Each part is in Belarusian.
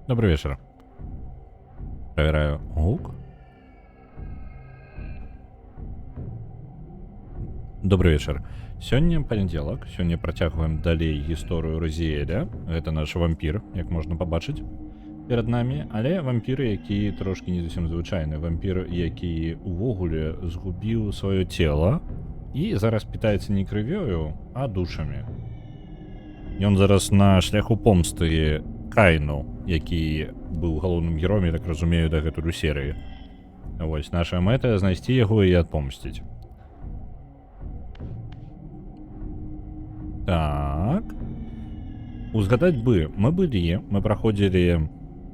Добрый вечер. Проверяю гук. Добрый вечер. Сёння панядзелак. Сёння працягваем далей гісторыю Розіэля. Гэта наш вампір, як можна пабачыць перад намі. Але вампір, які трошкі не зусім звычайны. Вампір, які увогуле згубіў сваё цела і зараз пітаецца не крывёю, а душамі. Ён зараз на шляху помсты Кайну, які быў галоўным героем, я так разумею, дагэтуль у серыі. Вось, наша мэта знайсці яго і адпомсціць. Так. Узгадаць бы, мы праходзілі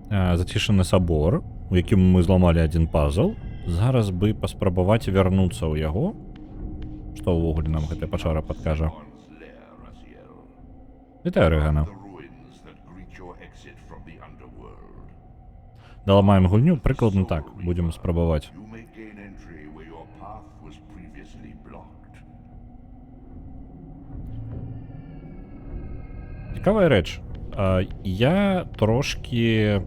зацішаны сабор, у якім мы зламалі адзін пазл. Зараз бы паспрабаваць вярнуцца ў яго. Што ўвогуле нам гэтая пачара падкажа? Вітаю, Рэгана. Даламаем гульню прыкладна так. Будзем спрабаваць. Цікавая рэч. Я трошкі...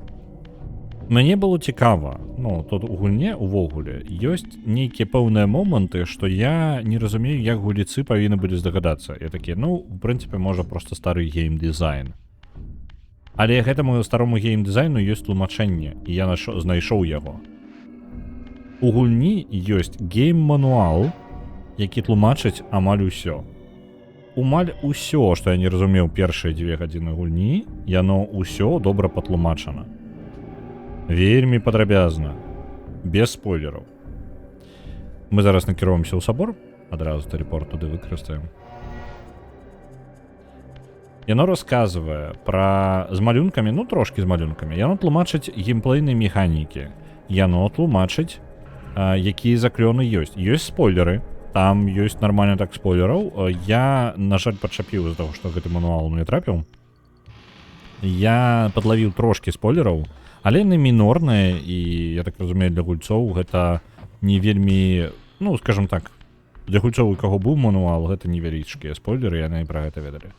Мне было цікава. Ну, тут у гульне увогуле ёсць нейкія пэўныя моманты, што я не разумею, як гуліцы павінны былі здагадацца. Я такі, ну, у прынцыпе, можа, проста стары гейм-дызайн. Але гэтаму старому гейм-дызайну ёсць тлумачэнне, і я знайшоў яго. У гульні ёсць гейм-мануал, які тлумачыць амаль усё. Амаль усё, што я не разумеў першыя 2 гадзіны гульні, яно ўсё добра патлумачана. Вельмі падрабязна. Без спойлераў. Мы зараз накіруемся ў сабор. Адразу тэлепорт туды выкарыстаем. Яно расказвае пра з малюнкамі, ну трошкі з малюнкамі. Яно тлумачыць геймплейныя механікі. Яно тлумачыць, якія заклёны ёсць. Ёсць спойлеры. Там ёсць нармальна так спойлераў. Я, на жаль, падчапіў з-за таго, што гэты мануал мне трапіў. Я падлавіў трошкі спойлераў, але яны мінорныя, і, я так разумею, для гульцоў гэта не вельмі, ну, скажем так, для гульцоў, у каго быў мануал, гэта невялічкія спойлеры, яны пра гэта ведалі.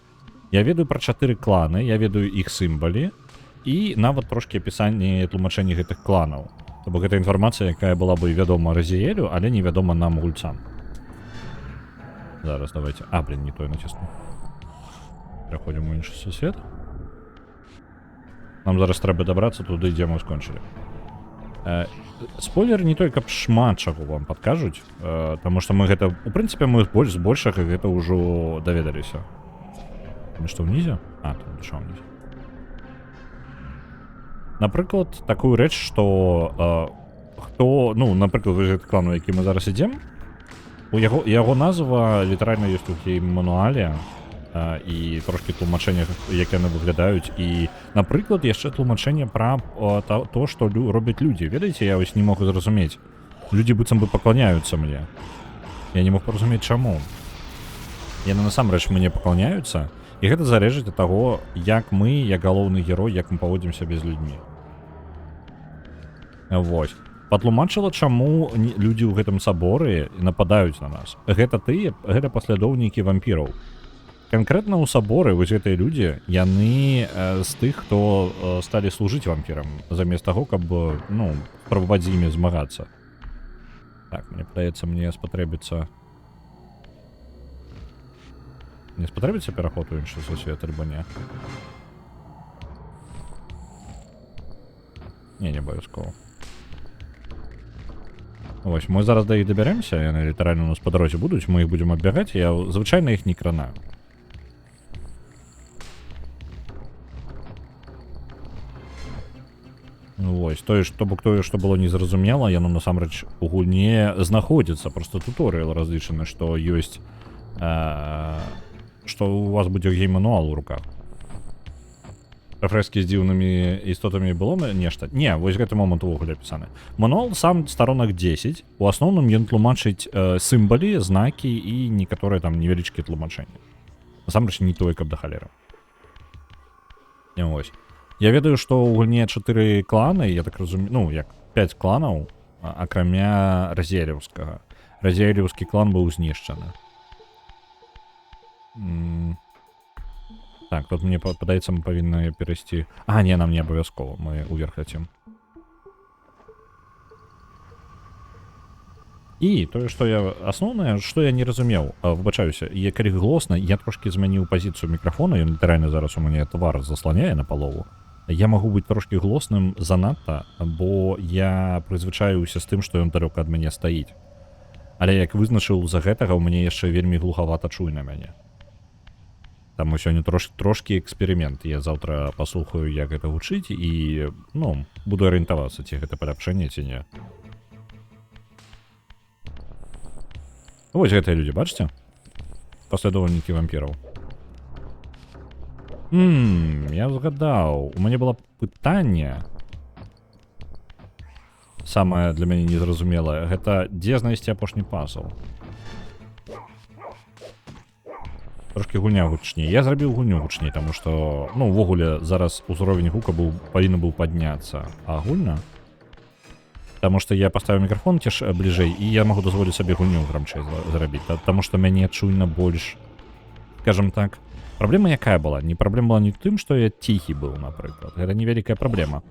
Я ведаю пра 4 кланы, я ведаю іх сімвалі, і нават трошкі апісанне тлумачэння гэтых кланаў. То бок гэта інфармацыя, якая была бы вядома Розіэлю, але невядома нам, гульцам. Зараз давайте... не той націснуў. Пераходзім у іншы сусвет. Нам зараз трэба дабрацца туды, дзе мы скончылі. Спойлер не той, каб шмат чаго вам падкажуць, таму што мы гэта... У прынцыпе, мы з большага гэта ўжо даведаліся. Мы што, ўнізе? Тут душа ўнізе. Напрыклад, такую рэч, што... Хто... Ну, напрыклад, гэты клан, у які мы зараз ідзем, у яго назва літаральна ёсць у гейм-мануале, і трошкі тлумачэння, як яны выглядаюць, і, напрыклад, яшчэ тлумачэнне пра то, што робяць людзі. Ведаеце, я вось не мог зразумець. Людзі быццам бы пакланяюцца мне. Я не мог паразумець, чаму. Яны насамрэч мне пакланяюцца, і гэта залежыць ад таго, як мы, як галоўны герой, як мы паводзім сябе з людзьмі. Вось. Патлумачыла, чаму людзі ў гэтым саборы нападаюць на нас. Гэта паслядоўнікі вампіраў. Канкрэтна ў саборы вось гэтыя людзі, яны з тых, хто сталі служыць вампірам, замест таго, каб, ну, спрабаваць з імі змагацца. Так, мне падаецца, мне спатрэбіцца... Не спатрэбіцца пераход у іншы сусвет, альбо не? Не абавязкова. Вось, мы зараз да іх дабярэмся, яны літаральна у нас па дарозе будуць, мы іх будзем аббягаць, я звычайна іх не кранаю. Вось, тое, што было незразумела, яно насамрэч у гульне знаходзіцца, проста туторыял разлічаны, што ёсць, што у вас будзе гейм-мануал у руках. Фрэскі з дзіўнымі істотамі было нешта? Не, вось гэты момант увогуле апісаны. Мануал сам старонак 10, у асноўным ён тлумачыць сімвалі, знакі і некаторыя там невялічкія тлумачэнні. Насамрэч не тое, каб да халеры. Вось. Я ведаю, што ў гульне 4 кланы, я так разумею, ну, як 5 кланаў, акрамя Розіэлеўскага. Розіэлеўскі клан быў знішчаны. Так, тут мне падаецца, мы павінны перайсці. А, не, нам не абавязкова, мы ўверх лецім. І тое, што я асноўнае, што я не разумеў, выбачаюся, я калі голосна, я трошкі змяніў пазіцыю мікрафона, ён літаральна зараз у мяне твар засланяе на палову. Я магу быць трошкі голосным занадта, бо я прызвычаюся з тым, што ён далёка ад мяне стаіць. Але як вызначыў з-за гэтага, у мяне яшчэ вельмі глухавата чуй на мяне. Таму сёння трошкі эксперымент. Я заўтра паслухаю, як гэта гучыць, і, ну, буду арыентавацца, ці гэта паляпшэнне, ці не. Вось гэтыя людзі, бачыце? Паслядоўнікі вампіраў. Я згадаў. У мяне было пытанне. Самае для мяне незразумелае. Гэта дзе знайсці апошні пазл? Трошкі гульня гучней. Я зрабіў гульню гучней, таму што, ну, увогуле, зараз узровень гука павінен быў падняцца. А гульна? Таму што я паставіў мікрафон бліжэй, і я магу дазволіць сабе гульню грамчэй зрабіць. Таму што мяне чуйна больш, скажам так, праблема якая была? Не праблема была не тым, што я ціхі быў, напрыклад. Гэта невялікая праблема.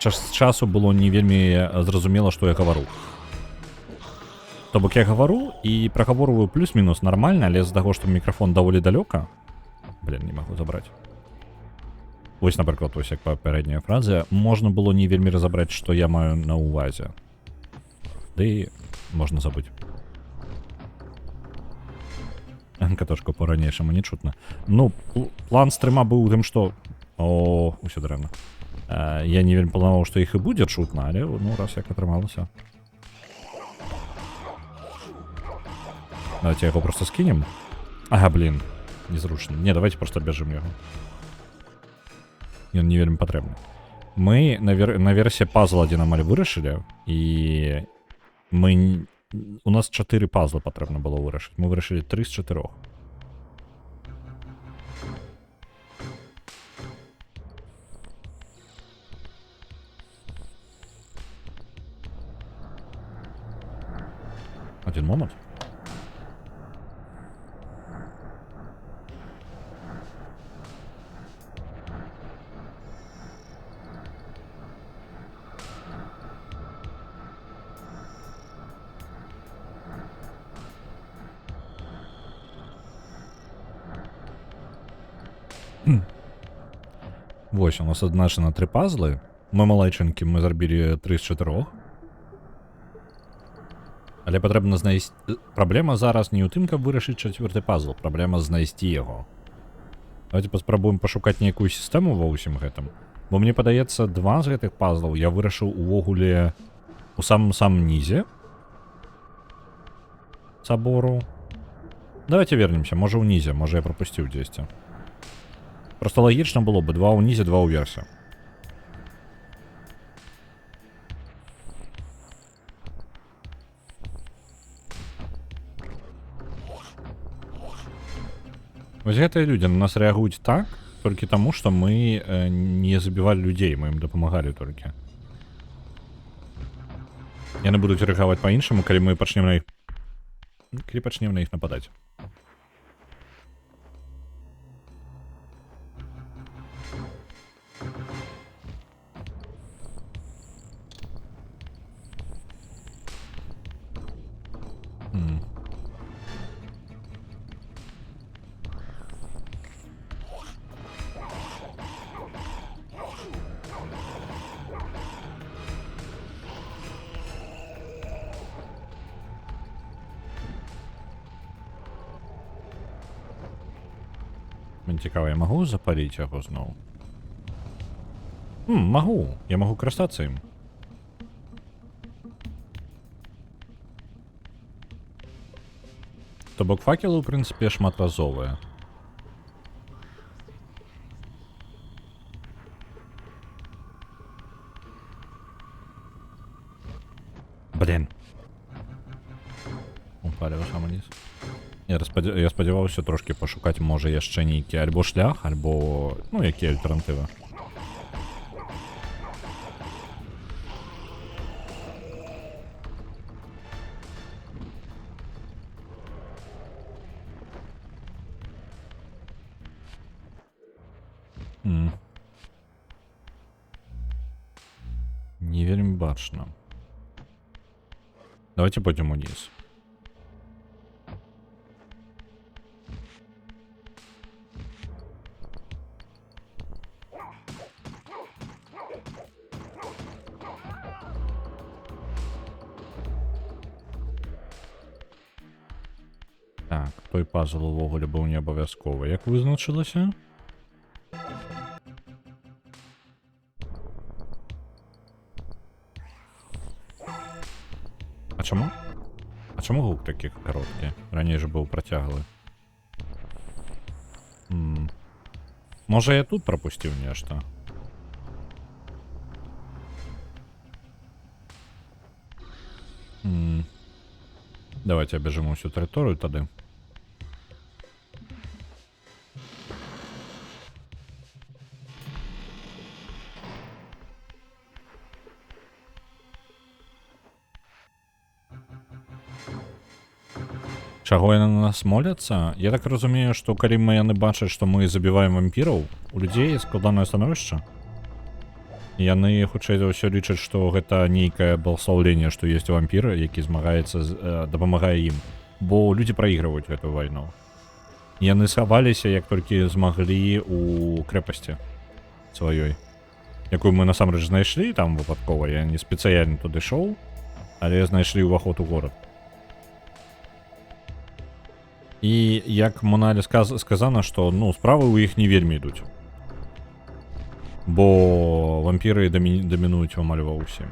З часу было не вельмі зразумела, што я гавару. То бок я гавару і прагаворваю плюс-мінус нармальна, але з-за таго, што мікрафон даволі далёка... Блин, не магу забраць. Вось, напрыклад, ось як папярэдняя фраза, можна было не вельмі разабраць, што я маю на ўвазе. Ды можна забыць. Катошку по-ранейшаму не чутна. Ну, план стрыма быў у тым, што... О, усё дрэнна. Я не вельмі планаваў, што іх і будзе чутна, але, ну, раз як атрымалася. Давайте яго просто скінем. Ага, блин, незручна. Не, давайте просто бяжым яго. Ён не вельмі патрэбны. Мы на версіі пазл адзін амаль вырашылі, і мы... У нас 4 пазла патрэбна было вырашыць. Мы вырашылі 3 з 4. Один момент. Вось, у нас адзначана 3 пазлы. Мы малайчынкі, мы зрабілі 3 з 4. Але патрэбна знайсці... Праблема зараз не ў тым, каб вырашыць 4-й пазл. Праблема знайсці яго. Давайте паспрабуем пашукаць нейкую сістэму ва ўсім гэтым. Бо мне падаецца, 2 з гэтых пазлаў я вырашыў увогуле у самым нізе сабору. Давайте вернемся. Можа ўнізе, можа я прапусціў дзесьці. Просто лагічна было бы 2 ўнізе, 2 ўверсе. Вось гэтыя людзі на нас рэагуюць так, толькі таму, што мы не забівалі людзей, мы ім дапамагалі толькі. Яны будуць рэагаваць па-іншаму, калі мы пачнем на іх... Калі пачнем на іх нападаць. Мне цікава, я магу запаліць яго зноў? Магу. Я магу карыстацца ім. То бок факелы, у прынцыпе, шматразовыя. Блин. Упали в сам униз. Я спадзяваўся трошки пашукаць, можа, яшчэ нейкі альбо шлях, альбо, ну, якія альтэрнатывы. М. Не вельмі бачна. Давайте пойдем униз. Так, той пазл увогуле быў не абавязковы. Як вызначылася? А чаму? А чаму гук такі кароткі? Раней жа быў працяглы. Можа я тут прапусціў нешта? Давайте абяжым усю тэрыторыю тады. Чаго яны на нас моляцца? Я так разумею, што калі яны бачаць, што мы забіваем вампіраў, у людзей складанае становішча. Яны, хутчэй за ўсё, лічаць, што гэта нейкае бласаўленне, што ёсць вампір, які змагаецца, дапамагае ім. Бо людзі праігрываюць гэтую вайну. Яны схаваліся, як толькі змаглі у крэпасці сваёй, якую мы насамрэч знайшлі там выпадкова. Я не спецыяльна туды ішоў, але знайшлі ўваход у горад. І як Монале сказана, што справы ў іх не вельмі ідуць. Бо вампіры дамінуюць амаль ва ўсім.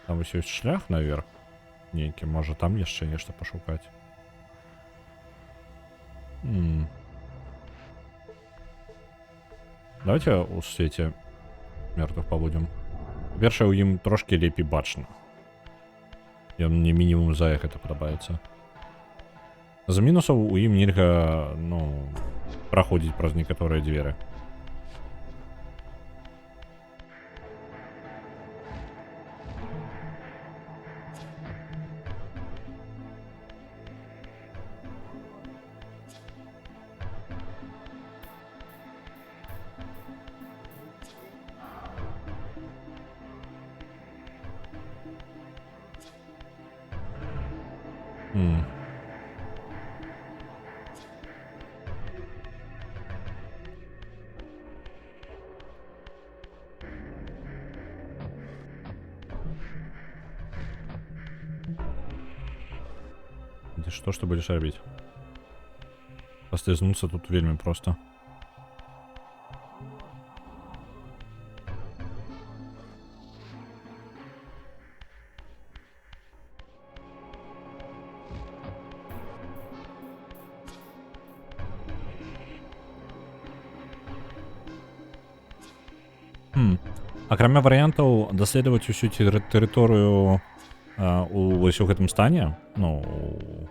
Там вось ёсць шлях наверх нейкі, можа там яшчэ нешта пашукаць. Давайте у свеце мёртвых пабудзем. Першае, у ім трошкі лепей бачна. Мне мінімум за іх гэта падабаецца. З мінусаў у ім нельга, праходзіць праз некаторыя дзверы. Ты что будешь робить? Послизнуться тут вельмі просто. Акрамя варыянтаў даследаваць усю тэрыторыю у гэтым стане, у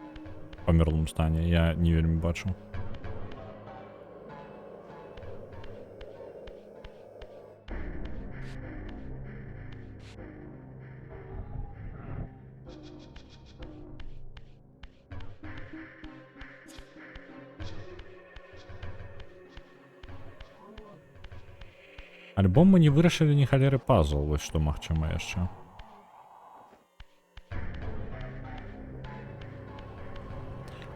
памерлым стане, я не вельмі бачу. Альбом мы не вырашылі ні халеры пазл, вось што магчыма яшчэ.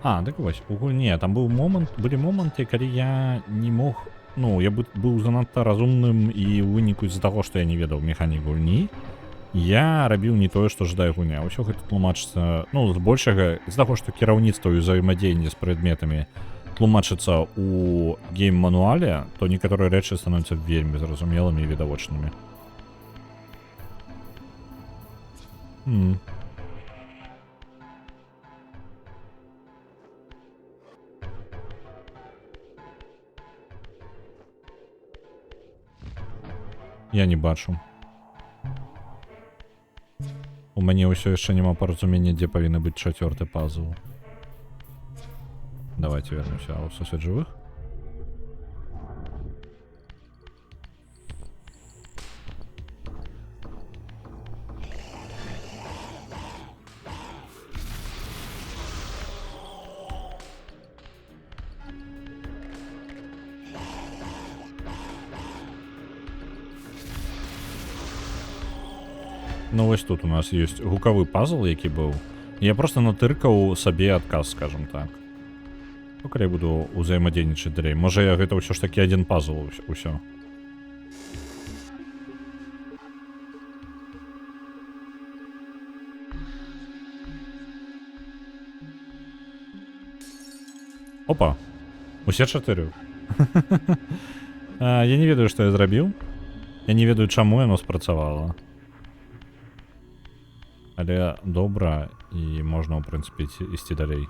Так вось, у гульне там былі моманты, калі я не мог, я быў занадта разумным, і ў выніку з-за таго, што я не ведаў механік гульні, я рабіў не тое, што жадае гульня. Усё гэта тлумачыцца, збольшага з-за таго, што кіраўніцтва і ўзаемадзеянне з прадметамі тлумачыцца ў гейм-мануале, то некаторыя рэчы становяцца вельмі зразумелымі і відавочнымі. Я не бачу. У мяне ўсё яшчэ няма паразумення, дзе павінны быць чацвёрты пазл. Давайте вернемся в сосед живых. Ну ось тут у нас ёсць гукавы пазл, які быў. Я просто натыркаў сабе адказ, скажем так. Ну, калі я буду ўзаемадзейнічаць далей. Можа, гэта ўсё ж такі адзін пазл усё. Опа, усе 4. Я не ведаю, што я зрабіў. Я не ведаю, чаму яно спрацавала. Але добра, і можна, ў прынцыпе, ісці далей.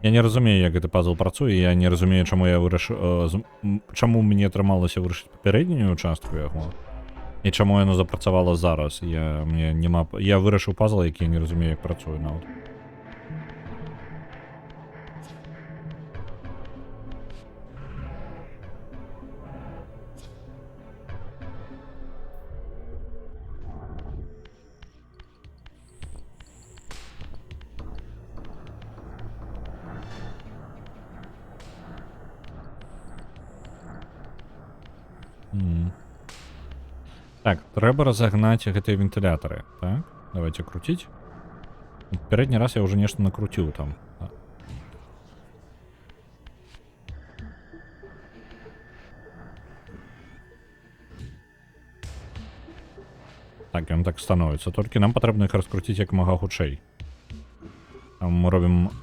Я не разумею, як гэты пазл працуе, я не разумею, чаму я вырашыў... чаму мне атрымалася вырашыць папярэднюю частку яго. І чаму яно запрацавала зараз? Мне няма... Я вырашыў пазл, які я не разумею, як працуе нават. Так, трэба разагнаць гэтыя вентылятары, так? Давайте крутіць. Пярэдні раз я ўжо нешта накруціў там. Так, ён так становіцца. Толькі нам патрэбна іх раскруціць як мага хутчэй. Там мы робім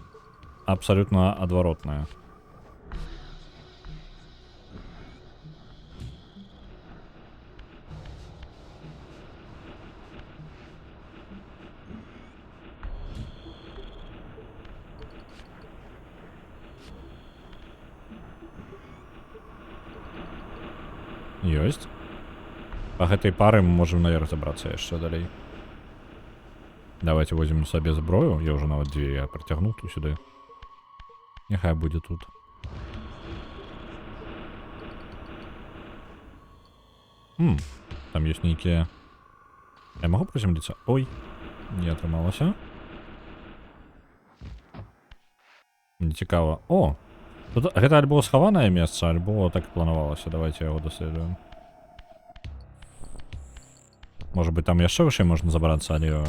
абсалютна адваротнае. Ёсць. Па гэтай пары мы можам наверх забрацца яшчэ далей. Давайте возьмем сабе зброю. Я ўжо нават дзве я прыцягнуў тут сюды. Няхай будзе тут. Там ёсць нейкія... Я магу прыземліцца? Ой, не атрымалася. Мне цікава. О! Тут гэта альбо схаванае месца, альбо так планавалася. Давайте яго даследуем. Может быть, там яшчэ вышэй можна забрацца, але...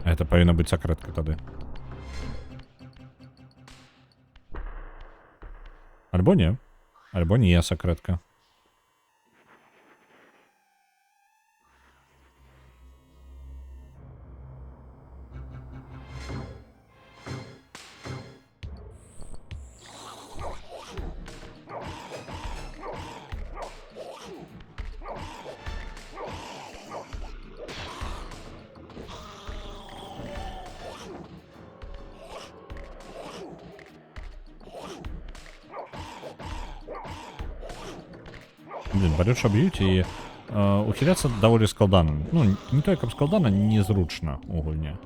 Гэта павінна быць сакрэтка тады. Альбо не. Альбо не сакрэтка. Блин, балюча б'юць і ухіляцца даволі складана. Ну, не то, каб складана, незручна у гульні.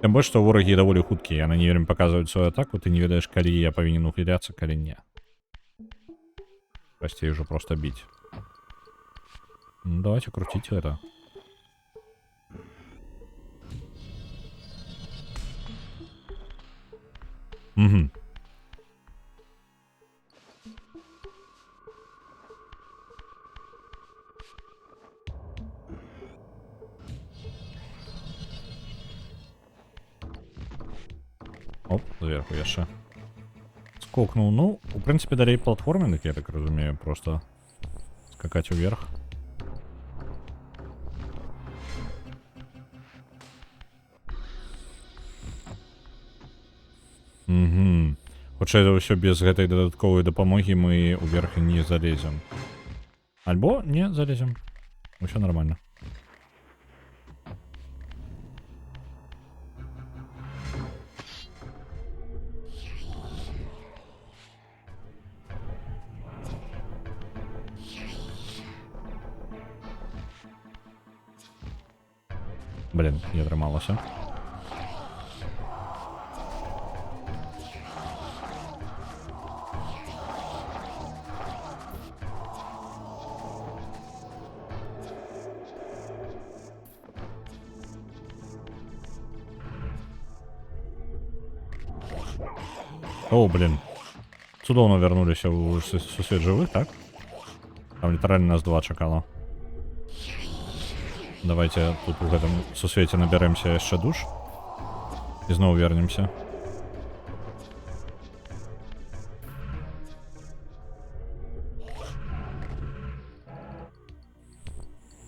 Тым больш, што ворагі даволі хуткія, яны не вельмі паказваюць сваю атаку, ты не ведаеш, калі я павінен ухіляцца, калі не. Прасцей ужо проста біць. Ну, давайте крутіць гэта. Угу. Оп, зверху яшчэ. Скокнуў. Ну, у прынцыпе, далей платформенных, я так разумею, просто скакаць уверх. Угу. Хутчэй за ўсё, без гэтай дадатковай дапамогі мы уверх не залезем. Альбо не залезем. Усё нормально. Блин, не атрымалася. О, блин. цудоўна вярнуліся ў сусвет жывых, так? Там літаральна нас 2 чакала. Давайте тут у гэтым сусвеце набярэмся яшчэ душ. І зноў вернемся.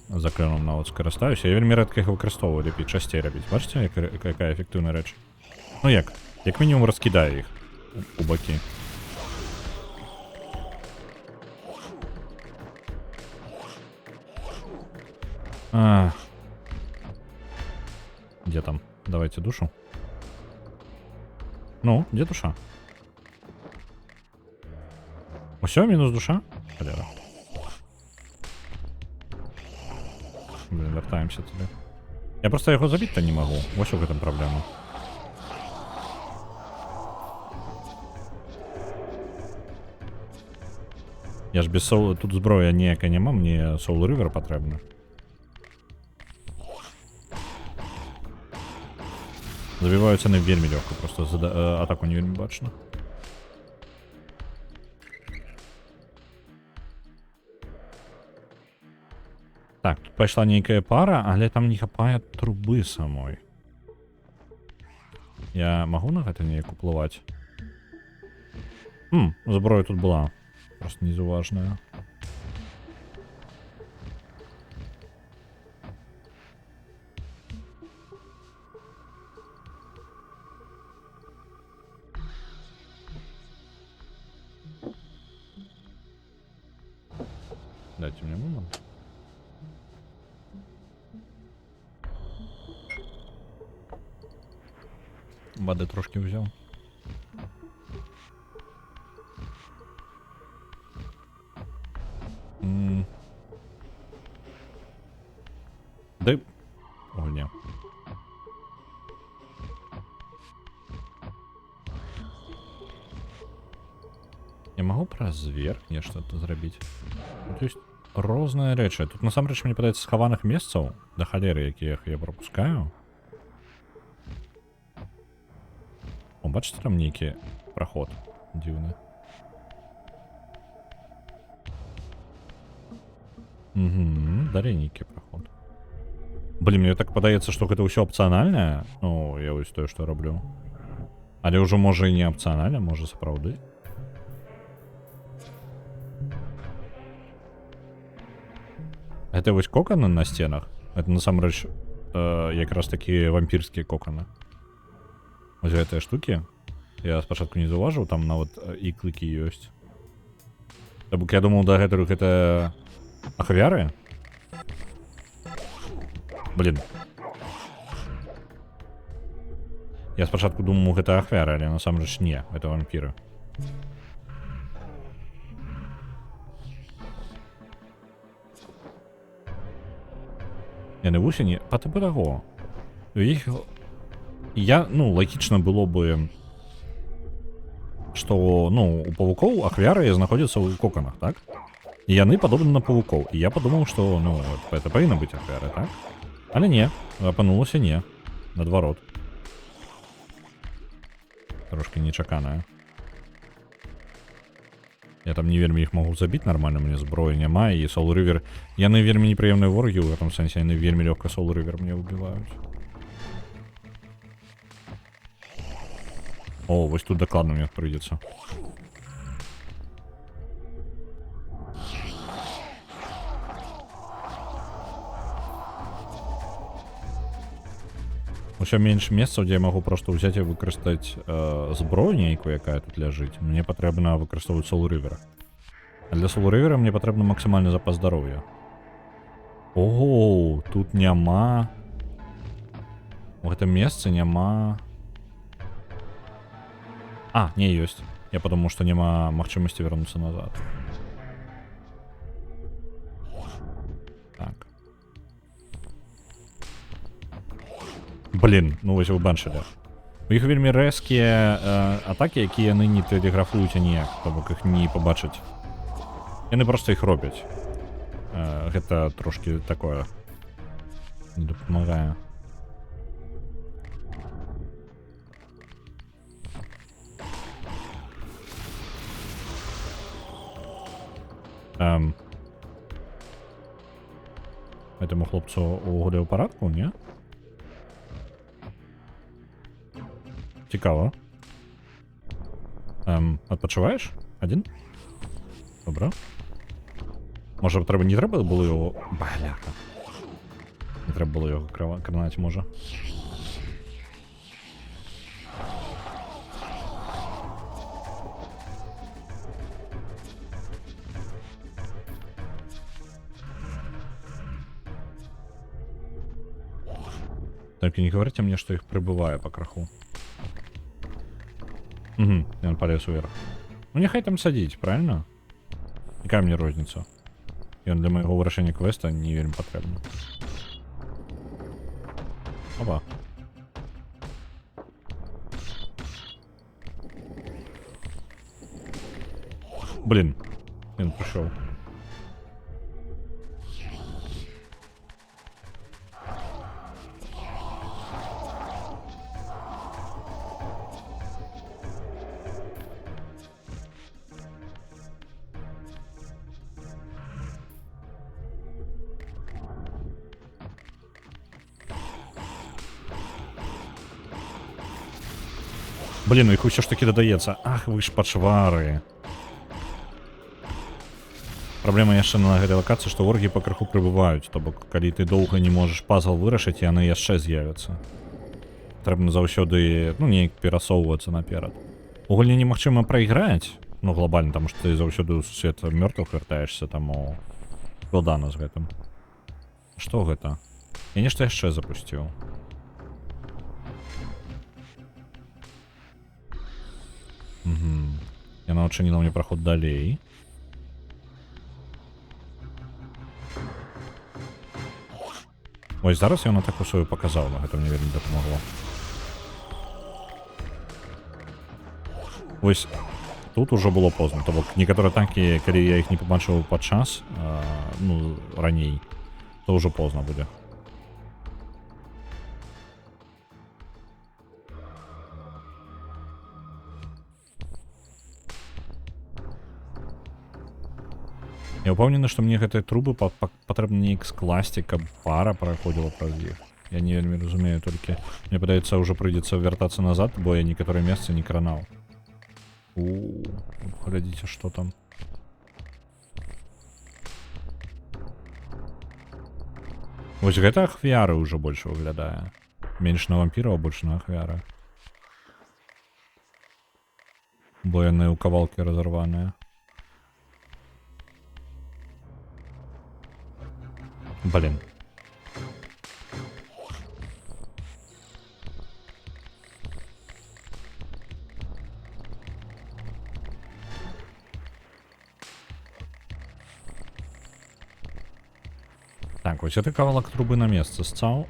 Заклёном нават скарыстаюся. Я вельмі рэдка іх выкарыстоўваю, лепей часцей рабіць. Бачыце, якая эфектыўная рэч? Ну як? Як мінімум раскідаю іх у бакі. Где там? Давайте душу. Ну, где душа? Усё, минус душа? Холера. Блин, вертаемся туди. Я просто його забить-то не могу. Ось у гэтым проблема. Я ж без соул... Тут зброя ніяка нема, мне Soul River потрібно. Забиваються не вельми легко, просто атаку не вельми бачно. Так, тут пайшла нейкая пара, але там не хапае трубы самой. Я могу на гэта неяк уплываць? Зброя тут была. Просто незауважная. Дайте мне момент. Воды трошки взял. Да... О, не. Я могу праз верхне что-то зрабіць? Тут есть розныя рэчы. Тут насамрэч мне падаецца схаваных месцаў да халеры, якіх я пропускаю. О, бачыце, там нейкі праход дзіўны. Далей нейкі праход. Блин, мне так падаецца, што гэта ўсё апцыянальнае. Ну, я вось тое, што раблю. Але ўжо можа і не апцыянальна, можа сапраўды. Это вось коканы на сценах. Это насамрэч якраз такі вампірскія коканы. Вось гэтыя штукі. Я спачатку не заўважыў, там нават іклыкі ёсць. Табок я думаў, да гэтых гэта ахвяры. Блин. Я спачатку думаў, гэта ахвяры, але насамрэч не, это вампіры. Яны вусені па тыпу таго. Іх... Я, ну, лагічна было бы, што, ну, у павукоў ахвяры знаходзяцца ў коканах, так? І яны падобны на павукоў. І я падумаў, што, ну, это павінна быць ахвяры, так? Але не, апынулася не. Наадварот. Трошки нечаканая. Я там не вельмі іх могу забіць нармальна, мне зброі няма, і Soul River... Яны вельмі непрыемныя ворагі, ў гэтым сэнсе яны вельмі лёгка Soul River мне ўбіваюць. О, вось тут дакладна мне прыйдзецца. Усё менш месцаў, дзе я магу проста ўзяць і выкарыстаць зброю нейкую, якая тут ляжыць. Мне патрэбна выкарыстоўваць Soul River. А для Soul River мне патрэбна максімальны запас здароўя. Ого, тут няма... У гэтым месцы няма... А, не, ёсць. Я падумаў, што няма магчымасці вярнуцца назад. Так. Блин, ну вось вы бачылі. У іх вельмі рэзкія атакі, якія яны не тэлеграфуюць аніяк, то бок іх не пабачыць. Яны проста іх робяць. Гэта трошки такое не дапамагае. Этому хлопцу увогуле ў парадку, не? Цікава. Адпачуваеш? Адзін? Добра. Можа, не трэба было його... Бляха. Не трэба было його кранаць, можа. Только не говорите мне, что их прибываю по краху. Угу, и он полез вверх. Ну нехай там садить, правильно? Какая мне розница? И он для моего вырашения квеста не вельмі потребно. Опа. Блин, он пришел. Блин, ну их все ж таки додается. Ах, вы ж пачвары. Праблема яшчэ на гэтай лакацыі, што воргі па крыху прыбываюць, то бок калі ты доўга не можаш пазл вырашыць, яны яшчэ з'явяцца. Трэбна заўсёды, ну, неяк перасоўвацца наперад. У гульні немагчыма прайграць, ну, глобальна, таму што ты заўсёды ў свет мёртвых вяртаешся, таму складана з гэтым. Што гэта? Я нешта яшчэ запусціў. Яна адчыніла мне праход далей. Ось зараз ён атаку сваю паказаў, на гэта мне вельмі дапамагло. Ось тут ужо было позна, то бок некаторыя танкі, калі я іх не пабачыў падчас, ну, раней, то ўжо позна будзе. Я ўпэўнены, што мне гэтыя трубы патрэбна неяк скласці, каб пара праходзіла праз іх. Я не вельмі разумею, толькі мне падаецца, ўжо прыйдзецца вяртацца назад, бо я некаторыя месцы не кранаў. Глядзіце, што там. Вось гэта ахвяры ўжо больш выглядае. Менш на вампіраў, а больш на ахвяры. Бо яны ў кавалкі разарваныя. Блин. Так, вось гэты кавалак трубы на месца стаў.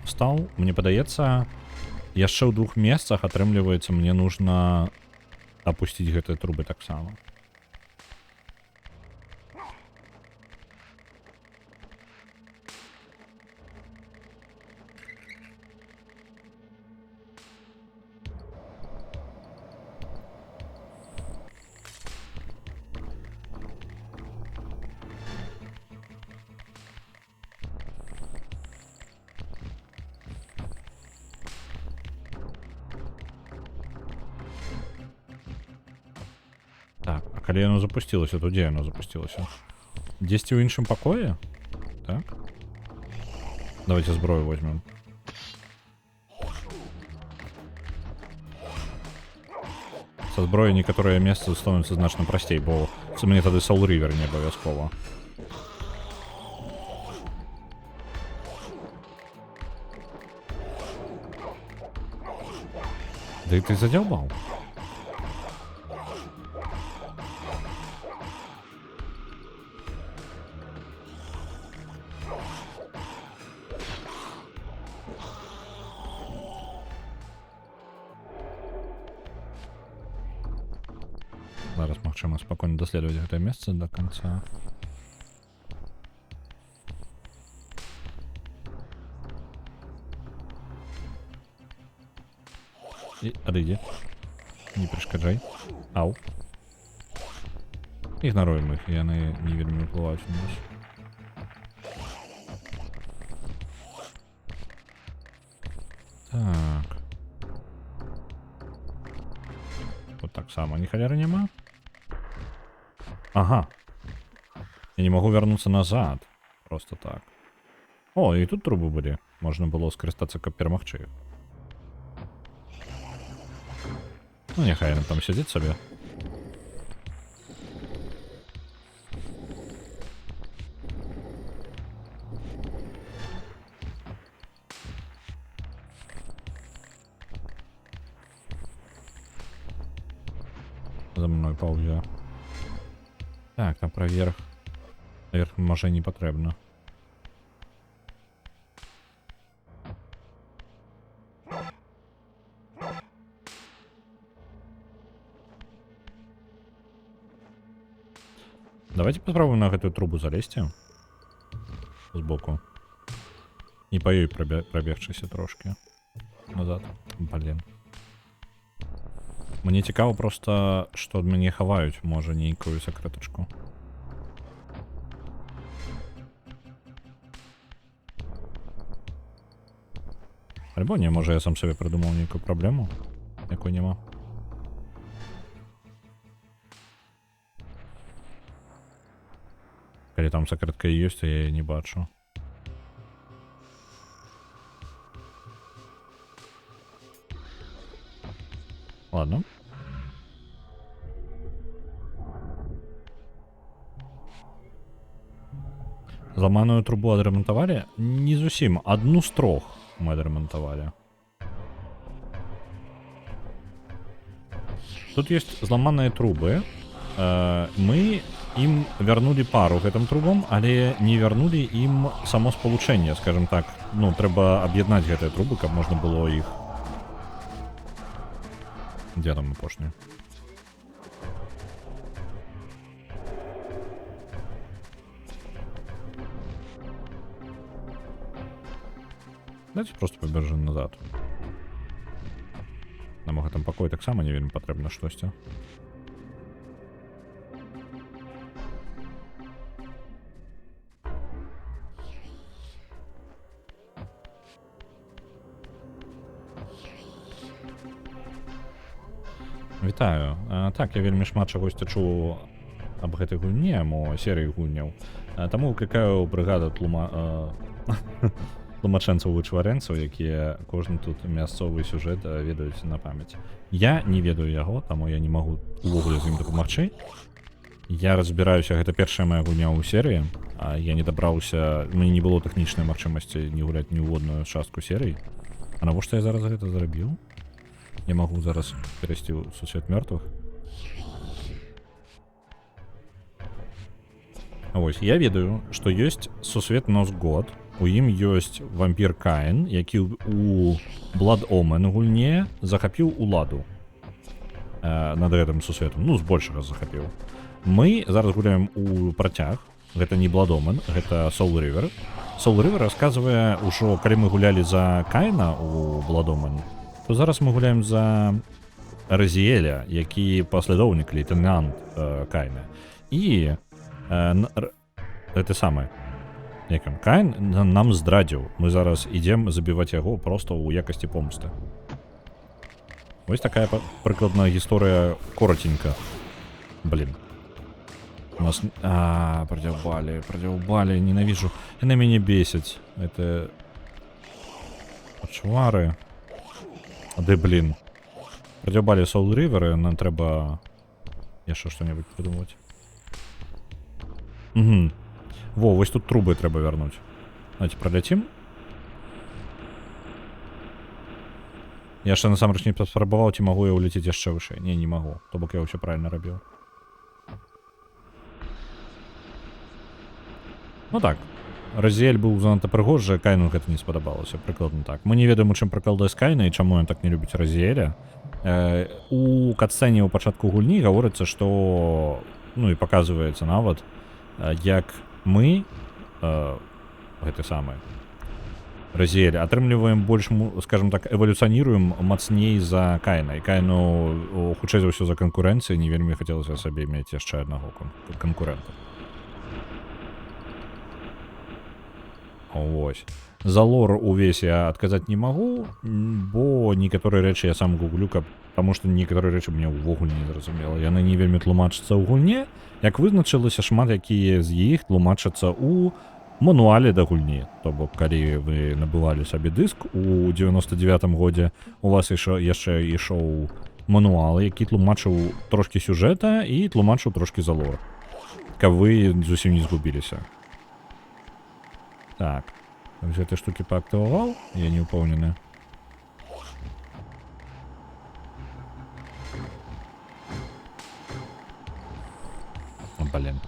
Мне падаецца, яшчэ ў двух месцах атрымліваецца, мне нужно опусціць гэтыя трубы таксама. Так, а калі яно запусцілася, то дзе яно запусцілася? Дзесьці ў іншым пакоі? Так. Давайте зброю возьмем. Со зброей некаторыя месцы становятся значна прасцей, бо це мне тады Soul River не абавязкова. Да и ты задолбал. Зараз магчыма спокойно даследовать это место до конца. И отойди. Не перешкоджай. Ау. Ігнаруємо їх, яны не вельмі ўплываюць на нас. Так. Вот так само, ні халеры няма. Ага. Я не могу вернуться назад. Просто так. О, і тут трубы былі. Можна было скарыстацца, каб перамагчы іх. Ну, няхай яны там сядзіць сабе. За мной паўзе. Так, там праверх. Наверх, можа, не патрэбна. Давайте попробуем на гэтую трубу залезці. Збоку. І па ёй прабегчыся трошки. Назад. Блин. Мне цікаво просто, што ад мяне хаваюць, можа, нейкую сакрэтачку. Альбо не, можа, я сам сабе придумаў нейкую праблему, якой няма. Калі там сакрэтка і ёсць, то я яе не бачу. Ладно. Зламаную трубу адрамантавалі? Не зусім. Одну з трох мы адрамантавалі. Тут есть зламаныя трубы. Мы ім вярнулі пару гэтым трубам, але не вярнулі ім само спалучэнне, скажем так. Ну, трэба аб'яднаць гэтыя трубы, каб можна было іх... Дзе там апошні? Давайте просто пабежим назад. Нам у гэтым пакоі таксама не вельмі патрэбна штосьці. Вітаю. Так, я вельмі шмат чагосьці чуў аб гэтай гульне, мо серыі гульняў. Таму выклікаю брыгаду тлумачэнцаў-вычварэнцаў, якія кожны тут мясцовы сюжэт ведаюць на памяць. Я не ведаю яго, таму я не магу увогуле з ім дапамагчы. Я разбіраюся, гэта першая моя гульня ў серыі. Я не дабраўся, мне не было тэхнічнай магчымасці не гуляць ні ў одную частку серыі. А навошта я зараз гэта зрабіў? Я могу зараз перейсці ў сусвет мёртвых. Вось, я ведаю, што ёсць сусвет Носгод. У ім ёсць вампір Каін, які у Blood Omen гульне захапіў уладу над гэтым сусветом. Ну, збольшага захапіў. Мы зараз гуляем у працяг. Гэта не Blood Omen, гэта Soul River. Soul River расказвае ўжо, калі мы гулялі за Каіна у Blood Omen, то зараз мы гуляем за Разіэля, які паслядоўнік лейтенант Кайна. І гэта самае. Якім Кайн нам здрадзіў. Мы зараз ідзем забіваць яго проста ў якасці помсты. Вось такая прыкладная гісторыя коротенька. Блин. У нас... Прадзяўбалі, ненавіжу. Яны мяне бесяць. Это... Пачвары. Ды, блин. Прадзяўбалі Soul River, нам трэба яшчэ што-небудзь придумаць. Угу. Во, вось тут трубы трэба вярнуць. Давайте праляцім. Я яшчэ насамрэч не паспрабаваў, ці магу я ўляцець яшчэ вышэй. Не магу. То бок я ўсё правильно рабіў. Ну так. Разіэль быў занадта прыгожы, Кайну гэта не спадабалася, прыкладна так. Мы не ведаем, у чым прыкол з Кайна і чаму ён так не любіць Разіэля. У катсцэне ў пачатку гульні гаворыцца, што... Ну і паказваецца нават, як мы... Гэты самы... Разиэль, атрымліваем больш, скажем так, эвалюцыяніруем мацней за Каіна. І Каіну, хутчэй за ўсё, за канкурэнцыі не вельмі хацелася сабе мець яшчэ аднаго канкурэнта. Вось. За лор увесь я адказаць не магу, бо некаторыя рэчы я сам гуглю, таму што некаторыя рэчы мне ўвогуле не зразумела. Яны не вельмі тлумачацца ў гульне. Як вызначылася, шмат якія з іх тлумачацца ў мануале да гульні. То бок, калі вы набывалі сабе дыск у 99-м годзе, у вас яшчэ ішоў мануал, які тлумачыў трошкі сюжэта і тлумачыў трошкі за лор. Каб вы зусім не згубіліся. Так. Гэтай штукі паактываваў? Я не ўпэўнены. О, блин.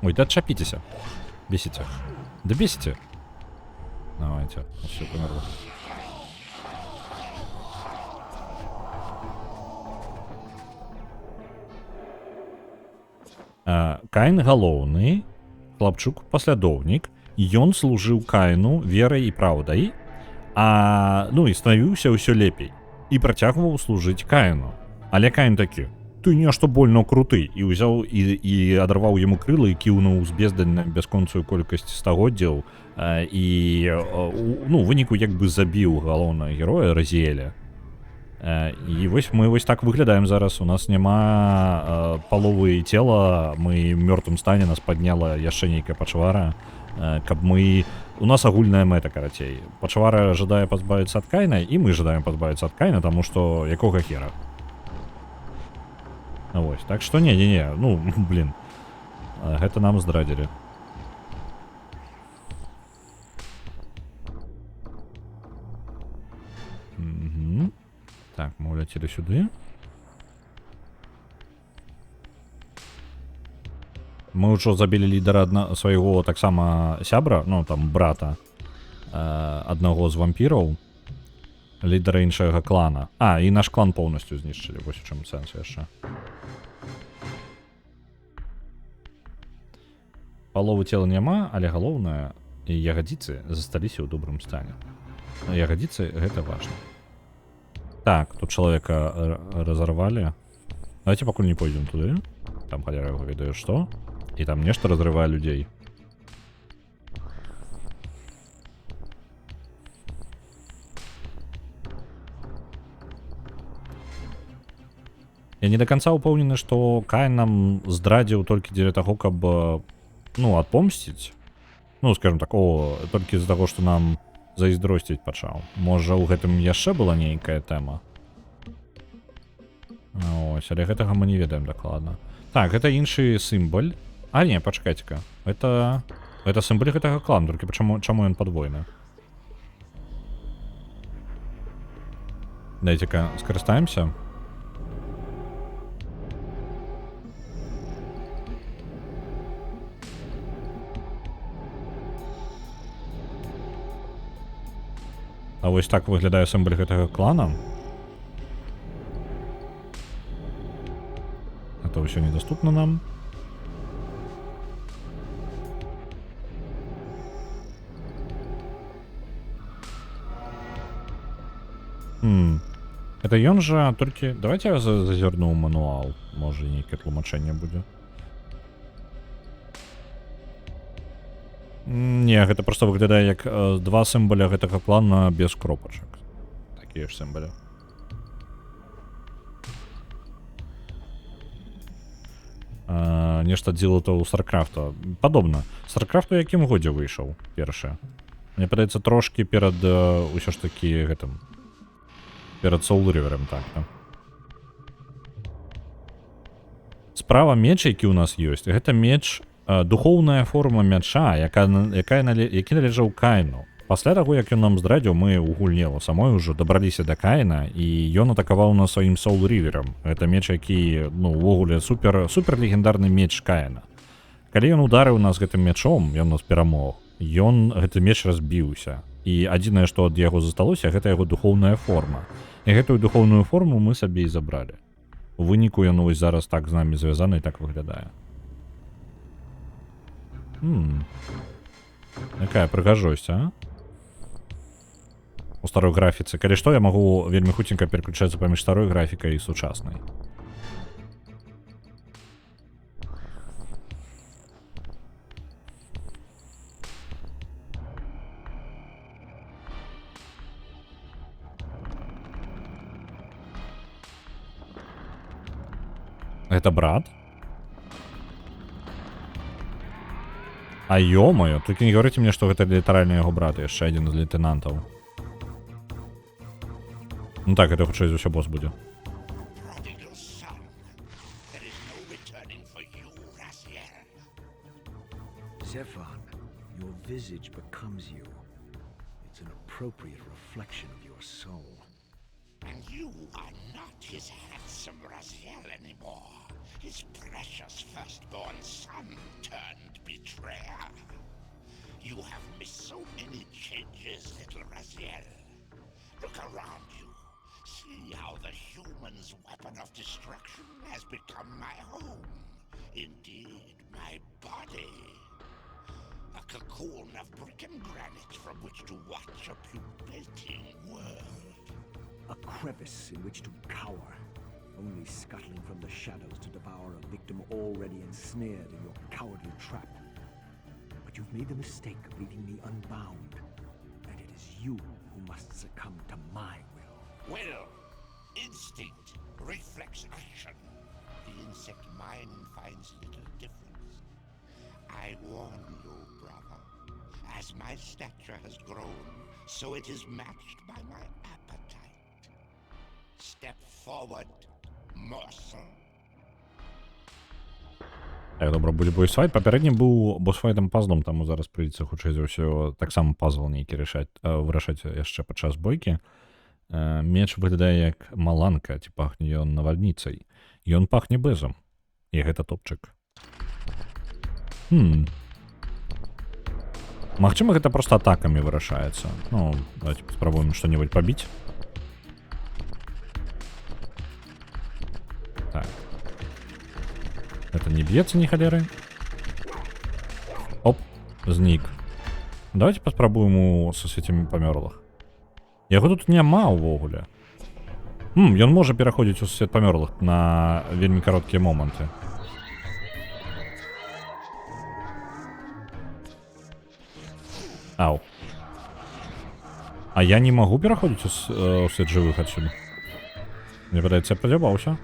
Ой, да отшапитесь. Бесите. Да бесите. Давайте. Все померло. Каін галоўны, хлапчук паслядоўнік, ён служыў Каіну верай і праўдай, ну і станавіўся ўсё лепей і працягваў служыць Каіну. Але Каін такі: ты нешта больно круты, і ўзяў і адарваў яму крылы і кіўнуў з бездань на бясконцую колькасць стагоддзяў, і выніку як бы забіў галоўнага героя Разіэля. І вось мы вось так выглядаем зараз. У нас няма паловы цела, мы в мёртвым стане, нас падняла яшчэ нейкая пачвара, каб мы... У нас агульная мэта, карацей. Пачвара жадае пазбавіцца ад Каіна, і мы жадаем пазбавіцца ад Каіна, таму што якога хера. Вось, так што не, блин, гэта нам здрадзілі. Так, мы уляцелі сюды. Мы ўжо забілі лідара свайго таксама сябра, там брата аднаго з вампіраў, лідара іншага клана. І наш клан поўнасцю знішчылі, вось у чым сэнс яшчэ. Паловы цела няма, але галоўнае, ягадзіцы засталіся ў добрым стане. Ягадзіцы гэта важна. Так, тут чалавека разорвалі. Давайте пакуль не пойдзем туды. Там халяра яго ведае што. І там нешта разрывае людзей. Я не до конца упэўнены, што Каін нам здрадзіў толькі дзеля таго, каб адпомсціць. Скажем так, толькі з-за таго, што нам зайздросціць пачаў. Можа, у гэтым яшчэ была нейкая тэма. Ось, але гэтага мы не ведаем дакладна. Так, гэта іншы сімбаль. Не, пачакайце-ка. Гэта сімбаль гэтага клана, толькі чаму ён падвойны? Дайце-ка скарыстаемся. А вось так выглядае сімбаль гэтага клана. Это ўсё недоступно нам. Это ён жа толькі... Давайте я зазірну ў мануал. Можа, нейкае тлумачэнне будзе. Не, гэта просто выглядае як два сімбаля гэтага клана без кропачак. Такія ж сімбалі. Нешта дзілата ў Старкрафта. Падобна. Старкрафт у якім годзе выйшаў першы? Мне падаецца трошкі перад усё ж такі гэтым. Перад Soul River'ем, так. Справа меч, які ў нас ёсць, гэта меч, духоўная форма мяча, які належаў Каіну. Пасля таго, як ён нам здрадзіў, мы ў гульне самой ужо дабраліся да Каіна, і ён атакаваў нас сваім Soul River'ем. Гэта меч, які, увогуле, супер легендарны меч Каіна. Калі ён ударыў нас гэтым мячом, ён нас перамог, гэты меч разбіўся. І адзінае, што ад яго засталося, гэта яго духоўная форма. І гэтую духоўную форму мы сабе і забралі. У выніку ён вось зараз так з намі звязаны і так выглядае. Якая прыгажосць, а? У старой графіцы. Калі што, я магу вельмі хуценька переключацца паміж старой графікай і сучаснай. Это брат? А ё-моё, толькі не говорите мне, што гэта літаральна яго брат, яшчэ адзін з лейтенантаў. Ну так, это хутчэй за ўсё босс будзе. Zephan, your visage becomes you. It's an appropriate reflection of your soul. And you are not his handsome Raziel anymore. His precious firstborn son turned betrayer. You have missed so many changes, little Raziel. Look around you. See how the human's weapon of destruction has become my home. Indeed, my body. A cocoon of brick and granite from which to watch a pupating world. A crevice in which to cower, only scuttling from the shadows to devour a victim already ensnared in your cowardly trap. But you've made the mistake of leaving me unbound, and it is you who must succumb to my will. Will, instinct, reflex action. The insect mind finds little difference. I warn you, brother. As my stature has grown, so it is matched by my appetite. Step forward, morsel. Так, добра, будзе бойсфайт. Папярэдні быў босфайтам пазлом, таму зараз прыйдзецца хутчэй за ўсё таксама пазл нейкі вырашаць яшчэ падчас бойкі. Меч выглядае як маланка, ці пахне ён навальніцай. Ён пахне бэзам. І гэта топчык. Магчыма, гэта проста атакамі вырашаецца. Ну, давайте спрабуем што-небудзь пабіць. Так. Это не б'ецца ні халеры. Оп, знік. Давайте паспрабуем у сусвеце памёрлых. Яго тут няма ўвогуле. Ён можа пераходзіць у сусвет памёрлых на вельмі кароткія моманты. Ау. А я не магу пераходзіць у свет жывых адсюль. Мне падаецца, я падзябаўся.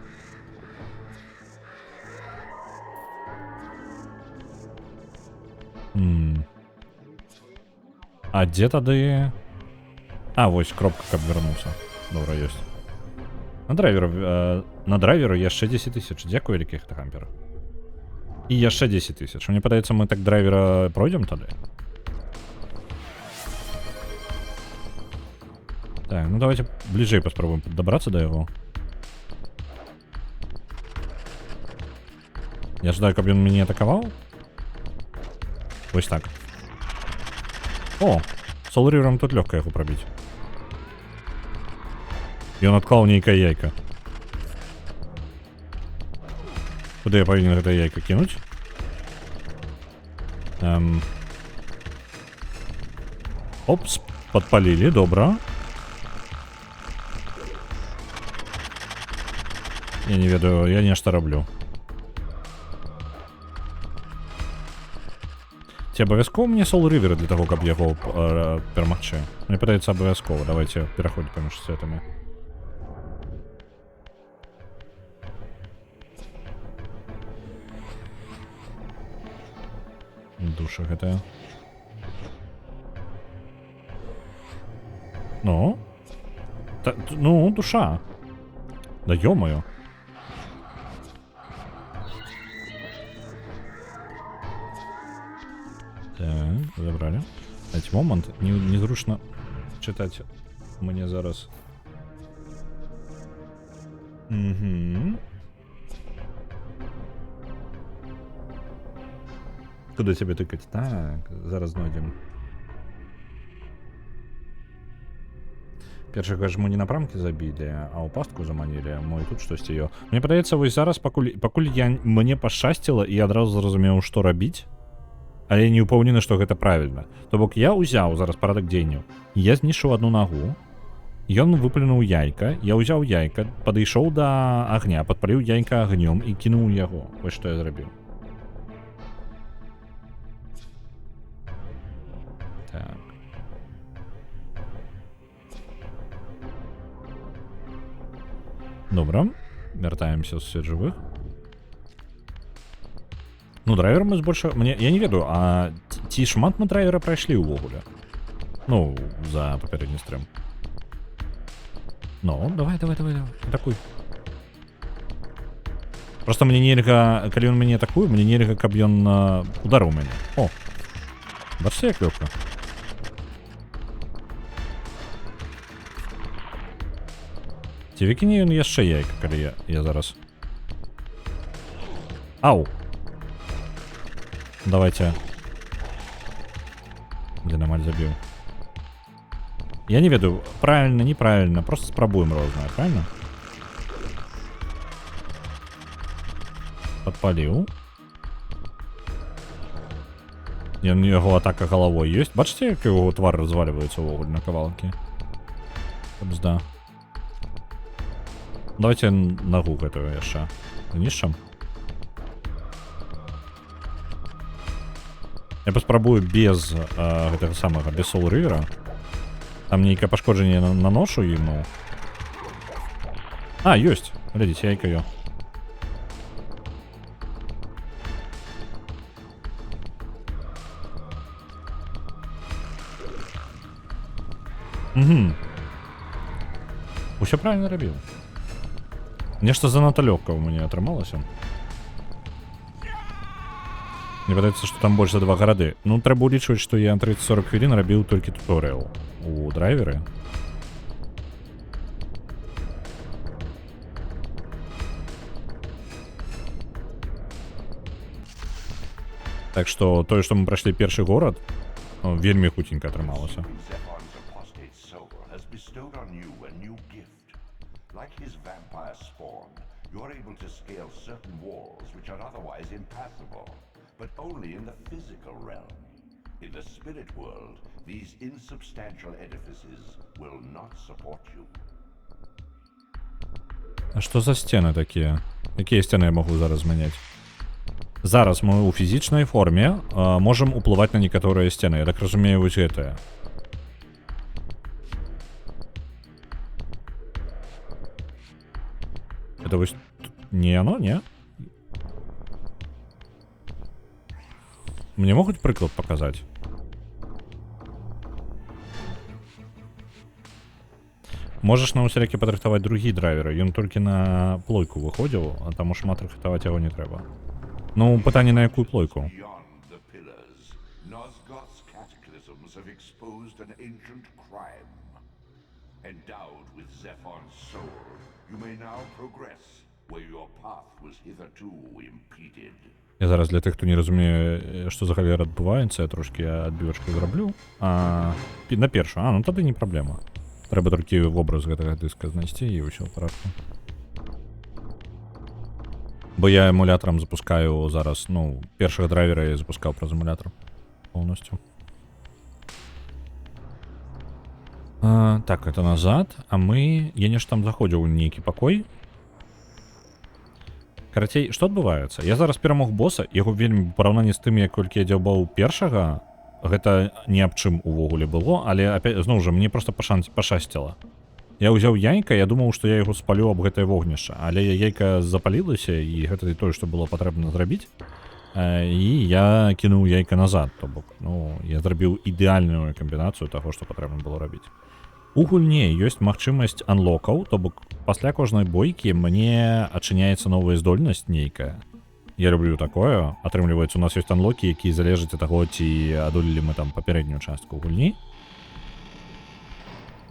А дзе тады... А, вось, кропка, каб вярнуўся. Добра, ёсць. На драйверу яшчэ 10 000. Дзякуй, вялікі хэтагампер. І яшчэ 10 000. Мне падаецца, мы так драйвера пройдзем тады? Так, ну давайте ближе паспробуем добраться до его. Я ожидаю, каб ён мяне атакаваў. Вось так. О, Солривером тут лёгка яго прабіць. Ён адклаў нейкае яйка. Куды я павінен гэта яйка кінуць? Опс, падпалілі, добра. Я не ведаю, я нешта раблю. Ці абавязкова мне Soul River для таго, каб яго перамагчы? Мне падаецца абавязкова. Давайте пераходзім паміж светамі. Душа гэтая. Ну? Ну, душа. Да ё-моё. Так, забрали. Дайте момент. Незручно читать мне зараз. Угу. Куди тебе тикать? Так, зараз знайдем. Першага ж мы не на прамкі забілі, а ў пастку заманілі. Мо і тут штосьці ёо. Мне падаецца, вось зараз, пакуль мне пашчасціла і адразу зразумеў, што рабіць. Але я не ўпэўнены, што гэта правільна. То бок я ўзяў зараз парадак дзеянняў. Я знішчыў адну нагу. Ён выплюнуў яйка. Я ўзяў яйка, падышоў да агня, падпаліў яйка агнём і кінуў яго. Вось што я зрабіў. Так. Добра. Вяртаемся з свет жывых. Ну, драйвер мы збольшага... Я не ведаю, а ці шмат мы драйвера прайшлі ўвогуле? Ну, за папярэдні стрым. Ну, давай. Атакуй. Просто мне нельга... Калі ён мяне атакуе, мне нельга, каб ён ударыў мяне. О! Бачце, як лёгка. Ці выкіне ён яшчэ яйка, калі я зараз... Ау! Давайте. Динамаль забил. Я не ведаю, правильно, неправильно. Просто спробуем розное, правильно? Подпалил. И у него атака головой есть. Бачите, как его тварь разваливается в уголь на кавалке? Да. Давайте ногу этого еще знищим. Я паспрабую без гэтага самага, без Soul River. Там нейкае пашкоджанне наношу ему. А, ёсць. Глядзіце, яйка ё. Угу. Усё правильно рабіў. Нешта занадта лёгка ў мяне атрымалася. Мне падаецца, што там больш за 2 гарады. Ну, трэба улічваць, што я 30-40 хвілін рабіў толькі туторыял у драйверы. Так што тое, што мы прайшлі першы горад, вельмі хутенька атрымалася. But only in the physical realm. In the spirit world, these insubstantial edifices will not support you. А што за сцены такія? Якія сцены я магу зараз змяняць? Зараз мы ў фізічнай форме можам уплываць на некаторыя сцены. Я так разумею, вось гэтае. Это вось не оно, не? Мне могуць прыклад паказаць? Можаш на усялякі падрыхтаваць другі драйвер. Ён толькі на плойку выходзіў, а таму шмат рыхтаваць яго не трэба. Ну, пытанне на якую плойку? Я зараз для тых, хто не разумее, што за халера адбываецца, я трошкі адбівачку зраблю. На першую. Ну тады не праблема. Трэба толькі вобраз гэтага дыска знайсці і ўсё ў парадку. Бо я эмулятарам запускаю зараз, ну, першага драйвера я запускаў праз эмулятар полностью. Так, это назад. А мы... Я нешта там заходзіў у нейкі пакой. Карацей, што адбываецца? Я зараз перамог боса, яго вельмі параўнанні з тым, як колькі я дзяўбаў першага, гэта ні аб чым увогуле было, але опять, зноў жа, мне просто пашасціла. Я ўзяў яйка, я думаў, што я яго спалю аб гэтае вогнішча, але яйка запалілася, і гэта тое, што было патрэбна зрабіць, і я кінуў яйка назад, то бок, ну, я зрабіў ідэальную камбінацыю таго, што патрэбна было рабіць. У гульне ёсць магчымасць анлокаў, то бок пасля кожнай бойкі мне адчыняецца новая здольнасць нейкая. Я люблю такое. Атрымліваецца, у нас ёсць анлокі, якія залежаць ад таго, ці адолелі мы там папярэднюю частку гульні.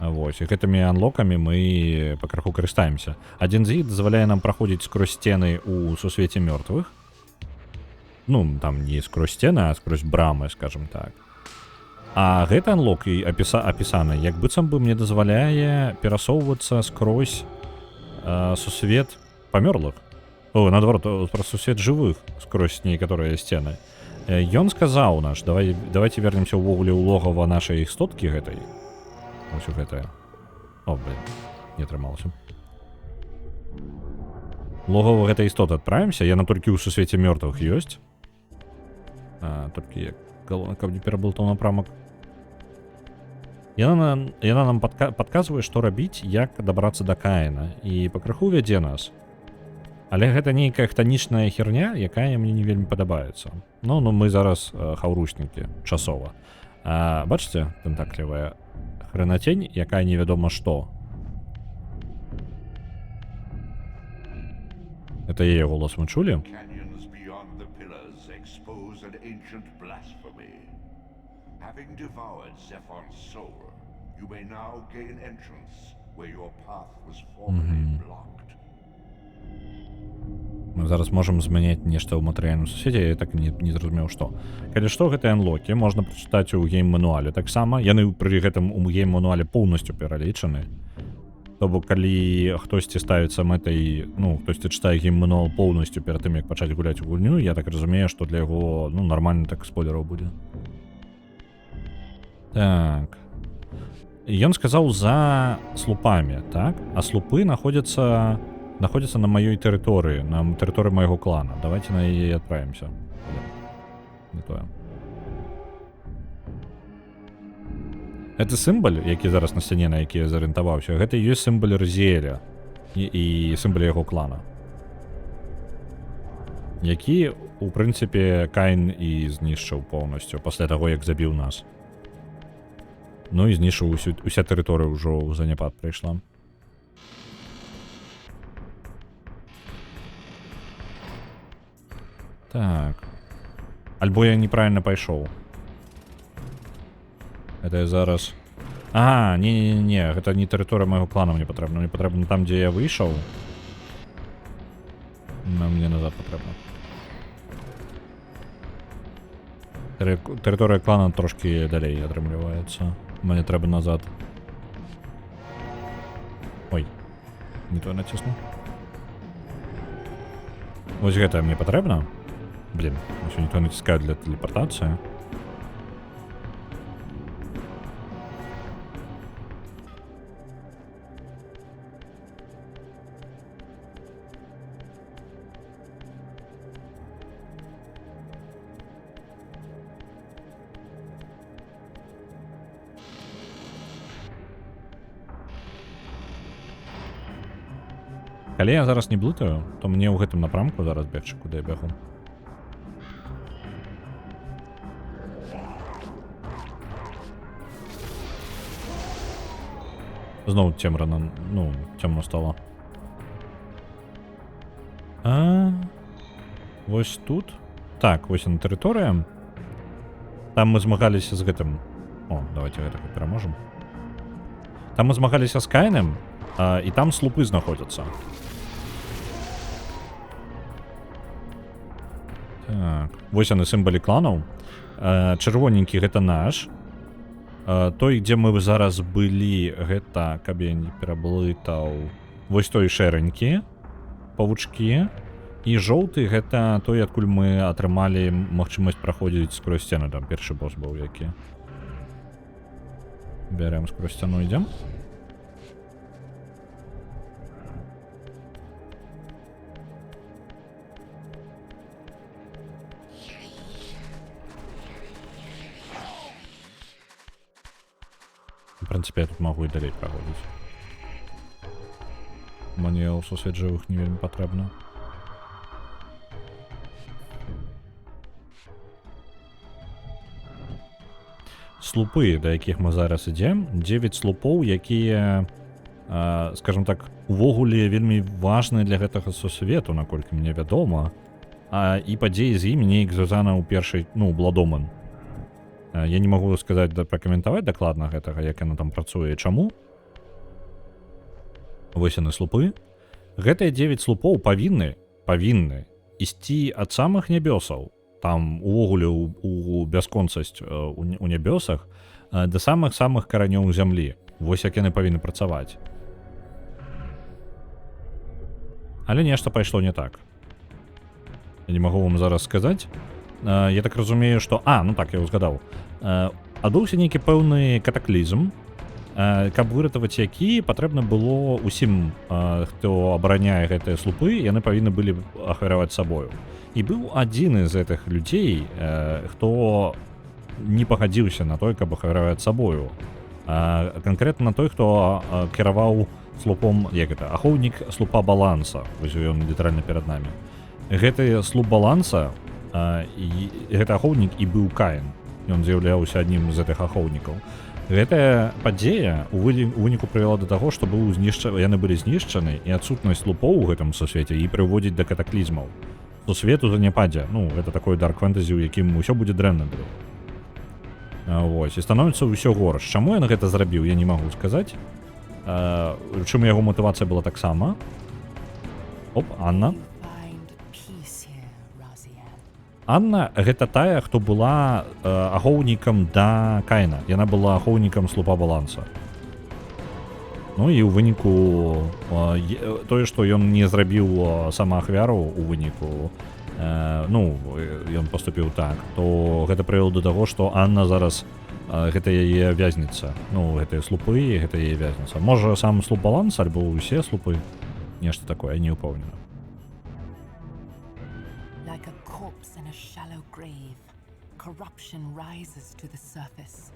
Вось, і гэтымі анлокамі мы пакраху карыстаемся. Адзін з іх дазваляе нам праходзіць скрозь сцены ў сусвеце мёртвых. Ну, там не скрозь сцены, а скрозь брамы, скажем так. А гэты анлок і апісаны, як быццам бы мне дазваляе перасоўвацца скрозь сусвет памёрлых. О, наадварот, праз сусвет жывых скрозь некаторыя сцены. Ён сказаў наш, давайте вернемся ўвогуле ў логава нашай істоткі гэтай. Ось у гэтае. О, блин, не атрымалася. Логава гэтай істоты адправімся, яна толькі ў сусвеце мёртвых ёсць. Толькі каб не пераблытаў напрамак. Яна нам падказвае, што рабіць, як дабрацца да Каіна, і пакрыху вядзе нас. Але гэта нейкая хтанічная херня, якая мне не вельмі падабаецца. Ну, мы зараз хаўручнікі, часова. Бачыце, тэнтаклівая хрэнацень, якая невядома што. Это яе голос мы чулі? Canyons beyond the pillars expose an ancient blasphemy. Having devoured Zephon's soul, you may now gain entrance where your path was formerly blocked. Мы зараз можам змяняць нешта ў матэрыяльным суседзе, я так не зразумеў што. Калі што, гэтыя анлокі можна прачытаць у гейм-мануале таксама. Яны пры гэтым у гейм-мануале поўнасцю пералічаны. То бок, калі хтосьці ставіцца мэтай, ну, хтосьці чытае гейм-мануал поўнасцю перад тым, як пачаць гуляць у гульню, я так разумею, што для яго, ну, нармальна так спойлераў будзе. Так. Ён сказаў за слупамі, так? А слупы находзяцца на маёй тэрыторыі, на тэрыторыі майго клана. Давайте на яе адправімся. Не тое. Гэты сімбаль, які зараз на сцяне, на які я зарыентаваўся, гэта і ёсць сімбаль Розіэля і сімбаль яго клана. Які, у прынцыпе, Каін і знішчыў поўнасцю пасля таго, як забіў нас. Ну і знішчыў уся тэрыторыя ўжо ў заняпад прыйшла. Так. Альбо я неправильно пайшоў. Это я зараз... не, гэта не тэрыторыя майго клана мне патрэбна. Мне патрэбна там, дзе я выйшаў. Мне назад патрэбна. Тэрыторыя клана трошки далей атрымліваецца. Мне трэба назад. Ой. Не то націснуў. Вось гэта мне патрэбна. Блин, еще никто натискает для телепортации. Калі я зараз не блытаю, то мне ў гэтым напрамку зараз бегчы, куды я бегу. Знову темрано, ну, темно стало. Вось тут. Так, вось на тэрыторыя. Там мы змагаліся з гэтым. О, давайте гэтага пераможам. Там мы змагаліся з Каінам, і там слупы знаходзяцца. Так, вось яны сімбалі кланаў. Чырвоненькі гэта наш. Той, дзе мы зараз былі, гэта, каб я не пераблытаў, вось той шэранькі, павучкі, і жоўты гэта той, адкуль мы атрымалі магчымасць праходзіць скрозь сцену, там першы босс быў які. Бярем скрозь сцену, ідзем. В принципе, я тут могу и далей проходить. Мне у сусвет живых не вельмі патрэбна. Слупы, да якіх мы зараз ідзем, 9 слупоў, якія, скажем так, увогуле вельмі важныя для гэтага сусвету, наколькі мне вядома. І падзеі з імі неяк звязана ў першай, ну, Бладоман. Я не магу сказаць, пракаментаваць дакладна гэтага, як яна там працуе і чаму. Вось яны слупы. Гэтыя 9 слупоў павінны ісці ад самых нябёсаў, там увогуле у бясконцасць у нябёсах, да самых-самых каранёў зямлі. Вось як яны павінны працаваць. Але нешта пайшло не так. Я не магу вам зараз сказаць, я так разумею, што... ну так, я ўзгадаў. Адбыўся нейкі пэўны катаклізм, каб выратаваць які, патрэбна было ўсім, хто абараняе гэтыя слупы, яны павінны былі ахвяраваць сабою. І быў адзін з гэтых людзей, хто не пагадзіўся на той, каб ахвяраваць сабою. Канкрэтна той, хто кіраваў слупом, як гэта, ахоўнік слупа баланса. Вось ён літаральна перад намі. Гэты слуп баланса, гэты ахоўнік і быў Каін. Ён з'яўляўся аднім з гэтых ахоўнікаў. Гэтая падзея у выніку прывяла да таго, што яны былі знішчаны, і адсутнасць слупоў у гэтым сусвеце і прыводзіць да катаклізмаў. Сусвету заняпадзе. Ну, гэта такой дарк фэнтэзі, у якім усё будзе дрэнна было. Вось, і становіцца ўсё горш. Чаму ён гэта зрабіў, я не магу сказаць. Чым яго матывацыя была таксама. Оп, Анна. Анна гэта тая, хто была ахоўнікам да Каіна. Яна была ахоўнікам слупа баланса. Ну і ў выніку тое, што ён не зрабіў самаахвяру у выніку, ён паступіў так, то гэта прывяло да таго, што Анна зараз гэта яе вязніца. Ну, гэтыя слупы, гэта яе вязніца. Можа, сам слуп баланс, альбо ўсе слупы. Нешта такое, не ўпэўнена. Like a corpse in a shallow grave, corruption rises to the surface.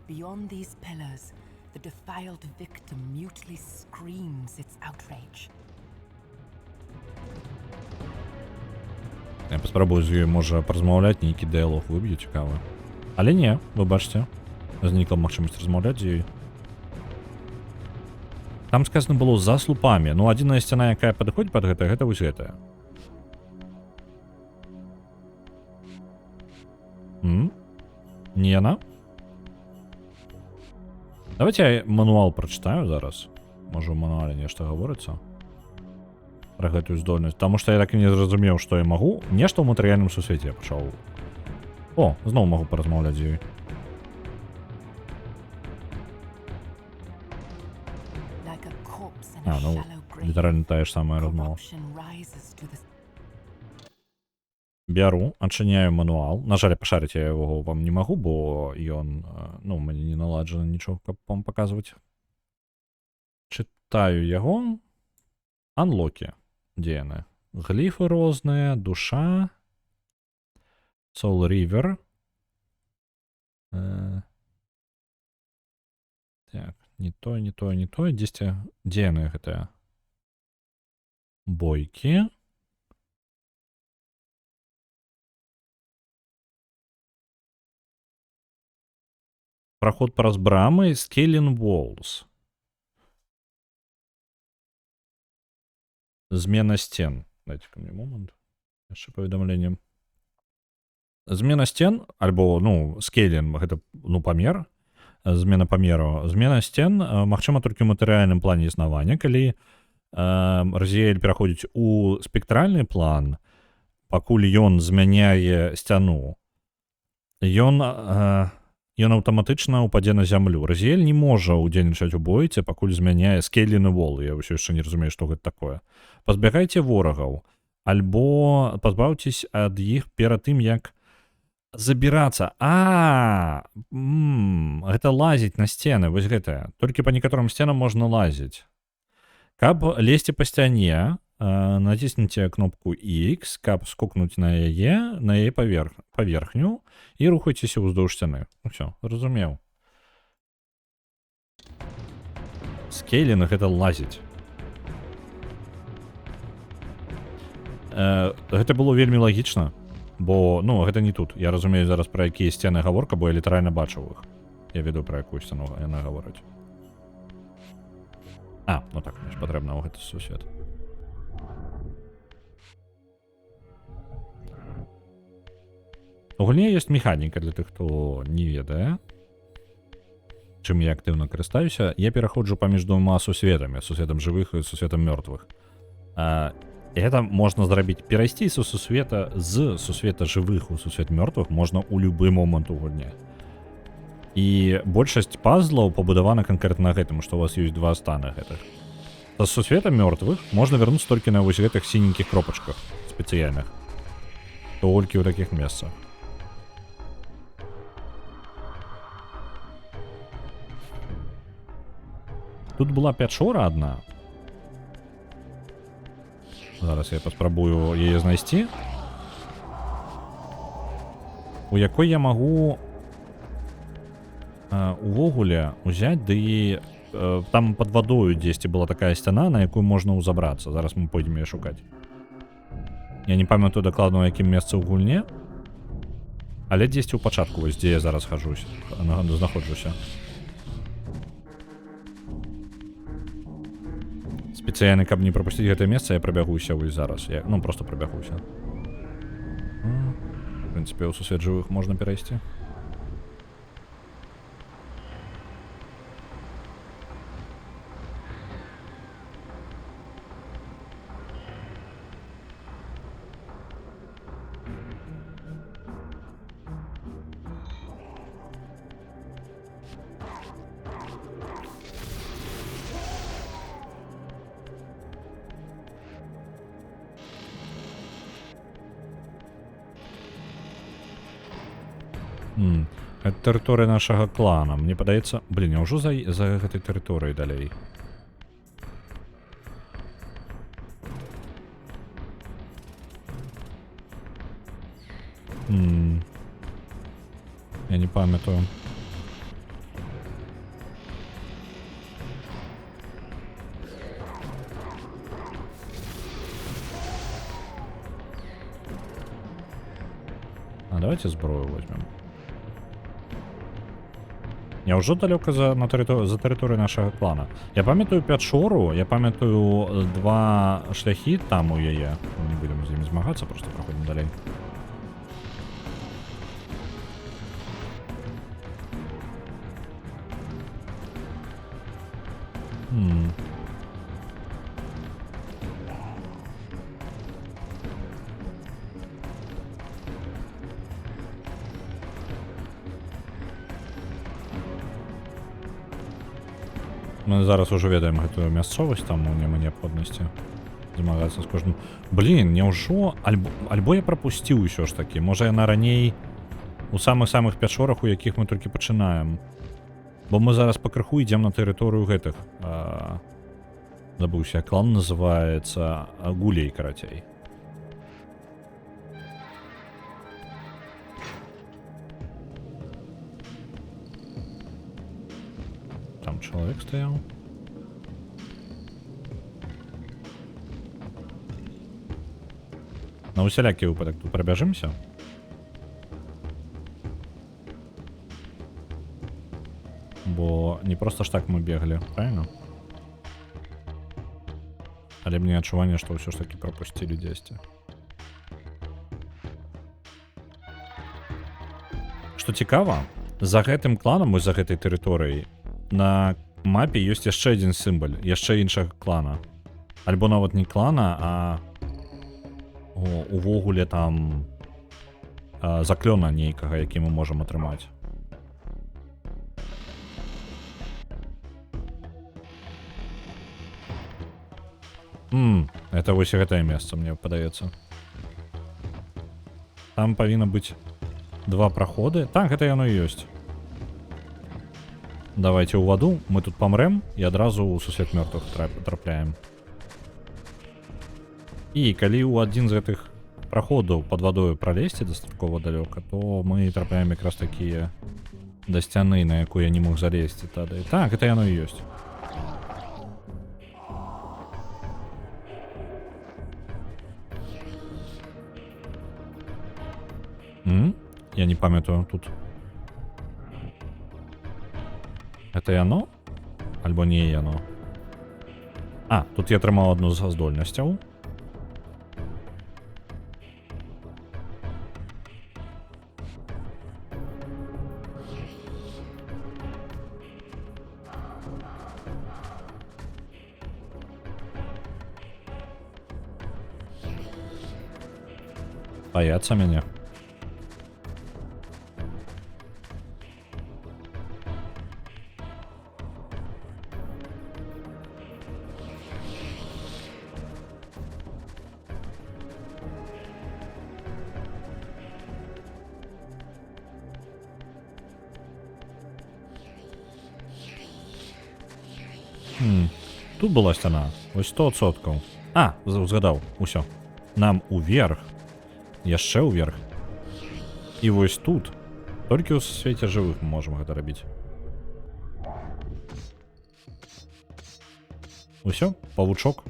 Beyond these pillars, the defiled victim mutely screams its outrage. Я паспрабую з ёй, можа, паразмаўляць, нейкі дыялог выб'ю цікавы. Але не, вы бачыце, знікла магчымасць размаўляць з ёй. Там сказано было за слупамі. Ну, адзіная сцяна, якая падыходзіць пад гэта вось гэтая. Не яна? Давайте я мануал прачытаю зараз. Можа, у мануале нешта гаворыцца пра гэтую здольнасць. Таму што я так і не зразумеў, што я магу. Нешта ў матэрыяльным сусвеце я пачаў. О, зноў магу паразмаўляць з ёй. Літаральна тая ж самая размова. Бяру, адчыняю мануал. На жаль, пашарыць я яго вам не магу, бо ён, мне не наладжана нічога, каб вам паказваць. Чытаю яго. Анлокі. Дзе яны? Гліфы розныя, душа. Soul River. Так, не тое. Дзе яны гэтыя? Бойкі. Проход праз брамы, Scaling Walls. Змена сцен. Дайте-ка мне момент. Яшчэ паведамленне. Змена сцен, альбо, скейлінг, гэта, памер. Змена памеру. Змена сцен, магчыма, толькі ў матэрыяльным плане існавання, калі Разіэль пераходзіць у спектральны план, пакуль ён змяняе сцяну, ён аўтаматычна ўпадзе на зямлю. Разіэль не можа ўдзельнічаць у бойцы, пакуль змяняе скейліны вол. Я ўсё яшчэ не разумею, што гэта такое. Пазбягайце ворагаў, альбо пазбаўцесь ад іх перад тым, як забірацца. Гэта лазіць на сцены, вось гэтае. Толькі па некаторым сценам можна лазіць. Каб лезці па сцяне, націсніце кнопку X, каб скокнуць на яе паверхню і рухайцеся ўздоўж сцяны. Усё, зразумеў. Скейлінг гэта лазіць. Гэта было вельмі лагічна, бо, гэта не тут. Я разумею зараз, пра якія сцены гаворка, бо я літаральна бачыў іх. Я ведаю, пра якую сцену яна гаворыць. Так, мне ж патрэбна ў гэты сусвет. У гульні ёсць механіка для тых, хто не ведае, чым я актыўна карыстаюся. Я пераходжу паміж двума сусветамі, сусветам жывых і сусветам мёртвых. І гэта можна зрабіць. Перайсці з сусвета жывых у сусвет мёртвых можна ў любы момант у гульні. І большасць пазлаў пабудавана канкрэтна гэтым, што у вас ёсць два станы гэтых. З сусвета мёртвых можна вярнуцца толькі на вось гэтых сіненькіх кропачках спецыяльных. Толькі ў такіх месцах. Тут была пячора одна. Зараз я паспрабую яе знайсці. У якой я магу увогуле узяць, ды там под вадою дзесьці была такая сцяна, на якую можна ўзабрацца. Зараз мы пойдзем яе шукаць. Я не памятаю дакладна, у якім месцы ў гульне, але дзесьці ў пачатку, вось дзе я зараз знаходжуся. Спецыяльна, каб не прапусціць гэтае месца, я прабягуся вось зараз. Ну, просто прабягуся. В прынцыпе, у сусвет жывых можна перайсці. Это тэрыторыя нашага клана. Мне падаецца... Блин, я ўжо за гэтай тэрыторыяй далей. Я не памятаю. А давайте зброю возьмем. Я ўжо далёка за тэрыторыю нашага клана. Я памятаю пячору, я памятаю 2 шляхі там у яе. Не будем з імі змагацца, просто праходзім далей. Мы зараз уже ведаем гэтую мясцовасць, там няма неабходнасці змагацца з кожным. Блин, няўжо... Альбо я прапусціў усё ж такі. Можа яна раней у самых-самых пячорах, у якіх мы толькі пачынаем. Бо мы зараз пакрыху ідзем на тэрыторыю гэтых. Забыўся, клан называецца Гулей, карацей. Там чалавек стаяў. На усялякі выпадак тут прабяжымся. Бо не проста ж так мы беглі, правильно? Але мне адчуванне, што ўсё ж такі прапусцілі дзесьці. Што цікава, за гэтым кланам і за гэтай тэрыторыяй на мапе ёсць яшчэ адзін сімбаль, яшчэ іншага клана. Альбо нават не клана, а увогуле там заклёна нейкага, які мы можам атрымаць. Это вось гэтае месца, мне падаецца. Там павінна быць 2 праходы. Так, гэта яно і ёсць. Давайте ў ваду, мы тут памрэм і адразу ў сусвет мёртвых трапляем. І калі ў адзін з гэтых праходаў пад вадою пралезці дастаткова далёка, то мы трапляем якраз такія да сцяны, на якую я не мог залезці тады. Так, гэта яно і ёсць. Я не памятаю тут. Это яно? Альбо не яно? А, тут я атрымаў одну з здольнасцяў. Баяцца мяне. Тут була стіна. Ось 100%. А, згадав. Усьо. Нам уверх. Яшчэ ўверх. І вось тут. Толькі ў свеце жывых мы можам гэта рабіць. Усё, павучок.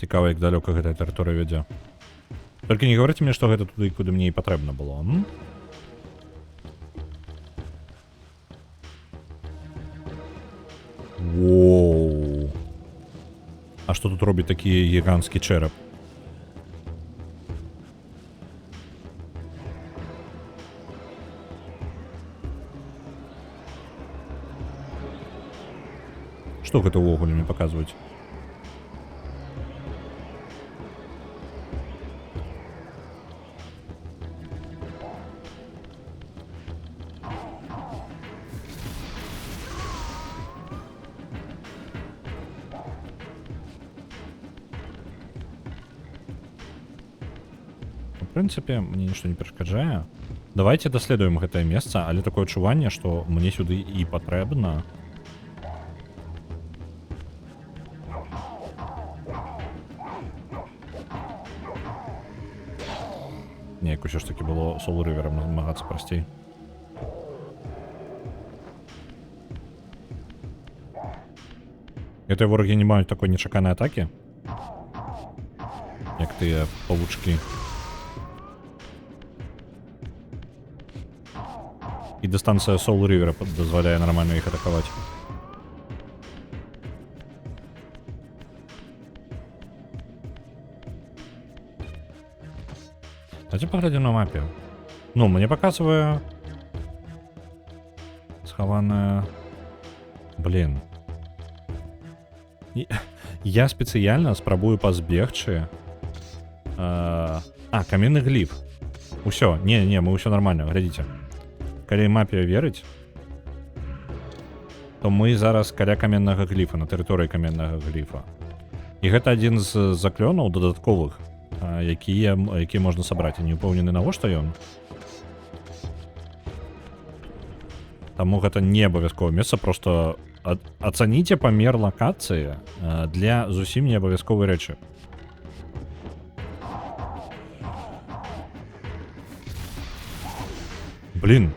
Цікава, як далёка гэтая тэрыторыя вядзе. Толькі не гаварыце мне, што гэта туды, куды мне і патрэбна было. Воу. А што тут робіць такі гіганцкі чэрап? Што гэта ўвогуле мне паказваюць? В прынцыпе, мне нішто не перашкаджае. Давайте даследуем гэтае месца, але такое адчуванне, што мне сюды і патрэбна. Неяк усё ж таки было Soul River'ам змагацца прасцей. Гэтыя ворагі не маюць такой нечаканай атакі, як тыя павучкі. І дыстанцыя Soul River'a дазваляе нармальна іх атакаваць. Давайте паглядзім на мапе. Ну, мне паказвае схаваная... Блин. Я спецыяльна спрабую пазбегчы... каменны гліф. Усё, не, мы ўсё нормально, глядзіце. Калі мапе верыць, то мы зараз каля каменнага гліфа, на тэрыторыі каменнага гліфа. І гэта адзін з заклёнаў дадатковых, якія можна сабраць. Я не ўпэўнены, навошта ён. Таму гэта не абавязковае месца, просто ацаніце памер лакацыі для зусім не абавязковай рэчы. Блин,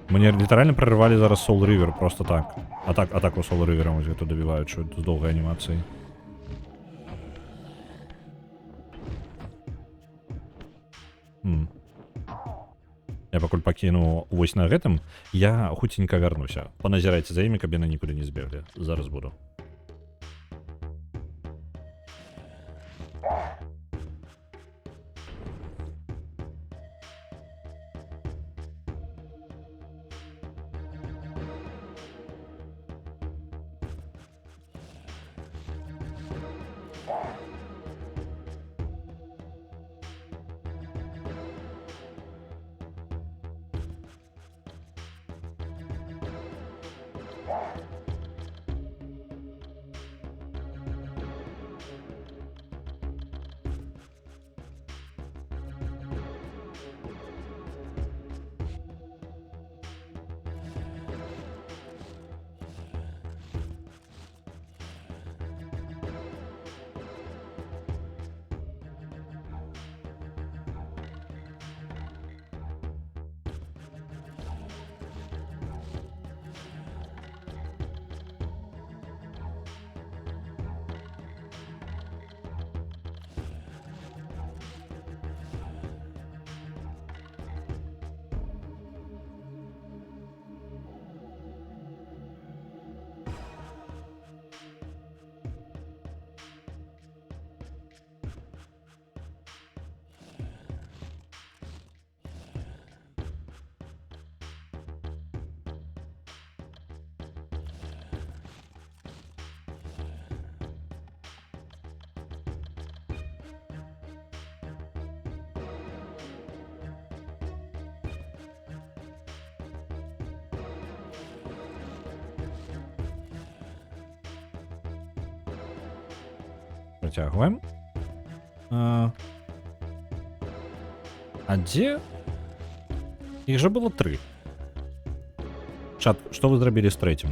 мне літаральна прорывалі зараз Soul River просто так. Атаку Soul River'ам вось гэту дабіваючую з доўгай анімацыяй. Я пакуль пакіну вось на гэтым, я хуценька вярнуся. Паназірайце за імі, каб яны нікуды не збеглі. Зараз буду. Працягваем. А где? Их же было 3. Чат, что вы зробили з третім?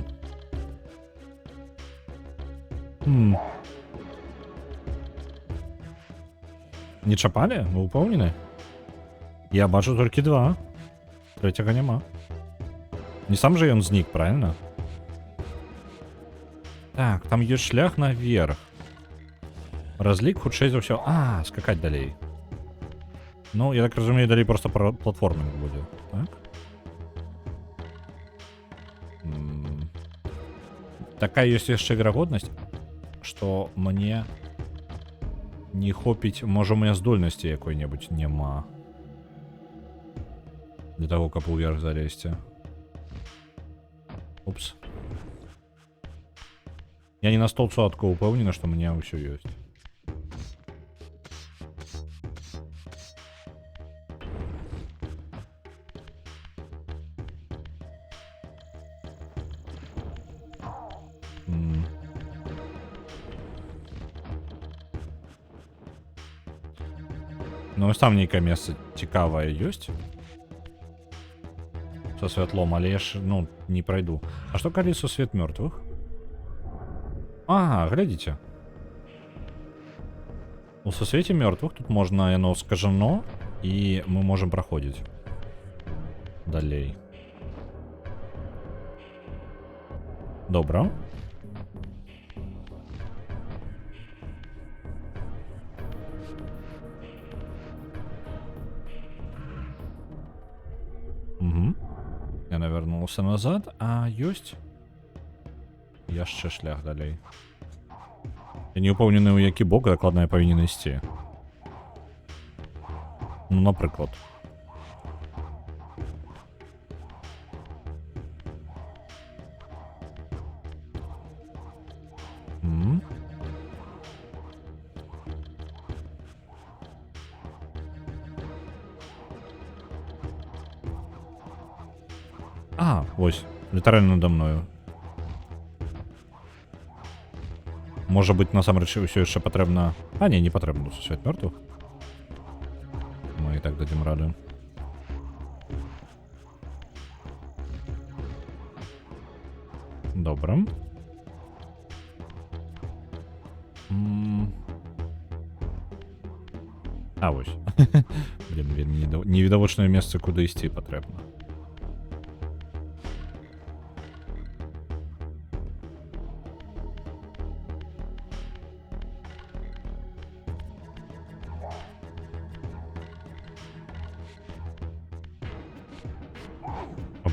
Не чапали? Вы упомнили? Я бачу тільки 2. Третього нема. Не сам же ён знік, правильно? Так, там есть шлях наверх. Разлік хутчэй за ўсё. А, скакать далей. Ну, я так разумею, далей просто платформинг будет. Так? Такая есть яшчэ верагоднасць, што мне не хопіць, можа, у меня здольнасці якой-небудзь няма. Для того, каб уверх залезці. Упс. Я не на 100% упэўнены, што у меня ўсё ёсць. Ну, ось там нейкае месца цікавае ёсць. Со святлом, але я ж, ну, не пройду. А что калі сусвет мертвых? Ага, глядите. У сусвете мертвых тут можно, оно скажено, и мы можем проходить далей. Добро. Угу. Я навернулся назад, а ёсць яшчэ шлях далей. Я не упэўнены, у які бок дакладна я павінен ісці. Ну, напрыклад. А, ось, літаральна надо мною. Можа быць, насамрэч усё яшчэ патрэбна... А, не патрэбна сусвет мёртвых. Мы і так дадзім рады. Добра. А, вось. Блин, вельмі невідавочнае месца, куды ісці патрэбна.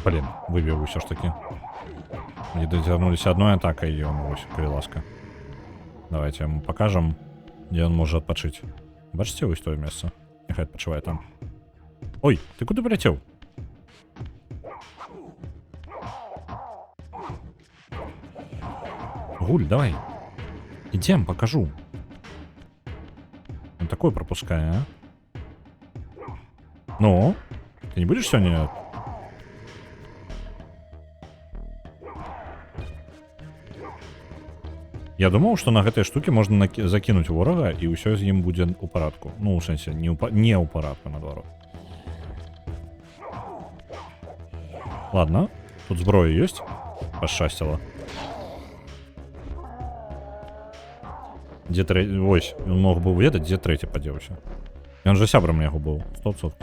Блин, выбил все ж таки. Не дотянулись одной атакой, и он ось, ласка. Давайте ему покажем, где он может отпочить. Бачите, ось то место. Нехай отпочивает там. Ой, ты куда полетел? Гуль, давай. Идем, покажу. Он такой пропускай, а? Ну? Ты не будешь сегодня... Я думаў, што на гэтай штуке можна закінуць ворага, і ўсё з ім будзе ў парадку. Ну, ў сэнсе, не ў парадку, наадварот. Ладно, тут зброя ёсць. Пашчасціла. Дзе трэці... Вось, ён мог бы ведаць, дзе трэці падзеўся. Ён жа сябрам яго быў, 100%.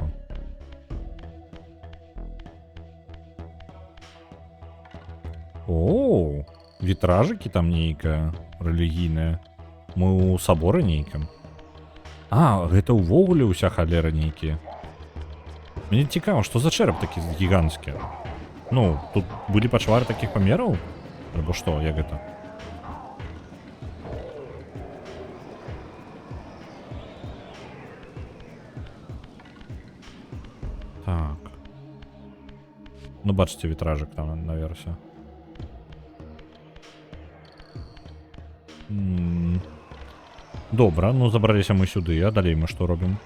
Оу, вітражыкі там нейкая рэлігійная. Мы ў саборы нейкім. А, гэта ўвогуле ўся халера нейкія. Мне цікава, што за чэрап такі гіганцкі? Ну, тут былі пачвары такіх памераў? Альбо што, як гэта? Так. Ну, бачыце, вітражык там наверсе. Добра, ну забраліся мы сюды, а далей мы што робім?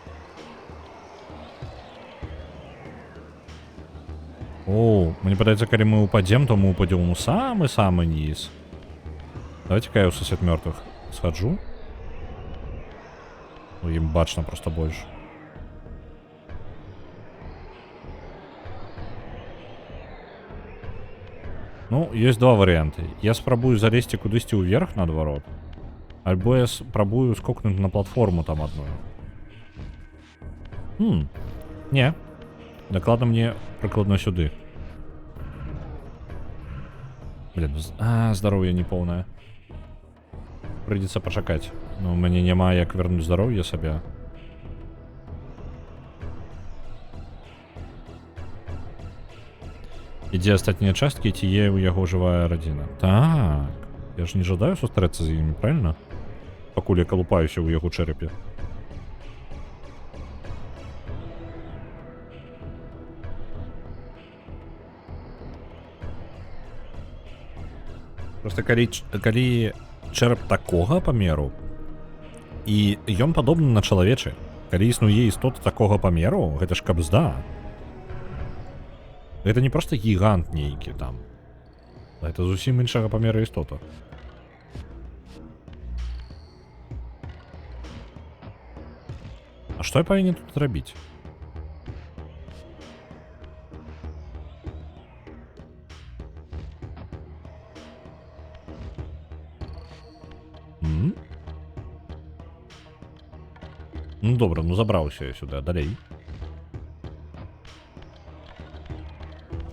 О, мне падаецца, калі мы упадзем, то мы упадзем у самы-самы низ. Давайте-ка я ў сусвет мёртвых схаджу. Ну, ім бачна просто больш. Ну, ёсць два варыянты. Я спрабую залезці кудысьці ўверх наадварот, альбо я спрабую скокнуць на платформу там адную. Не. Дакладна мне прыкладна сюды. Блин, здароўе непоўнае. Прыйдзецца пачакаць. Ну, у мяне няма як вярнуць здароўе сабе. І дзе астатнія часткі, ці є ў яго жывая радзіна? Так. Я ж не жадаю сустрэцца з імі, правильно? Пакуль я калупаюся ў яго чэрапе. Просто калі чэрап такога памеру, і ён падобны на чалавечы. Калі існуе істота такога памеру, гэта ж кабзда. Гэта не проста гігант нейкі там. Гэта зусім іншага памера істота. А што я павінен тут рабіць? Ну добра, ну забраўся я сюда, далей.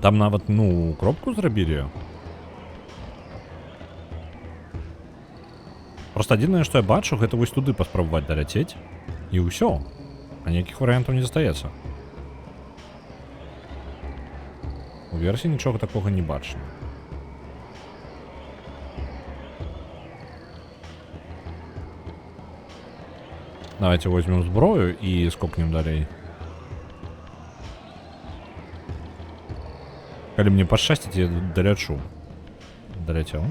Там нават, ну, кропку зрабілі. Просто адзінае, што я бачу, гэта вось туды паспрабаваць даляцець. І ўсё. А ніякіх варыянтаў не застаецца. У версіі нічога такога не бачна. Давайте возьмем зброю і скокнем далей. Калі мне пашчасціць, я далячу. Даляцеў.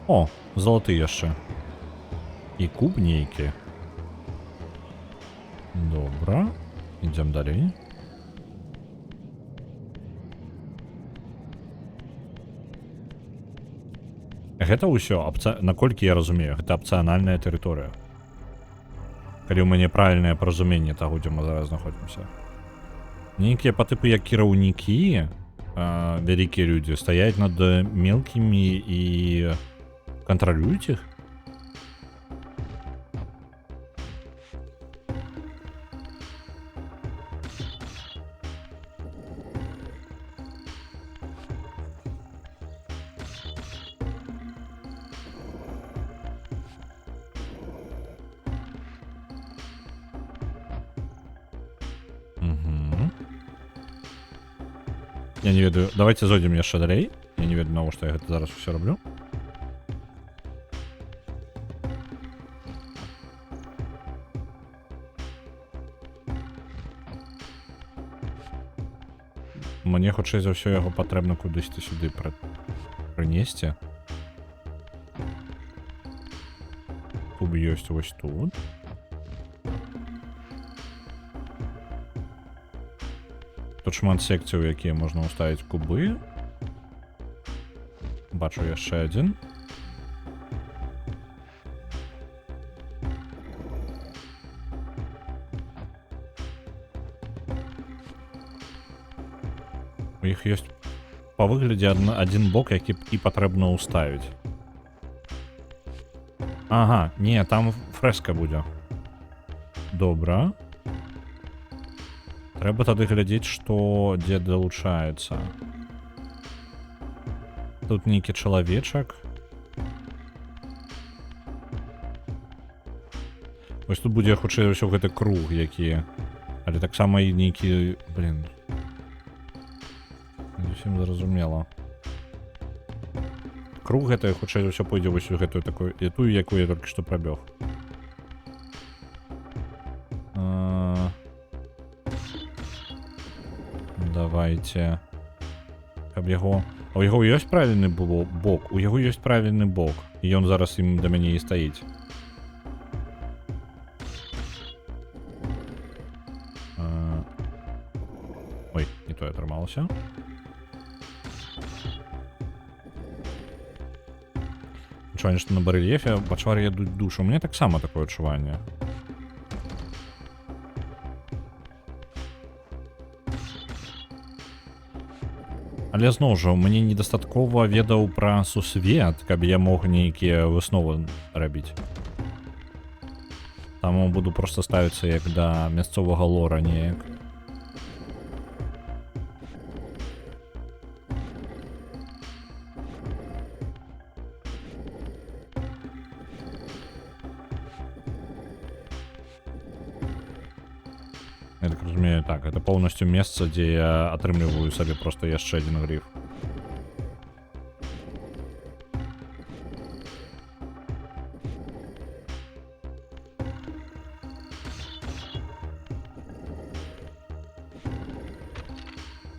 О, залаты яшчэ. І куб нейкі. Добра. Ідзем далей. Гэта ўсё, наколькі я разумею, гэта апцыянальная тэрыторыя. Калі ў мяне правільнае паразуменне таго, дзе мы зараз знаходзімся. Нейкія па тыпу як кіраўнікі, вялікія людзі, стаяць над мелкімі і кантралююць іх. Я не ведаю, давайте зойдзем яшчэ далей. Я не ведаю, навошта я гэта зараз усё раблю. Мне хутчэй за ўсё яго патрэбна кудысьці сюды прынесці. Куб ёсць вось тут. Тут шмат секцыяў, якія можна ўставіць кубы. Бачу яшчэ адзін. У іх ёсць па выглядзе адзін бок, які і патрэбна ўставіць. Ага, не, там фрэска будзе. Добра. Трэба тады глядзець, што дзе далучаецца. Тут нейкі чалавечак. Вось тут будзе хутчэй ўсё гэты круг, які... Але таксама і нейкі... Блін. Не зусім зразумела. Круг гэта хутчэй ўсё пойдзе вось у гэтую такую... І тую, якую я толькі што прабег. Давайте. Каб яго... А у яго ёсць правільны бок? У яго ёсць правільны бок. І ён зараз ім да мяне і стаіць. Ой, не то Адчуванне, што на барэльефе пачвары ядуць душу. У мяне таксама такое адчуванне. Але зноў жа, у мяне недастаткова ведаў пра сусвет, каб я мог нейкія высновы рабіць. Таму буду проста ставіцца як да мясцовага лора неяк. Я так разумею, так, это полностью месца, дзе я атрымліваю сабе проста яшчэ адзін гриф.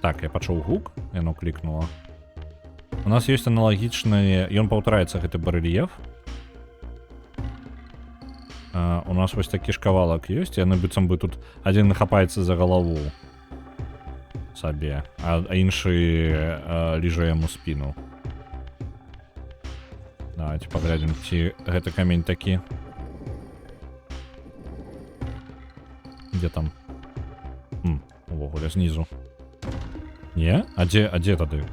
Так, я пачуў гук, яно клікнула. У нас ёсць аналагічны, ён паўтараецца гэты барэльеф. У нас вось такі ж кавалак ёсць, яны быццам бы тут адзін хапаецца за галаву сабе, а іншы ліжа яму спіну. Давайте паглядзім, ці гэты камень такі. Дзе там? Увогуле, знізу. Не? А дзе тады?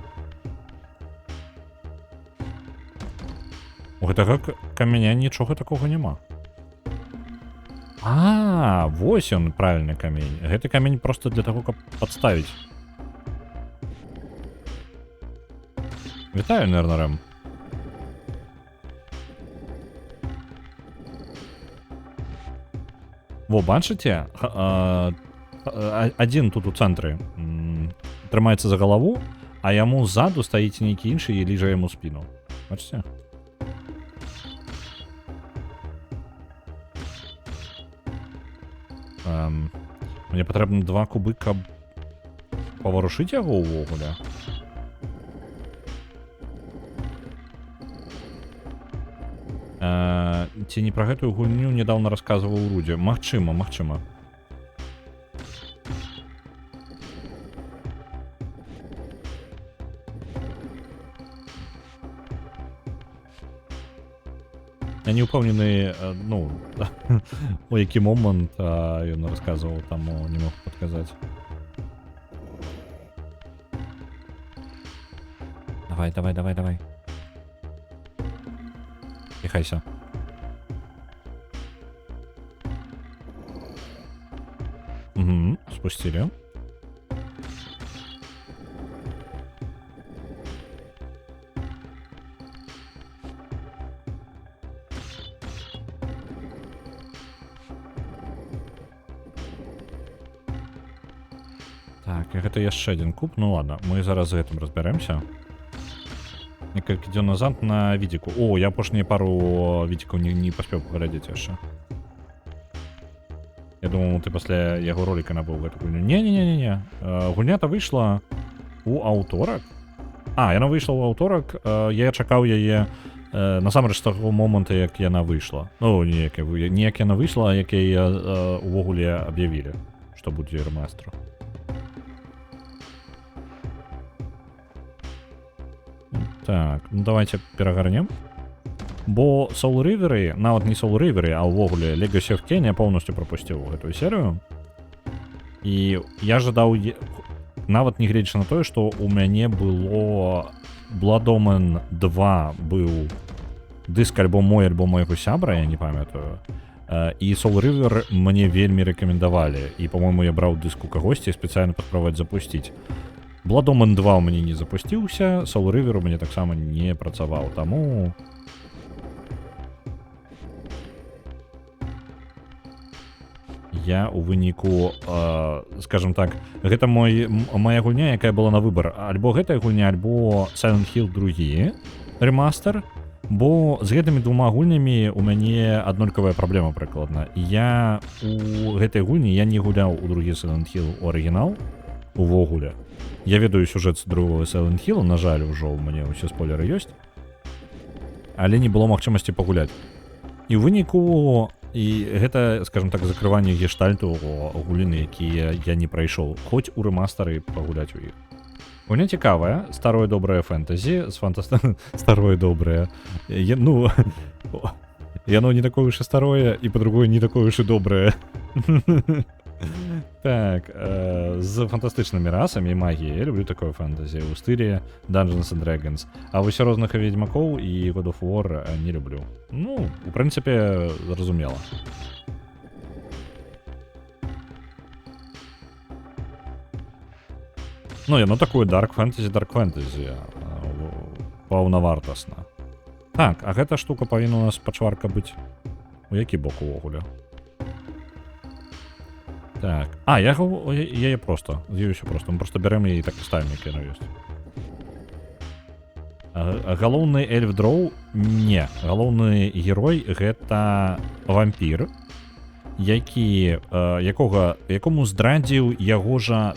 У гэтага каменя нічога такога няма. А, вось ён, правільны камень. Гэты камень просто для таго, каб падставіць. Вітаю, Нернарэм. Во, бачыце? Адзін тут у цэнтры трымаецца за галаву, а яму ззаду стаіць нейкі іншы і ліжа яму спіну. Бачыце? Мне патрэбна 2 кубы, каб паварушыць яго ўвогуле. Ці не пра гэтую гульню нядаўна расказваў Рудзі? Магчыма, магчыма. Я не ўпэўнены, ну, у які момант ён расказваў, таму не мог падказаць. Давай. Тихайся. Угу, спустили. Так, і гэта яшчэ адзін куб. Ну ладно, мы зараз з гэтым разбярэмся. Некалькі дзён назад на відзіку. О, я апошнія пару відзікаў не паспеў паглядзець яшчэ. Я думаў, ты пасля яго роліка набыў гэту гульню. Не. Гульня-то выйшла у аўторак. Яна выйшла ў аўторак. Я чакаў яе насамрэч з таго моманту, як яна выйшла. Ну, не як яна выйшла, а як яе увогуле аб'явілі, што будзе ремастр. Так, ну давайте перагарнем. Бо Soul River, нават не Soul River, а ўвогуле Legacy of Kain я полностью пропусціў гэтую серыю. І я жадаў, нават не гледзячы на тое, што у мяне было Blood Omen 2 быў дыск альбо мой, альбо майго сябра, я не памятаю. І Soul River мне вельмі рэкамендавалі. І, па-мойму, я браў дыск у кагосьці спецыяльна паспрабаваць запусціць. Blood Omen 2 у мяне не запусціўся, Soul River у мяне таксама не працаваў, таму... Я у выніку, скажем так, гэта моя гульня, якая была на выбар. Альбо гэтая гульня, альбо Silent Hill 2 ремастер, бо з гэтымі двума гульнямі у мяне аднолькавая праблема прыкладна. Я у гэтай гульні я не гуляў у другі Silent Hill у арыгінал увогуле. Я ведаю сюжэт з другого Silent Hill, на жаль, ужо ў мяне ўсе спойлеры ёсць. Але не было магчымасці пагуляць. І ў выніку, і гэта, скажем так, закрыванне гештальту гуліны, якія я не прайшоў, хоць у ремастары пагуляць у іх. Гульня цікавая, старое добрае фэнтэзі з старое добрае. Ну, яно не такое уж и старое, и по-другое не такое уж и доброе. Так, з фантастычнымі расамі і магіяй. Я люблю такое фэнтэзі ў стылі Dungeons and Dragons. А вось розных ведьмакоў і God of War не люблю. Ну, у прынцыпе, зразумела. Ну, яно такое дарк фэнтэзі, паўнавартасна. Так, а гэта штука павінна у нас пачварка быць у які бок увогуле? Так, я яе просто, з ёй усё просто. Мы просто бярем яе і так ставім, як яно ёсць. Галоўны эльф дроу? Не. Галоўны герой гэта вампір, якому здрадзіў яго жа,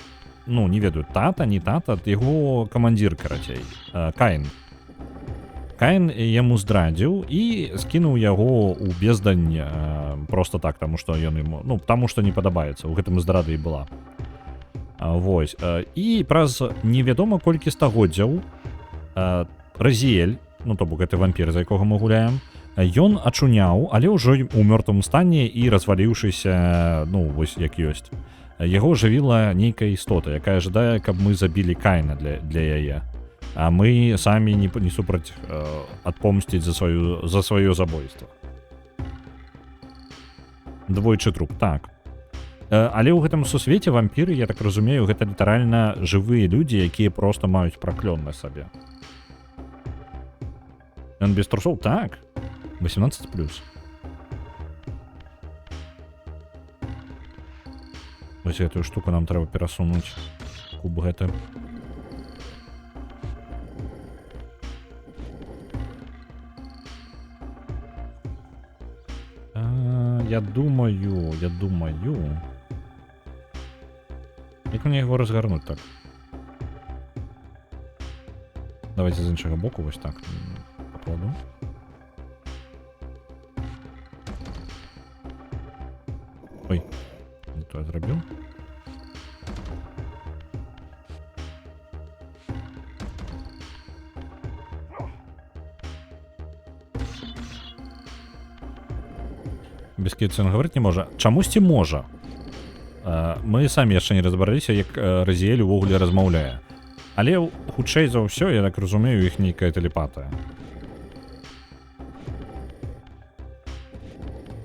ну, не ведаю, тата, не тата, яго камандзір, карацей, Каін. Каін яму здрадзіў і скінуў яго ў бездань просто так, таму што ён яму, ну, таму што не падабаецца, у гэтым здрада і была. Вось. І праз невядома колькі стагоддзяў Разіэль, ну, то бок гэты вампір, за якога мы гуляем, ён ачуняў, але ўжо ў мёртвым стане і разваліўшыся, ну, вось як ёсць. Яго жывіла нейкая істота, якая жадае, каб мы забілі Каіна для яе. А мы самі не супраць адпомсціць за сваё забойства. Двойчы труп, так. Але ў гэтым сусвеце вампіры, я так разумею, гэта літаральна жывыя людзі, якія проста маюць праклён на сабе. Ён без трусоў? Так. 18+. Вось гэтую штуку нам трэба перасунуць. Куб гэты. Я думаю... Як мне яго разгарнуць так? Давайте з іншага боку вось так покладу. Ой, не то я зрабіў. Без кіцэн гаварыць не можа. Чамусьці можа. Мы самі яшчэ не разбараліся, як Разіэль увогуле размаўляе. Але хутчэй за ўсё, я так разумею, іх нейкая тэлепатыя.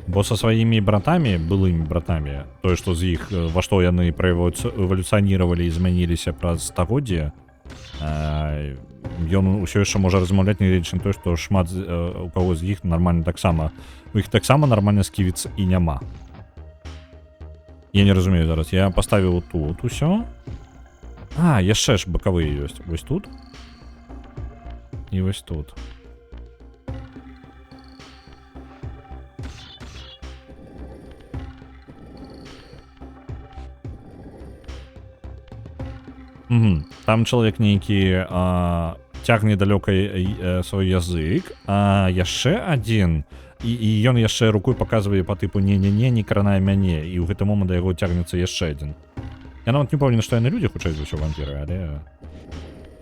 Бо са сваімі братамі, былымі братамі, тое, што з іх, во што яны эвалюцыяніравалі і змяніліся праз стагоддзі, ён усё яшчэ можа размаўляць, нягледзячы на тое, што шмат у каго з іх нармальна таксама, у іх таксама нармальна сківіц і няма. Я не разумею зараз, я паставіў тут усё. Яшчэ ж бакавыя ёсць. Вось тут. І вось тут. Там чалавек нейкі цягне далёка свой язык, а яшчэ адзін, і ён яшчэ рукой паказвае па тыпу не-не-не, не кранае мяне, і ў гэты момант да яго цягнецца яшчэ адзін. Я нават не пэўнены, што яны людзі, хутчэй за ўсё вампіры, але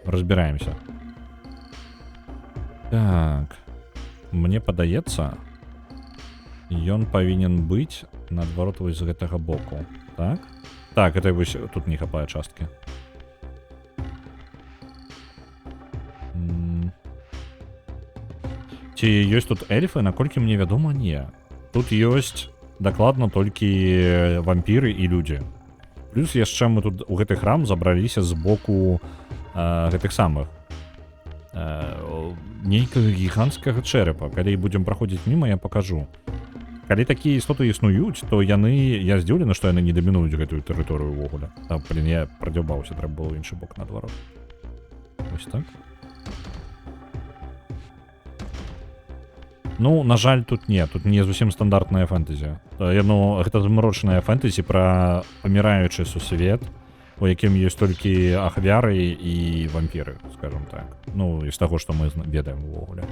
разбіраемся. Так, мне падаецца, ён павінен быць наадварот вось з гэтага боку. Так? Так, гэта вось тут не хапае часткі. Ці ёсць тут эльфы, наколькі мне вядома, не. Тут ёсць дакладна толькі вампіры і людзі. Плюс яшчэ мы тут у гэты храм забраліся з боку гэтых самых нейкага гіганцкага чэрапа. Калі будзем праходзіць міма, я пакажу. Калі такія істоты існуюць, то яны, я здзіўлены, што яны не дамінуюць гэтую тэрыторыю ўвогуле. Блін, я прадзяўбаўся, трэба было іншы бок наадварот. Вось так. Ну, на жаль, тут не зусім стандартная фэнтэзі. Гэта змрочная фэнтэзі пра паміраючы сусвет, у якім ёсць толькі ахвяры і вампіры, скажем так. Ну, з таго, што мы ведаем увогуле.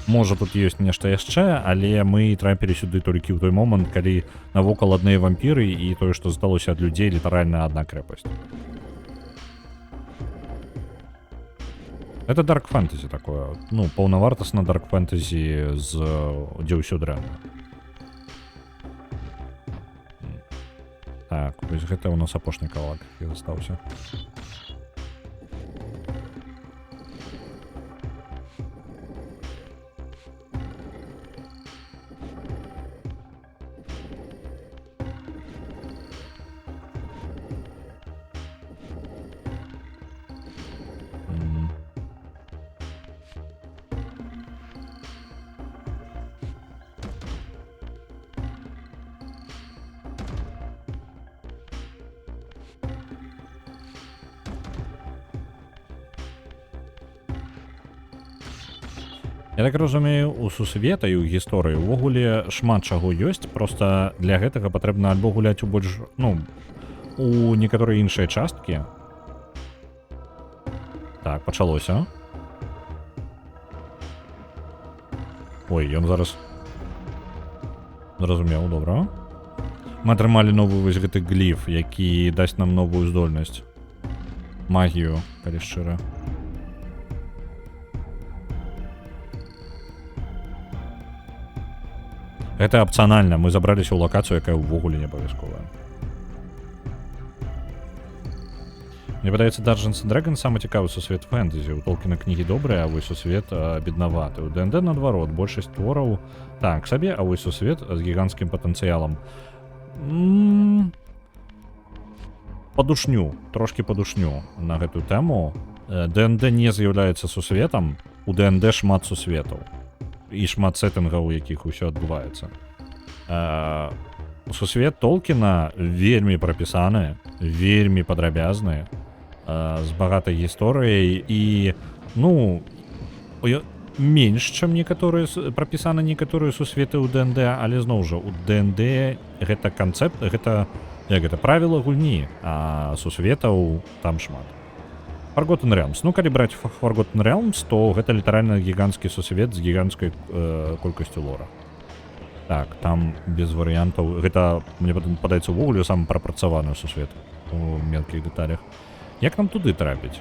Можа, тут ёсць нешта яшчэ, але мы трапілі сюды толькі ў той момант, калі навокал адныя вампіры і тое, што засталося ад людзей, літаральна адна крэпасць. Это Dark Fantasy такое. Ну, паўнавартасна Dark Fantasy з дзе ўсё дрэнна. Так, вось гэта у нас апошні кавалак, які застаўся. Я так разумею, у сусвета і ў гісторыі увогуле шмат чаго ёсць, просто для гэтага патрэбна альбо гуляць у больш, ну, у некаторыя іншыя часткі. Так, пачалося. Ой, ён зараз... Зразумеў, добра. Мы атрымалі новы вось гэты гліф, які дасць нам новую здольнасць. Магію, калі шчыра. Гэта апцыянальна, мы забраліся ў лакацыю, якая ўвогуле не абавязковая. Мне падаецца, Dungeons & Dragons самы цікавы сусвет фэнтэзі. У Толкіна кнігі добрыя, а вось сусвет беднаваты. У ДНД наадварот, большасць твораў так сабе, а вось сусвет з гіганцкім патэнцыялам. Падушню, трошкі падушню на гэтую тэму. ДНД не з'яўляецца сусветам, у ДНД шмат сусветаў. І шмат сеттынгаў, у якіх усё адбываецца. Сусвет Толкіна вельмі прапісаны, вельмі падрабязны, з багатай гісторыяй і, ну, менш, чым некаторыя прапісаны некаторыя сусветы ў ДНД, але зноў жа, у ДНД гэта канцэпт, гэта, як гэта, правіла гульні, а сусветаў там шмат. Forgotten Realms. Ну, калі браць Forgotten Realms, то гэта літаральна гіганцкі сусвет з гіганцкай колькасцю лора. Так, там без варыянтаў. Гэта, мне падаецца, увогуле самы прапрацаваны сусвет у мелкіх дэталях. Як нам туды трапіць?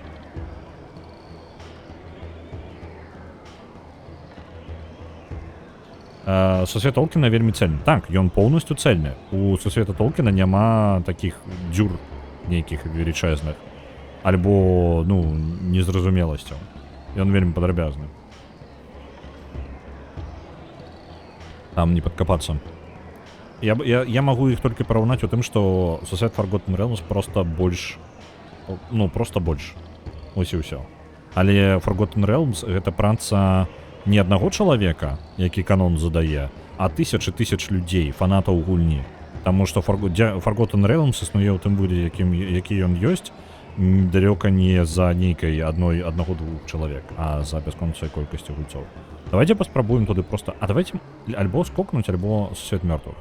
Сусвет Толкіна вельмі цельны. Так, ён поўнасцю цельны. У сусвета Толкіна няма такіх дзюр нейкіх велічэзных. Альбо, ну, незразумеласцяў. Ён вельмі падрабязны. Там не падкапацца. Я магу іх толькі параўнаць у тым, што сусвет Forgotten Realms проста больш... Ну, проста больш. Ось і ўсё. Але Forgotten Realms гэта праца не аднаго чалавека, які канон задае, а тысячы людзей, фанатаў гульні. Таму што Forgotten Realms існуе ў тым будзе, які ён ёсць, далёка не за нейкай аднаго-двух чалавек, а за бясконцай колькасцю гульцоў. Давайте паспрабуем туды просто... А давайте альбо скокнуць, альбо сусвет мёртвых.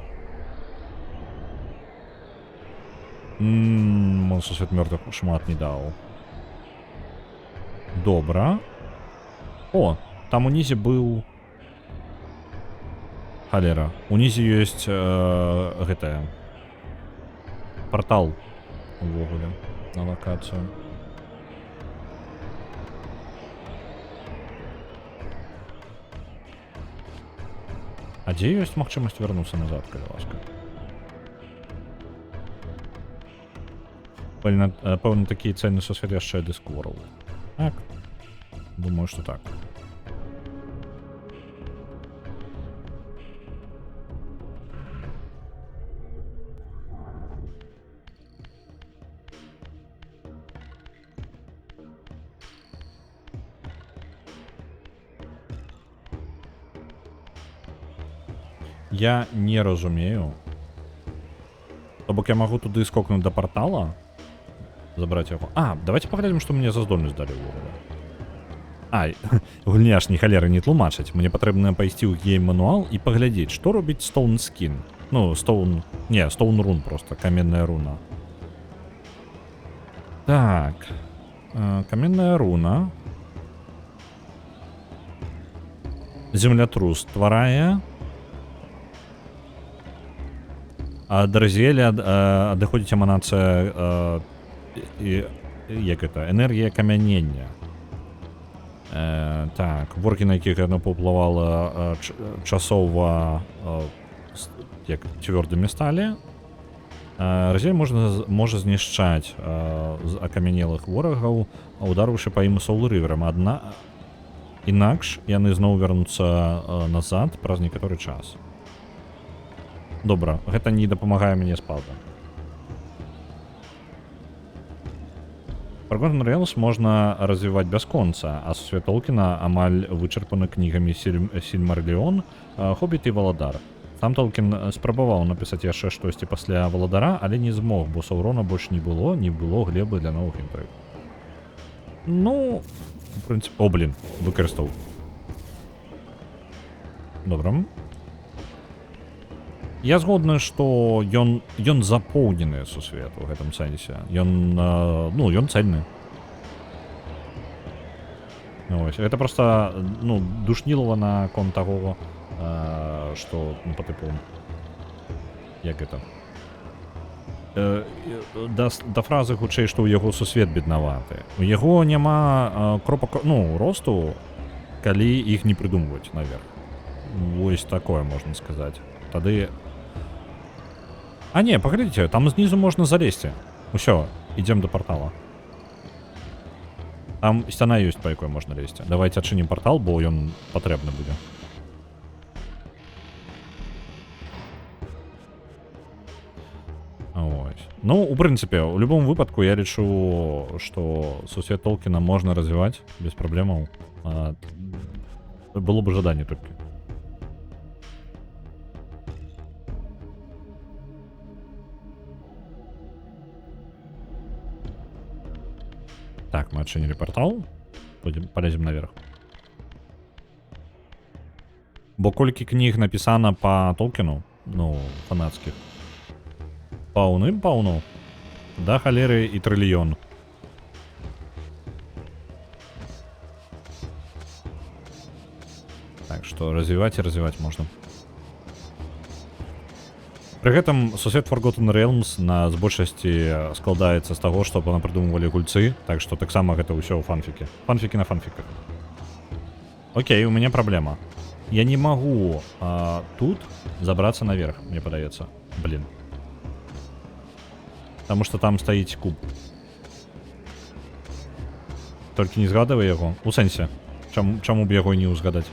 Сусвет мёртвых шмат не даў. Добра. О, там унізе быў... Халера. Унізе ёсць гэтая... Партал увогуле. На локацию. А дзе ёсць магчымасць вярнуцца назад, калі ласка? Пэўна, такі цэльны сусвет яшчэ Discworld. Так. Думаю, што так. Я не разумею. То бок я магу туды скокнуць да портала, забраць яго. А, давайте паглядзім, што мне за здольнасць далі ўвогуле. Ай, гульня аж ні халеры не тлумачаць. Мне патрэбна пайсці ў гейм-мануал і паглядзець, што робіць Stone Skin. Ну, Stone Rune просто, каменная руна. Так. Каменная руна. Землятрус стварае. Ад разелля адыходзіць эманацыя як гэта, энергія камянення. Так, воркі, на якіх яно паўплывала часова як цвёрдымі сталі. Разель можа знішчаць з акамянелых ворагаў, ударыўшы па ім соул-рыверам. Інакш яны зноў вернуцца назад праз некаторы час. Добра, гэта не дапамагае мне спалта. Forgotten Realms можна развіваць бясконца, а сусвет Толкіна амаль вычарпаны кнігамі Сільмариллион, Хоббіт і Валадар. Там Толкін спрабаваў напісаць яшчэ штосьці пасля Валадара, але не змог, бо Саурона больш не было глебы для новых інтрыг. Ну, в прынцыпе... О, блін, выкарыстаў. Добра. Я згодны, што ён запоўнены сусвет у гэтым сэнсе. Ён цэльны. Ось. Гэта проста, душнілава на конт таго, што, па тыпу... Як гэта? Да фразы, хутчэй, што ў яго сусвет беднаваты. У яго няма кропак, росту, калі іх не прыдумваць наверх. Вось такое можна сказаць. Тады... А не, паглядзіце, там знізу можна залезці. Усё, ідзем да партала. Там сцяна ёсць, па якой можна лезці. Давайте адчынім партал, бо ён патрэбны будзе. Ось. Ну, у прынцыпе, у любом выпадку я лічу, што сусвет Толкіна можна развіваць без праблемаў. Было бы жаданне толькі. Так, мы отчинили портал. Полезем наверх. Бо колькі кніг напісана па Толкіну, фанацкіх. Паўну. Да халеры і трыльён. Так што развіваць і развіваць можна. Пры гэтым сусвет Forgotten Realms на большасці складаецца з таго, што прыдумывалі гульцы, так што таксама гэта ўсё фанфікі. Фанфікі на фанфіках. Окей, у мяне праблема. Я не магу тут забрацца наверх, мне падаецца. Блін. Таму што там стаіць куб. Толькі не згадывай яго. У сэнсе. Чаму б яго не ўзгадаць?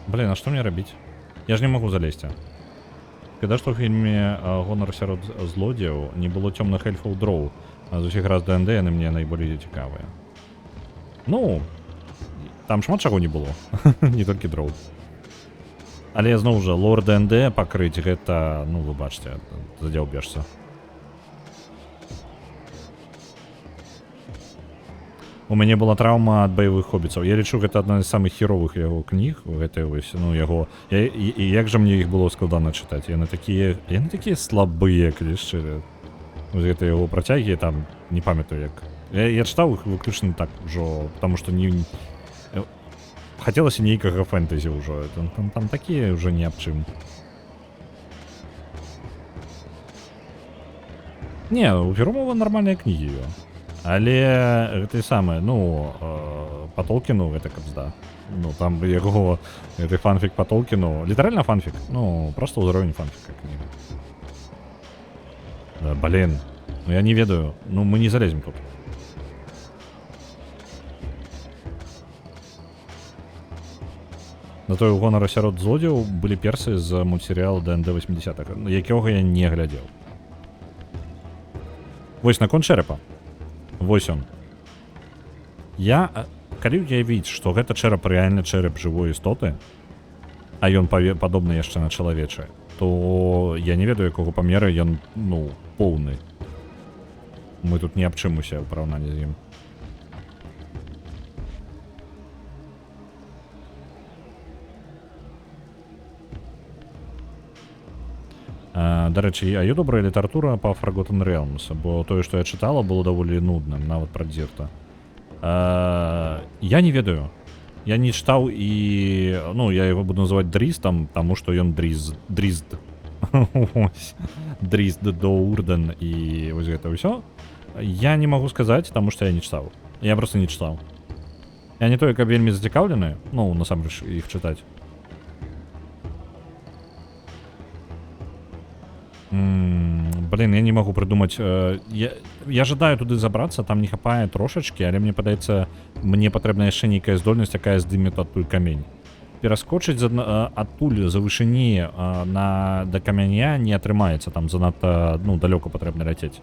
Блин, а што мне рабіць? Я ж не магу залезці. Когда што ў фільме «Гонар сярод злодзеяў» не было цёмных эльфаў дроў, а з усіх раз ДНД яны мне найболей цікавыя. Там шмат чаго не было, не толькі дроў. Але зноў жа, лор ДНД пакрыць гэта, вы бачце, задзяўбешся. У мяне была траўма ад баявых хоббіцаў. Я лічу, гэта адна з самых херовых яго кніг. Гэта вось, яго... І як жа мне іх было складана чытаць? Яны такія слабыя, калі шчыра. Гэта яго працягі, там, не памятаю як. Я чытаў іх выключна так ужо, потому што не... Хацелася нейкага фэнтэзі ўжо. Там такія ўжо ні аб чым. Не, у Перумова нармальныя кнігі ёсць. Але гэта самае, па Толкіну гэта кабзда. Там яго гэты фанфік па Толкіну, літаральна фанфік, проста ўзровень фанфіка кніга. Блін, я не ведаю, мы не залезем тут. На той у «Гонара сярод злодзеяў» былі персы з мультсерыяла ДНД 80-х, якога я не глядзеў. Вось наконт чэрэпа. Вось он. Калі уявіць, што гэта чэрап рэальны чэрап жывой істоты, а ён падобны яшчэ на чалавечы, то я не ведаю, якога памера ён, поўны. Мы тут не аб чым усе ў параўнанні з ім. Дарэчы, а є добрая літаратура па Forgotten Realms, бо тое, што я чытала, было даволі нудным, нават пра дзірта. Я не ведаю. Я не читаў і ну я его буду называть дрістам, таму што ён дрізд. Дрізд до Урден і вось гэта ўсё. Я не магу сказаць, таму што я не чытаў. Я просто не чытаў. Я не той, каб вельмі зацікаўлены, ну насамрэч іх чытаць. Блин, я не могу придумать. Я жадаю туды забрацца, там не хапае трошачки, але мне падаецца, мне патрэбна яшчэ нейкая здольнасць, якая здымет адтуль камень. Пераскочыць адтуль за вышыні да камяня не атрымаецца, там занадта, ну, далёка патрэбна ляцець.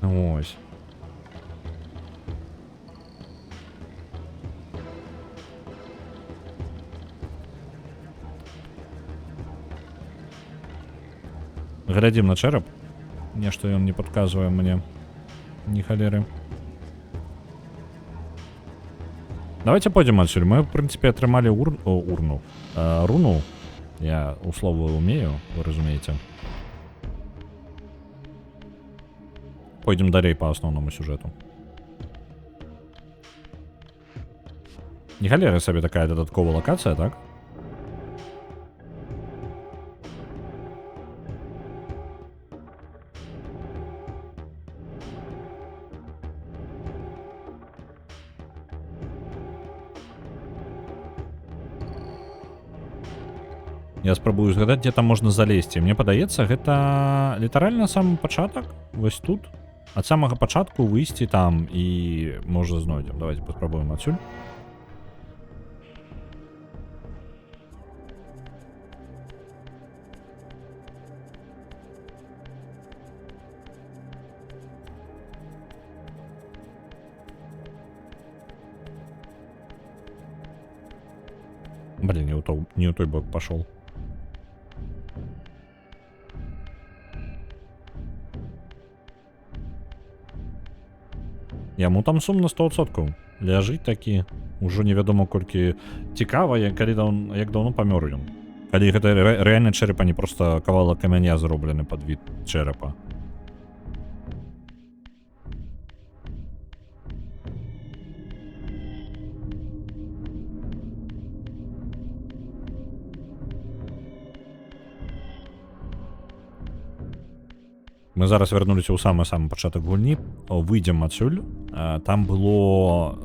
Ось. Глядзім на чэрап. Нешта ён не падказвае мне. Ні халеры. Давайте пойдзем адсюль. Мы, в прынцыпе, атрымалі урну. Руну. Я условы умею, вы разумееце. Пойдем далей по основному сюжету. Не халеры сабе такая дадатковая локацыя, так? Я спрабую згадаць, дзе там можна залезці. Мне падаецца, гэта літаральна сам пачатак. Вось тут. Ад самага пачатку выйсці там і можа знойдзем. Давайте паспрабуем адсюль. Блин, не у той бок пошел. Яму там сумна 100%. Ляжыць такі. Ужо невядома колькі цікава, як даўно памёр ён. Калі гэта рэальны чэрап, а не проста кавалак камяня зроблены пад від чэрапа. Мы зараз вярнуліся ў самы пачатак гульні, выйдзем адсюль. Там было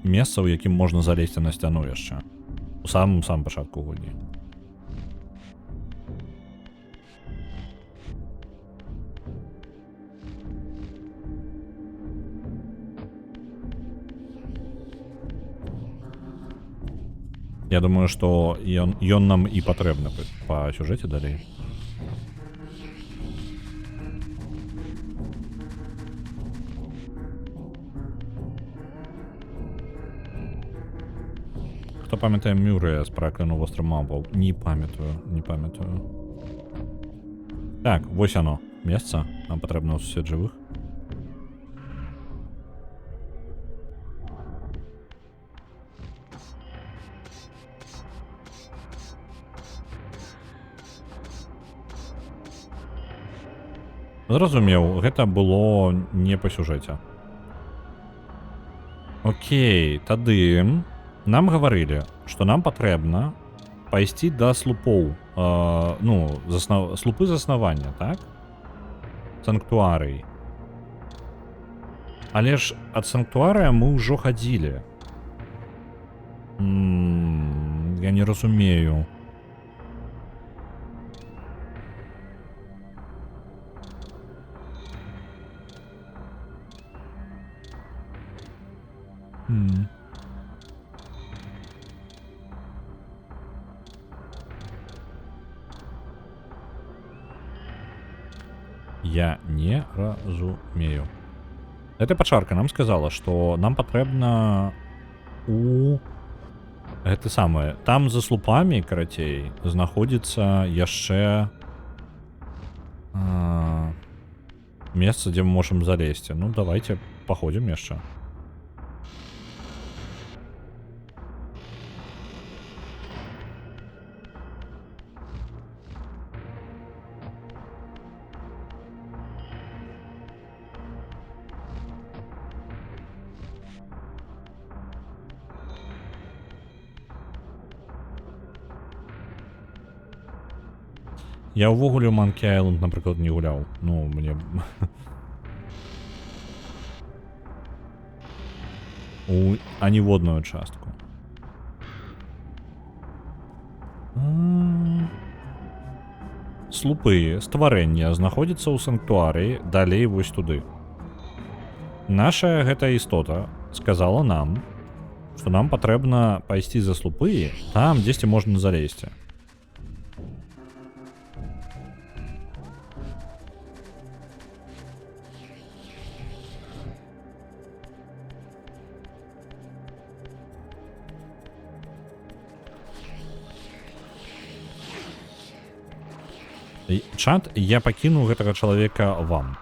месца, у якім можна залезці на сцяну яшчэ. У самым пачатку гульні. Я думаю, што ён нам і патрэбны па сюжэце далей. Хто памятае Мюррея з пракляну вострым мавпаў? Не памятаю. Так, вось оно, месца. Нам патрэбна ў сусед жывых. Зразумеў, гэта было не па сюжэце. Окей, тады нам гаварылі, што нам патрэбна пайсці да слупоў, слупы заснавання, так? Санктуарый. Але ж ад санктуарыя мы ўжо хадзілі. Я не разумею. Я не разумею. Эта пачарка нам сказала, што нам патрэбна гэта самае. Там за слупамі, карацей, знаходзіцца яшчэ месца, дзе мы можам залезці. Ну, давайте паходзім яшчэ. Я ўвогуле ў Monkey Island, напрыклад, не гуляў. Ну, мне... аніводную частку. Слупы, стварэння знаходзіцца ў санктуарыі, далей вось туды. Наша гэтая істота сказала нам, што нам патрэбна пайсці за слупы, там дзесьці можна залезці. Чат, я пакіну гэтага чалавека вам.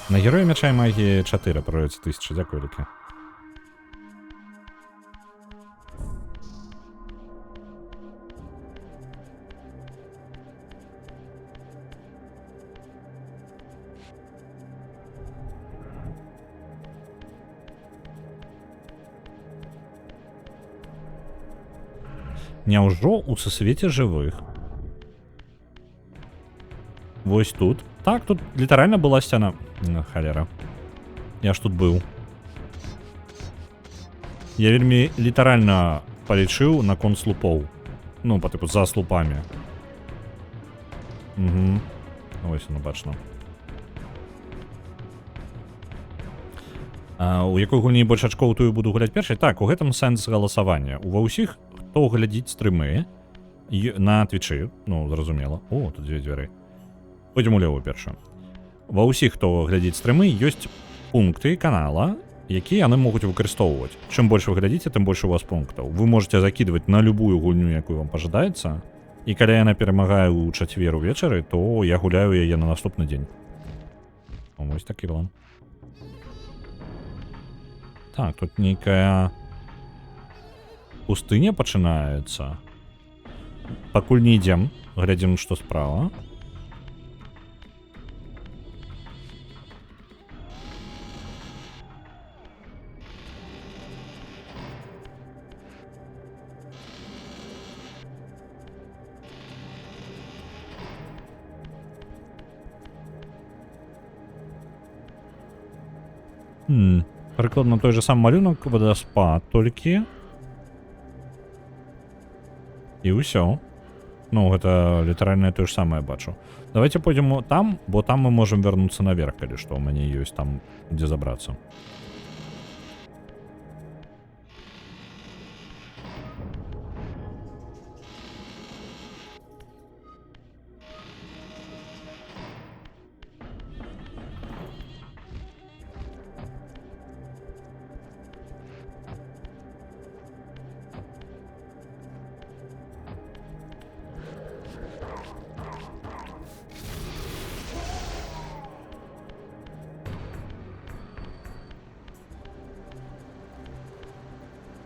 На героя мяча і магіі 4 прадаецца 1000, дзякую вялікі. Няўжо ў сусвеце жывых? Вось тут. Так, тут літаральна была сцяна. Халера. Я ж тут быў. Я вельмі літаральна палічыў наконт слупоў. Ну, па тыпу, за слупамі. Угу. Ось, ну, бачно. У якой гульні больш ачкоў, тую буду гуляць першай? Так, у гэтым сэнс галасавання. Ува ўсіх, хто глядзіць стрымы на твічы, ну, зразумела. О, тут дзве дзвяры. Пойдзем улево першую. Ва ўсіх, хто глядзіць стрымы, ёсць пункты канала, якія яны могуць выкарыстоўваць. Чым больш вы глядзіце, тым больш у вас пунктаў. Вы можете закидывать на любую гульню, якую вам пажадаецца, і калі яна перамагае ў чацвер увечары, то я гуляю яе на наступны дзень. Вось такі план. Так, тут нейкая пустыня пачынаецца. Пакуль не ідзем, глядзім, што справа. Прыкладна той же сам малюнак, вадаспад толькі. І ўсё. Ну, гэта літаральна тое ж самае бачу. Давайте пойдзем там, бо там мы можам вярнуцца наверх, калі што ў мяне ёсць там, дзе забрацца.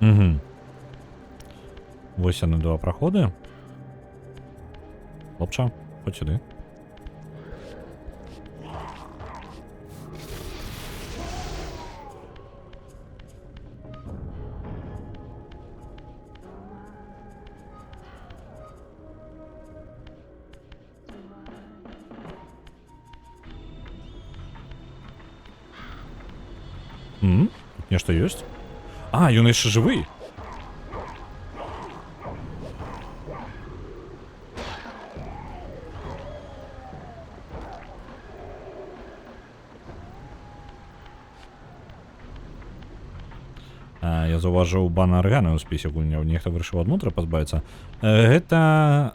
Угу. Вось яны два праходы. Хлопча, хоць сюды. Тут нешта ёсць? А, ён яшчэ жывы. Я заўважыў бан арганы ў спісе гульняў. Нехта вырашыў ад нутра пазбавіцца. Гэта...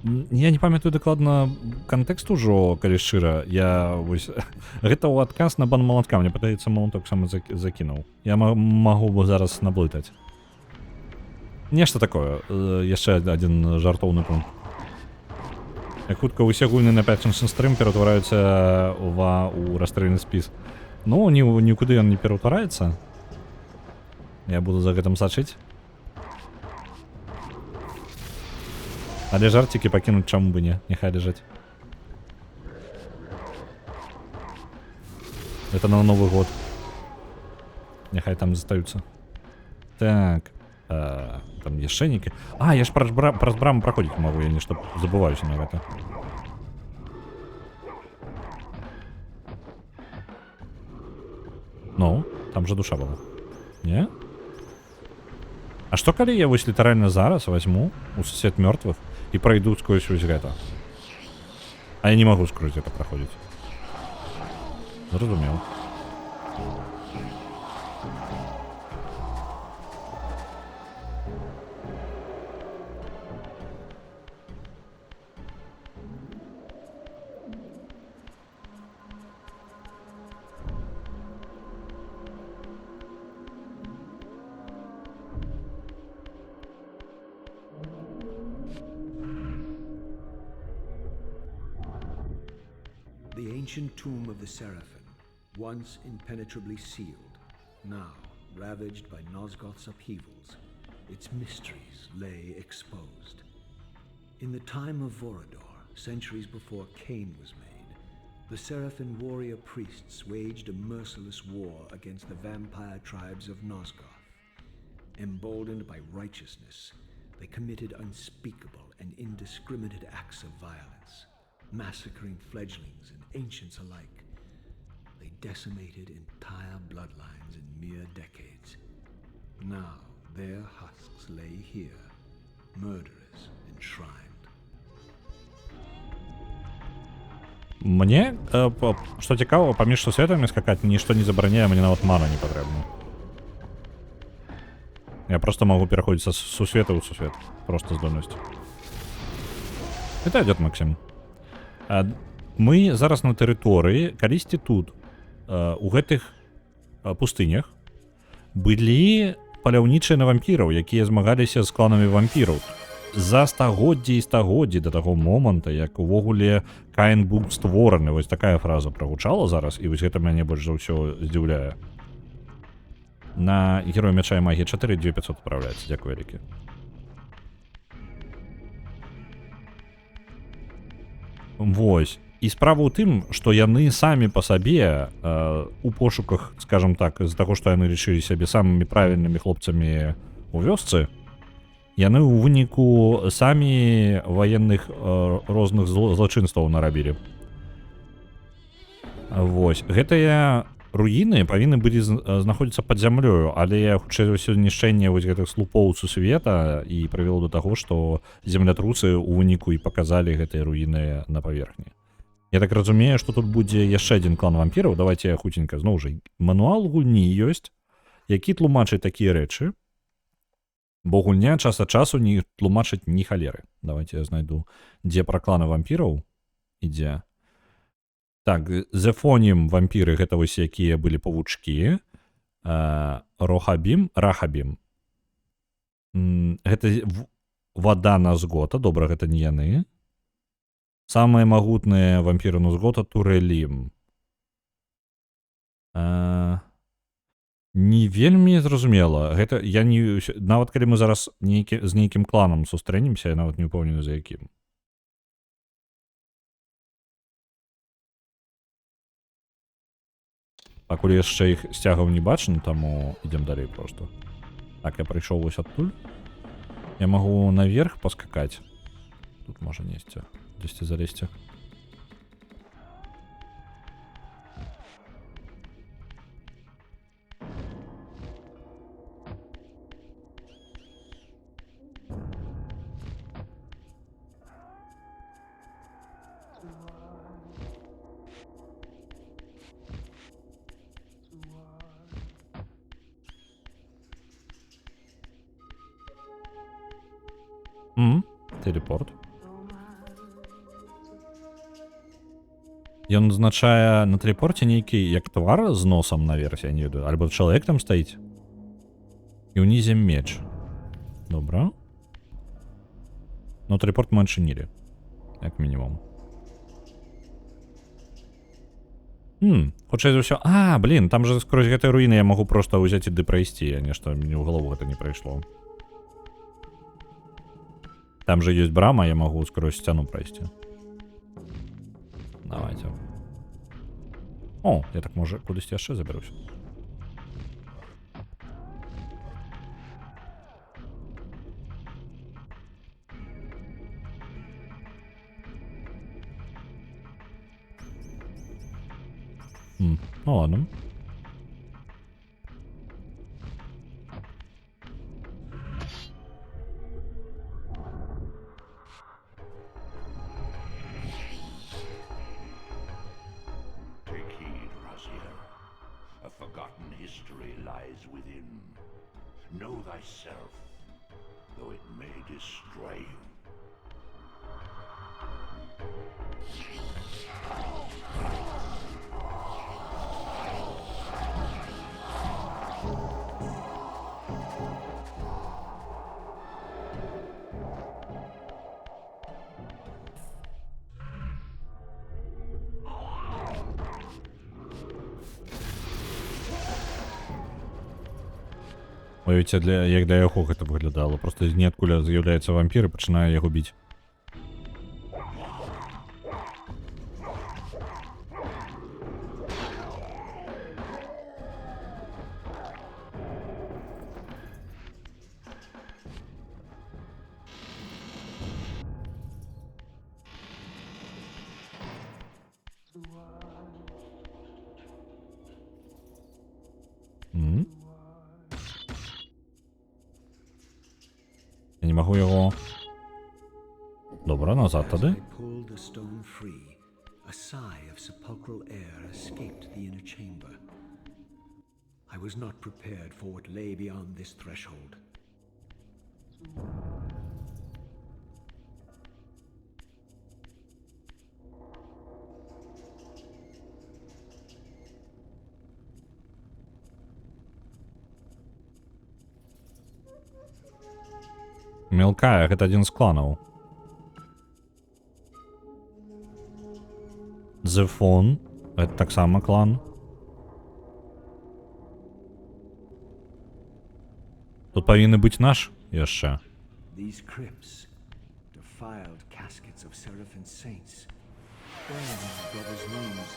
Я не памятаю дакладна кантэкст ужо, калі шчыра. Я вось... Гэта ў адказ на бан малатка. Мне падаецца, малаток сам закінуў. Я магу зараз наблытаць. Нешта такое. Яшчэ адзін жартоўны пункт. Як хутка ўсе гульні на пятнічны стрым ператвараюцца ў расстрэльны спіс. Ну, нікуды ён не ператвараецца. Я буду за гэтым сачыць. Але жартики пакінуць чаму бы не, няхай ляжаць. Это на Новый год. Нехай там застаюцца. Так. Там яшчэ нейкі... А, я ж праз браму праходзіць магу, я нешта забываюся на гэта. Ну, там же душа была. Не? А што калі я вось літаральна зараз возьму у сусвет мёртвых і пройду сквозь вось гэта? А я не магу скрозь гэта праходзіць. Зразумеў. The ancient tomb of the Seraphim, once impenetrably sealed, now ravaged by Nosgoth's upheavals, its mysteries lay exposed. In the time of Vorador, centuries before Cain was made, the Seraphim warrior priests waged a merciless war against the vampire tribes of Nosgoth. Emboldened by righteousness, they committed unspeakable and indiscriminate acts of violence, massacring fledglings and ancients alike. They decimated entire bloodlines in mere decades. Now their husks lay here, murderers enshrined. Мне, што цікава, паміж сусветамі скакаць нішто не забараняе, мне нават мана не патрэбна. Я просто могу пераходзіць са сусвета ў сусвет. Просто здольнасць. Вітаю, дзед Максим. Мы зараз на тэрыторыі, калісьці тут, у гэтых пустынях, былі паляўнічыя на вампіраў, якія змагаліся з кланамі вампіраў. За стагоддзі і стагоддзі да таго моманта, як увогуле Каін быў створаны. Вось такая фраза прагучала зараз, і вось гэта мяне больш за ўсё здзіўляе. На Герой Мяча і Магіі 4 2500 адпраўляецца. Дзякую вялікі. Вось. І справа ў тым, што яны самі па сабе у пошуках, скажем так, з-за таго, што яны лічылі сябе самымі правільнымі хлопцамі ў вёсцы, яны ў выніку самі ваенных розных злачынстваў нарабілі. Вось. Гэтыя руіны павінны былі знаходзіцца пад зямлёю, але хутчэй за ўсё знішчэнне вось гэтых слупоў сусвета і прывяло да таго, што землятрусы ў выніку і паказалі гэтыя руіны на паверхні. Я так разумею, што тут будзе яшчэ адзін клан вампіраў. Давайте я хуценька зноў жа. Мануал гульні ёсць, які тлумачыць такія рэчы, бо гульня час ад часу не тлумачыць ні халеры. Давайте я знайду, дзе пра кланы вампіраў ідзе. Так, Зефонім вампіры, гэта вось якія былі павучкі. Рахабім. Гэта вада Назгота, добра, гэта не яны. Самыя магутныя вампіры Назгота Турэлім. Не вельмі зразумела. Гэта я не... Нават калі мы зараз з нейкім кланам сустрэнемся, я нават не ўпэўнены, за якім. Пакуль яшчэ іх сцягаў не бачна, таму ідзем далей просто. Так, я прыйшоў вось адтуль. Я магу наверх паскакаць. Тут можа несці. Дзесьці залезці. Телепорт. Ён азначае на тэлепорце нейкі як твар з носам наверсе, я не ведаю, альбо чалавек там стаіць. І ўнізе меч. Добра. Но тэлепорт мы адчынілі. Як мінімум. Хутчэй за ўсё... Блін, там же скрозь гэтай руіны я магу проста ўзяць і ды прайсці. Я нешта, мне ў галаву гэта не прайшло. Там же ёсць брама, я магу скрозь сцяну прайсці. Давайте. О, я так може кудись яшчэ заберусь. Ну ладно. Take heed, Raziel. A forgotten history lies within. Know thyself, though it may destroy you. Уявіце, як для яго гэта выглядала. Просто з ніадкуля з'яўляецца вампір і пачынае яго біць. Я не могу його... Добре, назад As тоді. I pulled the stone free, a sigh of sepulchral air escaped the inner chamber. I was not prepared for what lay beyond this threshold. Мелкая, гэта адзін з кланаў. Зефон, гэта таксама клан. Тут павінны быць наш яшчэ. These crypts, defiled caskets of Seraphim saints, bearing my brother's names,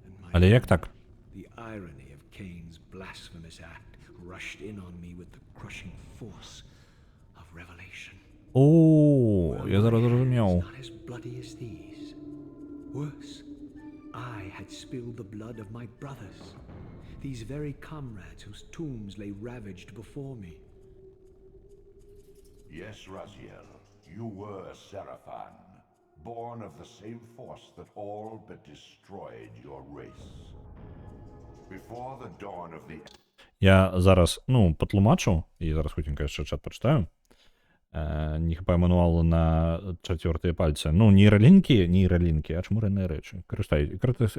and my Але як так? The irony of Cain's blasphemous act rushed in on me with the crushing force of revelation. О, я зараз зрозумів. It's not as bloody as these. Worse, I had spilled the blood of my brothers, these very comrades whose tombs lay ravaged before me. Yes, Raziel, you were a Seraphan, born of the same force that all but destroyed your race. Before the dawn of the... Я зараз, потлумачу, і зараз хутенько ще чат почитаю. Не хапаю мануалу на 4 пальці. Нейролінки, а чому не речі?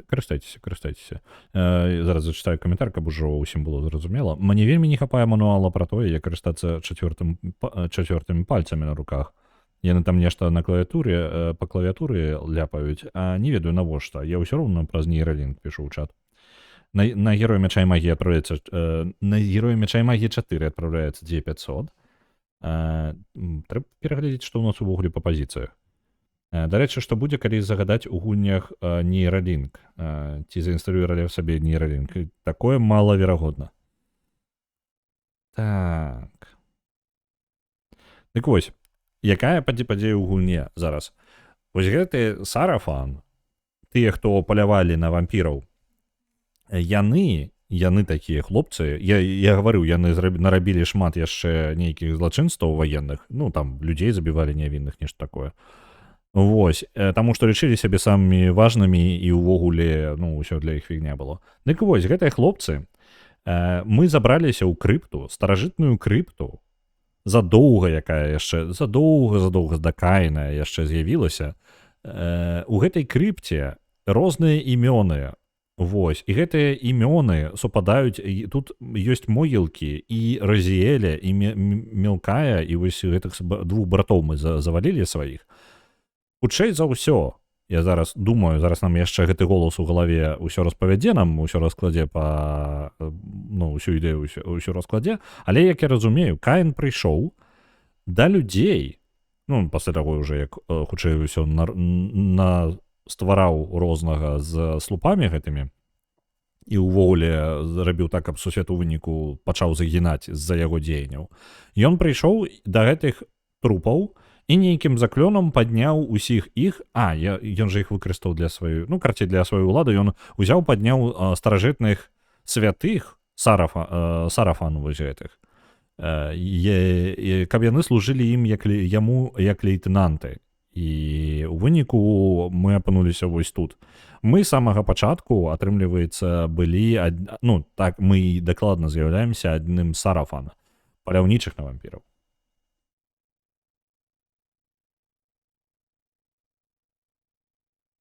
Користайтеся. Зараз зачитаю коментар, каб ужо усім було зрозуміло. Мені вельмі не хапає мануала про то, як користатися четвертими пальцями на руках. Яны там нешта на клавіатурі, по клавіатурі ляпають, а не ведаю навошта. Я ўсё роўна праз нейролінк пишу ў чат. На Героя Мяча і Магії отправляется... На Героя Мяча і Магії 4 отправляется 2500. Трэба пераглядзець, што ў нас увогуле па пазіцыях. Дарэчы, што будзе, калі загадаць у гульнях нейралінк, ці заінсталюе сабе нейралінк. Такое малаверагодна. Так. Дык вось, якая падзея ў гульне зараз? Вось гэты Сарафан, тыя, хто палявалі на вампіраў, яны такія хлопцы, я гаварыў, яны нарабілі шмат яшчэ нейкіх злачынстваў ваенных, там людзей забівалі нявінных, нешта такое. Вось, таму што лічылі сябе самымі важнымі і ўвогуле, ўсё для іх фігня было. Дык вось, гэтыя хлопцы, мы забраліся ў крыпту, старажытную крыпту, задоўга да Каіна яшчэ з'явілася. У гэтай крыпце розныя імёны. Вось, і гэтыя імёны супадаюць, тут ёсць могілкі і Разіэля, і Мелкая, і вось гэтых двух братоў мы завалілі сваіх. Хутчэй за ўсё, я зараз думаю, зараз нам яшчэ гэты голас у галаве ўсё распавядзе нам, ўсё раскладзе усю ідэю ўсё раскладзе, але, як я разумею, Каін прыйшоў да людзей, пасля таго ўжо, як хутчэй ўсё ствараў рознага з слупамі гэтымі, і ўвогуле зрабіў так, каб сусвет у выніку пачаў загінаць з-за яго дзеянняў. Ён прыйшоў да гэтых трупаў і нейкім заклёнам падняў усіх іх, ён жа іх выкарыстаў для сваёй, для сваёй улады, ён узяў, падняў старажытных святых сарафан вось гэтых, каб яны служылі ім яму як лейтэнанты. І ў выніку мы апынуліся вось тут. Мы з самага пачатку, атрымліваецца, былі, так мы і дакладна з'яўляемся адным сарафан, паляўнічых на вампіраў.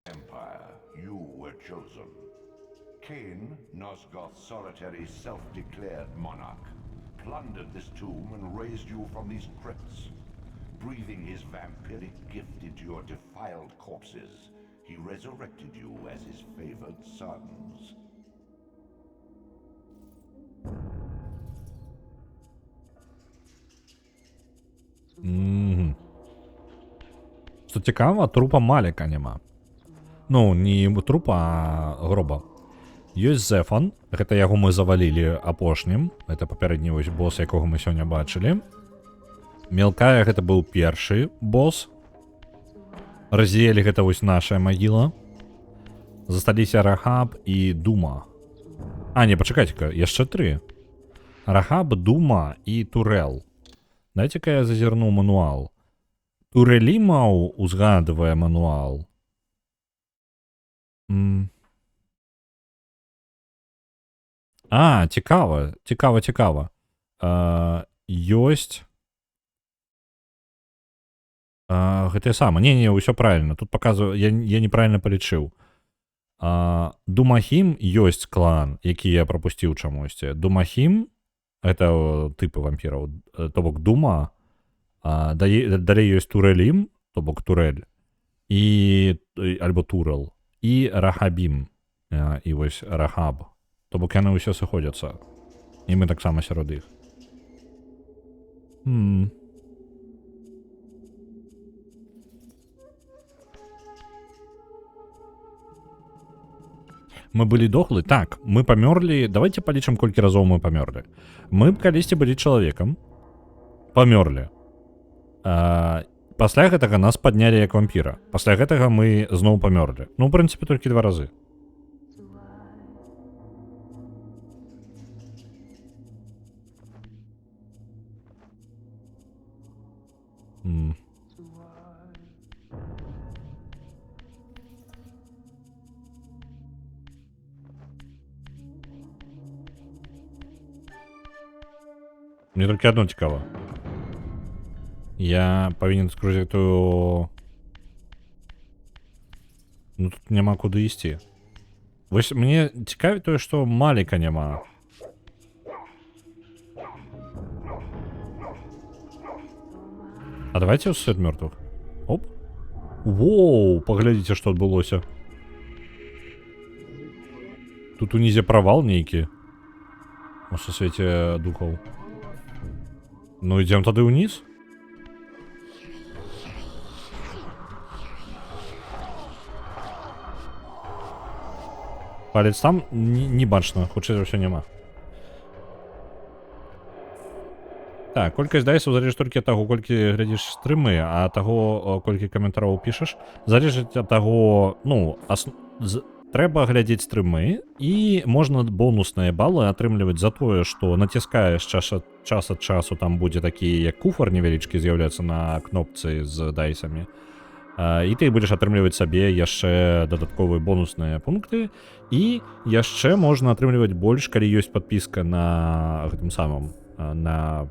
Empire, you were chosen. Cain, Nosgoth's solitary self-declared monarch, plundered this tomb and raised you from these crypts. Breathing his vampiric gift into your defiled corpses, he resurrected you as his favored sons. Што цікава, трупа Маліка няма. Не трупа, а гроба. Ёсць Зефан, гэта яго мы завалілі апошнім, гэта папярэдні вось бос, якога мы сёння бачылі. Мелкая гэта быў першы бос. Разіелі гэта вось наша магіла. Засталіся Рахаб і Дума. Не, пачакайце-ка, яшчэ 3. Рахаб, Дума і Турэл. Дайце-ка я зазірну мануал. Турэлімаў узгадвае мануал. Цікава. Ёсць гэтае сама. Не, ўсё правильно. Тут показываю, я неправильно палічыў. Думахім ёсць клан, які я прапусціў чамусьці. Думахім, это тыпы вампіраў, то бок Дума, далей ёсць Турэлім, то бок Турэль, альбо Турэл, і Рахабім, і вось Рахаб, то бок яны ўсё сыходзяцца. І мы таксама сярод іх. Мы былі дохлы? Так, мы памёрлі. Давайте палічым, колькі разоў мы памёрлі. Мы калісьці былі чалавекам, памёрлі. Пасля гэтага нас паднялі як вампіра. Пасля гэтага мы зноў памёрлі. В прынцыпе, толькі 2 разы. Мне толькі одно цікава. Я павінен скрузіць эту... тут няма куды ісці. Вось мне цікавіць тое, што Маліка няма. Давайте ў свет мёртвых. Оп. Воу, паглядзіце, што адбылося. Тут унізе правал нейкі. У свеце духаў. Ідзем тады ўніз? Палец там не бачна, хутчэй за ўсё няма. Так, колькасць дайсаў залежыць толькі ад таго, колькі глядзіш стрымы, а таго, колькі каментараў пішаш, залежыць ад таго, трэба глядзець стрымы, і можна бонусныя балы атрымліваць за тое, што націскаеш час ад часу, там будзе такі, як куфар невялічкі з'яўляецца на кнопцы з дайсамі. І ты будзеш атрымліваць сабе яшчэ дадатковыя бонусныя пункты, і яшчэ можна атрымліваць больш, калі ёсць падпіска на гэтым самым, на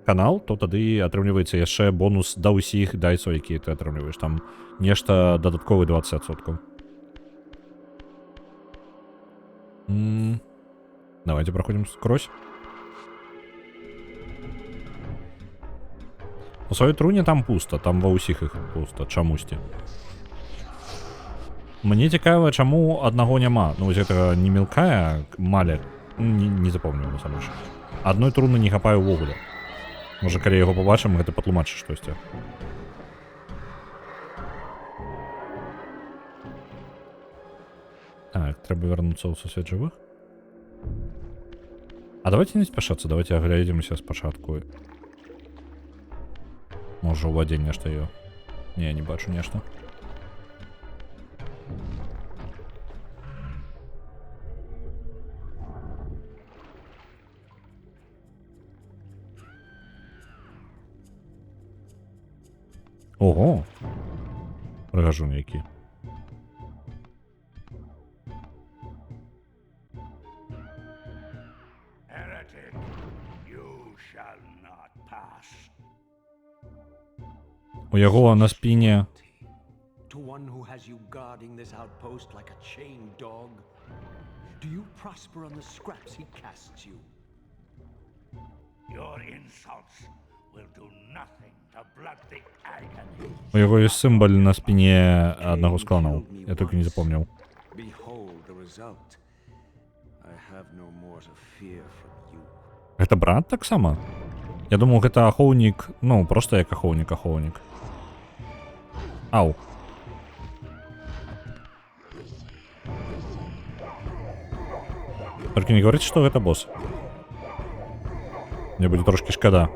канал, то тады атрымліваецца яшчэ бонус да ўсіх дайсаў, якія ты атрымліваеш. Там нешта дадатковы 20%. Давайте проходим скрозь. У сваёй труне там пуста, там ва ўсіх іх пуста, чамусьці. Мне цікава, чаму аднаго няма. Вось гэтага не мелкая, Маля, не запомню, насамрэч. Адной труны не хапае ўвогуле. Можа, калі яго пабачым, гэта патлумачыць штосьці. трэба вярнуцца ў сусвет жывых. А давайте не спяшацца, давайте агледзімся спачатку. Можа ў вадзе нешта ёё. Не, не бачу нешта. Ого! Прыгажун які. Heretic, you shall not pass. У яго на спіне To one who has you guarding this outpost like a chained dog? Do you prosper on the scraps he casts you? Your insults will do nothing to blunt the agony. У яго ёсць сімвал на спіне аднаго з кланаў. Я толькі не запомніў. Behold the result. I have no more to fear from you. Гэта брат таксама? Я думаў, гэта ахоўнік, ну, проста як ахоўнік. Ау. Толькі не говорите, што гэта босс. Мне будзе трошки шкада.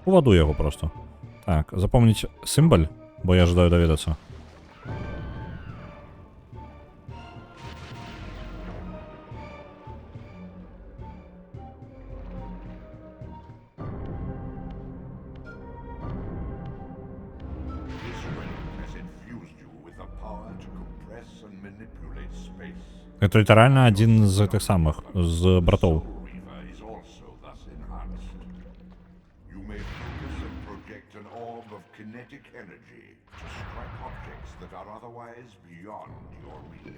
Уваду яго просто. Так, запомніць сімвал, бо я жадаю даведацца. This realm has infused you with the power to compress and manipulate space. Гэта літаральна адзін з тых самых, з братоў. Soul Reaver is also thus enhanced. You may focus and project an orb of kinetic energy to strike objects that are otherwise beyond your reach.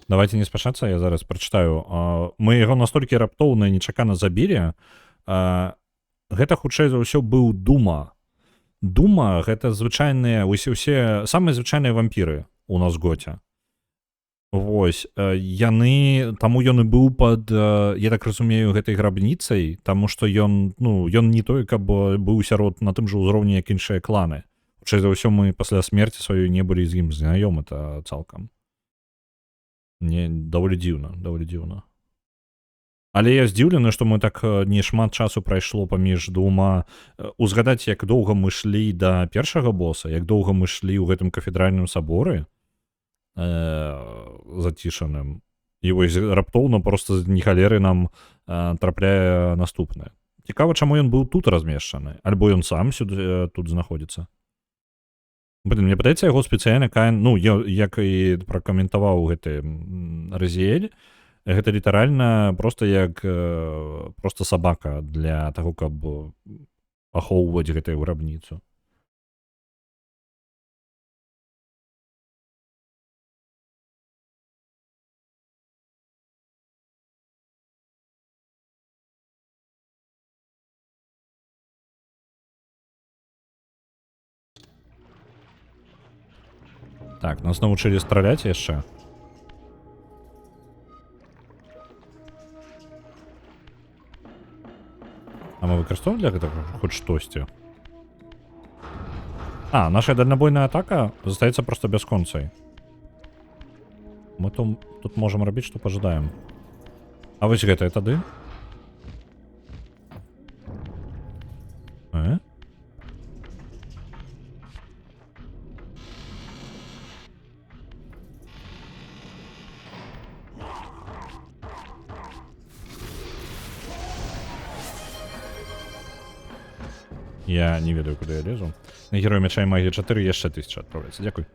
Давайте не спяшацца, я зараз прачытаю. Мы яго настолькі раптоўна і нечакана забілі. Гэта хутчэй за ўсё быў Дума. Дума гэта звычайныя усе самыя звычайныя вампіры у нас гоце. Вось яны, таму ён і быў пад, я так разумею, гэтай грабніцай, таму што ён не той, каб быў сярод на тым жа ўзроўні, як іншыя кланы. Хутчэй за ўсё мы пасля смерці сваёй не былі з ім знаёмы-то цалкам. Не, даволі дзіўна. Але я здзіўлены, што мы так не шмат часу прайшло паміж двума. Узгадаць, як доўга мы шлі да першага боса, як доўга мы шлі ў гэтым кафедральным саборы зацішаным. І вось раптоўна проста з нехалеры нам трапляе наступнае. Цікава, чаму ён быў тут размешчаны, альбо ён сам сюды тут знаходзіцца. Блин, мне падаецца, яго спецыяльна Каін, як і пракаментаваў гэты Разіэль, гэта літаральна проста як проста сабака для таго, каб ахоўваць гэтую грабніцу. Так, нас навучылі страляць яшчэ. А мы выкарыстоўваем для гэтага хоць штосьці? Наша дальнабойная атака застаецца проста бясконцай. Мы тут можам рабіць, што пажадаем. А вось гэтае тады? Я не ведаю, куды я лезу. На герой мяча і магія 4 яшчэ 1000 адпраўляецца. Дзякуй.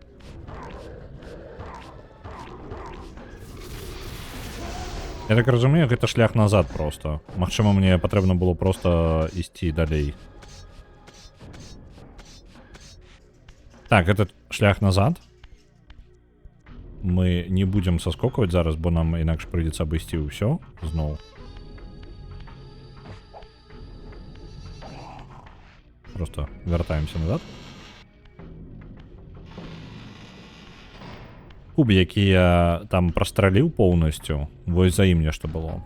Я так разумею, гэта шлях назад проста. Магчыма, мне патрэбна было проста ісці далей. Так, этот шлях назад. Мы не будзем саскокваць зараз, бо нам інакш прыйдзецца абысці ўсё зноў. Просто вяртаемся назад. Куб, які я там прастраліў поўнасцю, вось за ім нешта было.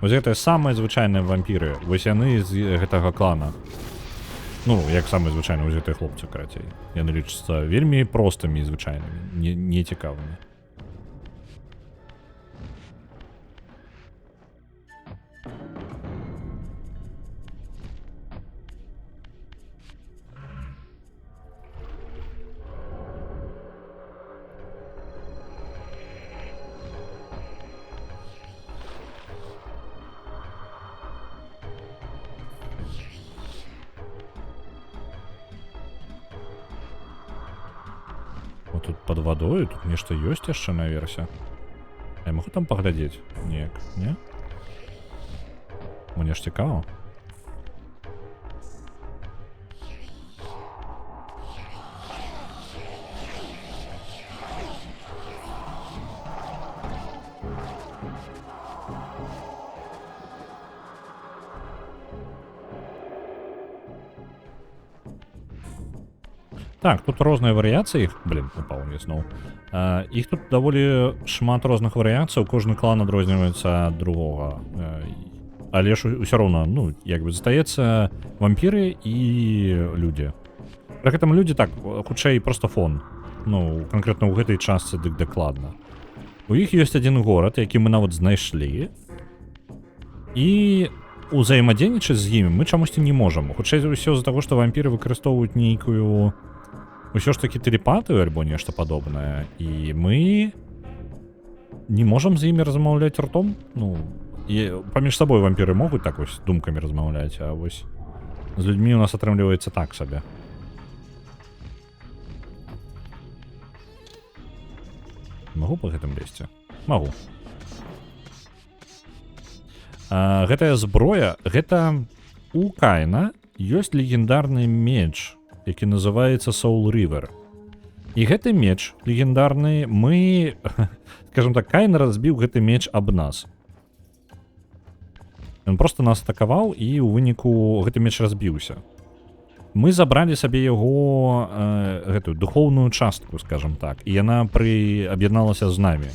Вось гэта самыя звычайныя вампіры. Вось яны з гэтага клана. Ну, як самыя звычайныя, вось гэтыя хлопцы, карацей. Яны лічацца вельмі простымі і звычайнымі, не цікавымі. Вот тут под водой, тут нешта ёсць яшчэ наверсе. Я магу там паглядзець? Неяк, не? Мне ж цікава. Так, тут розныя варыяцыі, блин, упаў мне зноў. Іх тут даволі шмат розных варыяцыяў, кожны клан адрозніваецца ад другога. Але ж усё роўна, ну, як бы застаецца вампіры і людзі. Пры гэтым людзі так, хутчэй проста фон. Ну, канкрэтна ў гэтай частцы дык дакладна. У іх ёсць адзін горад, які мы нават знайшлі. І узаемадзейнічаць з імі мы чамусьці не можам. Хутчэй за ўсё з-за таго, што вампіры выкарыстоўваюць нейкую ўсё ж такі тэлепатыю альбо нешта падобнае, і мы не можам з імі размаўляць ртом. Ну, і паміж сабой вампіры могуць так вось думкамі размаўляць, а вось з людзьмі у нас атрымліваецца так сабе. Магу па гэтым лезці? Магу. Гэтая зброя, гэта у Кайна ёсць легендарны меч, які называецца Soul River. І гэты меч легендарны мы, скажем так, Кайн разбіў гэты меч аб нас. Ён проста нас атакаваў, і ў выніку гэты меч разбіўся. Мы забралі сабе яго гэтую духоўную частку, скажем так, і яна аб'ядналася з намі.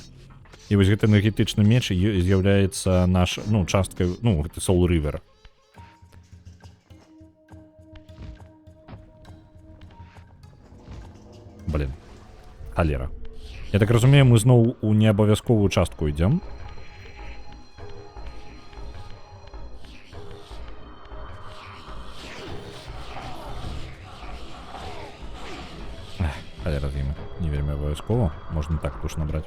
І вось гэты энергетычны меч з'яўляецца наш, ну, часткай, ну, гэты Soul River. Блин, халера. Я так разумею, мы зноў у неабавязковую частку ідзем. Халера з імі. Не вельмі абавязкова. Можна так туш набраць.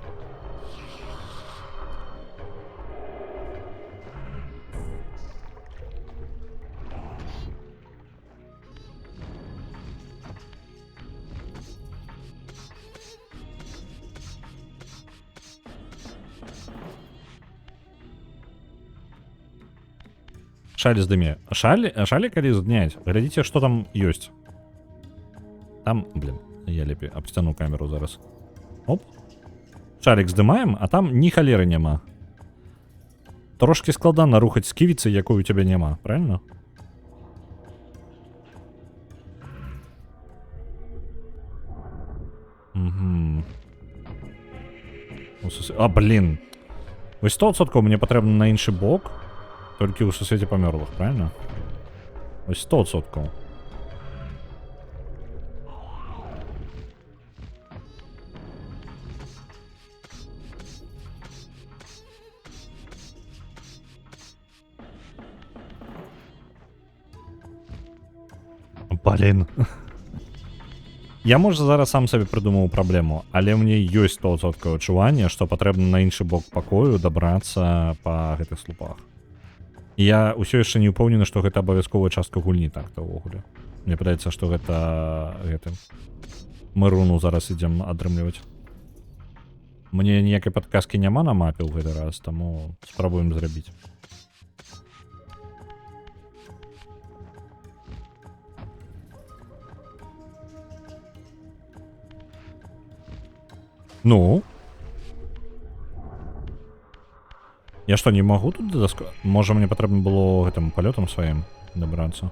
Шаль здыме. Шалі калі здняць, глядзіце, што там ёсць. Там, блин, я лепей абсцяну камеру зараз. Оп. Шалік здымаем, а там ні халеры няма. Трошки складана рухаць сківіцы, якой у цябе няма, правильно? Угу. А, блин. Вось 100% мне патрэбна на іншы бок. Толькі ў сусвеце памёрлых, правильно? Ось 100%. Блин. Я, можа, зараз сам сабе прыдумаў праблему, але мне ёсць 100% адчуванне, што патрэбна на іншы бок пакою дабрацца па гэтых слупах. І я ўсё яшчэ не ўпэўнены, што гэта абавязковая частка гульні так-то ўвогуле. Мне падаецца, што гэта мы руну зараз ідзем атрымліваць. Мне ніякай падказкі няма на мапе ў гэты раз, таму спрабуем зрабіць. Ну? Я што, не магу тут даскок? Можа, мне патрэбна было гэтым палётам сваім дабрацца.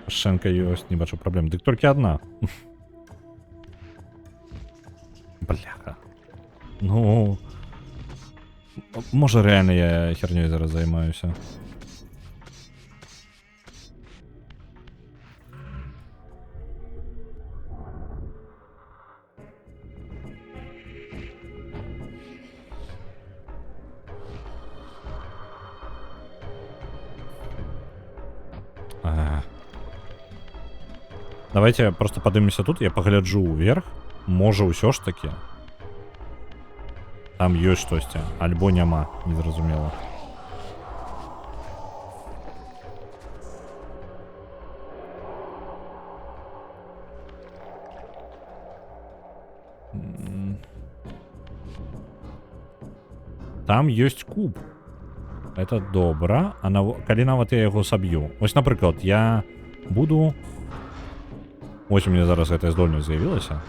Шэнка ёсць, не бачу праблем. Дык толькі адна. Бляха. Ну... Можа, рэальна я хернёй зараз займаюся. Давайте просто падымемся тут, я пагляджу ўверх. Можа, ўсё ж такі. Там ёсць штосьці, альбо няма, незразумела. Там ёсць куб. Это добра, а калі нават я яго саб'ю. Вось, напрыклад, я буду... Вось у меня зараз гэтая здольнасць з'явілася.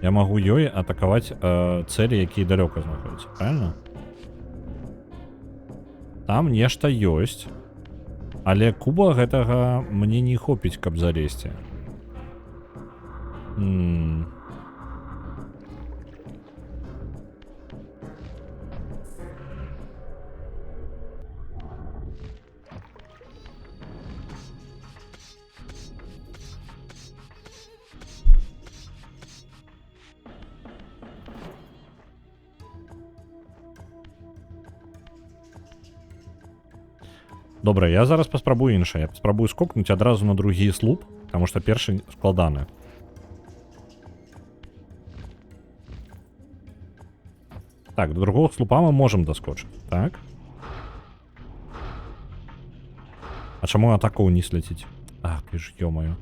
Я магу ёй атакаваць цэлі, якія далёка знаходзяцца, правильно? Там нешта ёсць, але куба гэтага мне не хопіць, каб залезці. Добра, я зараз паспрабую іншае. Я паспрабую скокнуць адразу на другі слуп, таму што першы складаны. Так, до другого слупа мы можам даскочыць, так? А чаму атака ўніз ляціць? Ах, ты ж, ё-маё.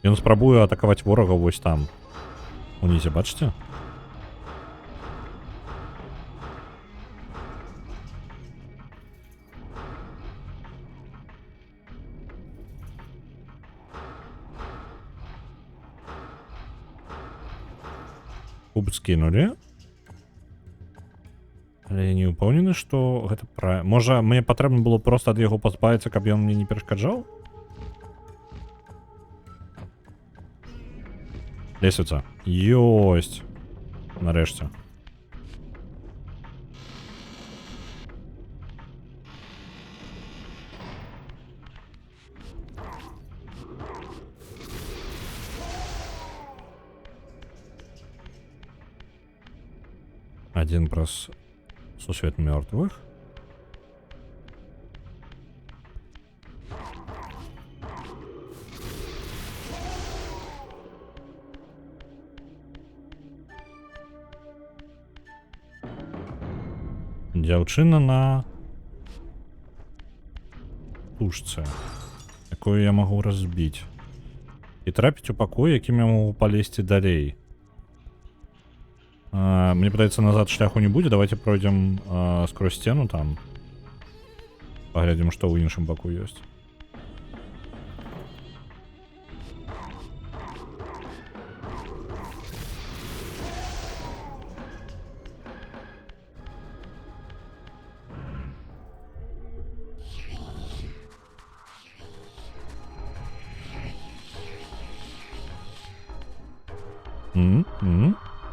Ён спрабуе атакаваць ворага вось там. Унізе, бачыце? Куб скінулі. Але я не ўпэўнены, што гэта правильно. Можа, мне патрэбна было проста ад яго пазбавіцца, каб ён мне не перашкаджаў? Лесвіца. Ёсць. Нарэшце. Один праз сусвет мёртвых. Дзяўчына на тушцы, якую я магу разбіць. І трапіць у пакой, якім я магу палезці далей. Мне падаецца, назад шляху не будзе. Давайте пройдем сквозь стену там. Паглядзім, што ў іншым баку ёсць.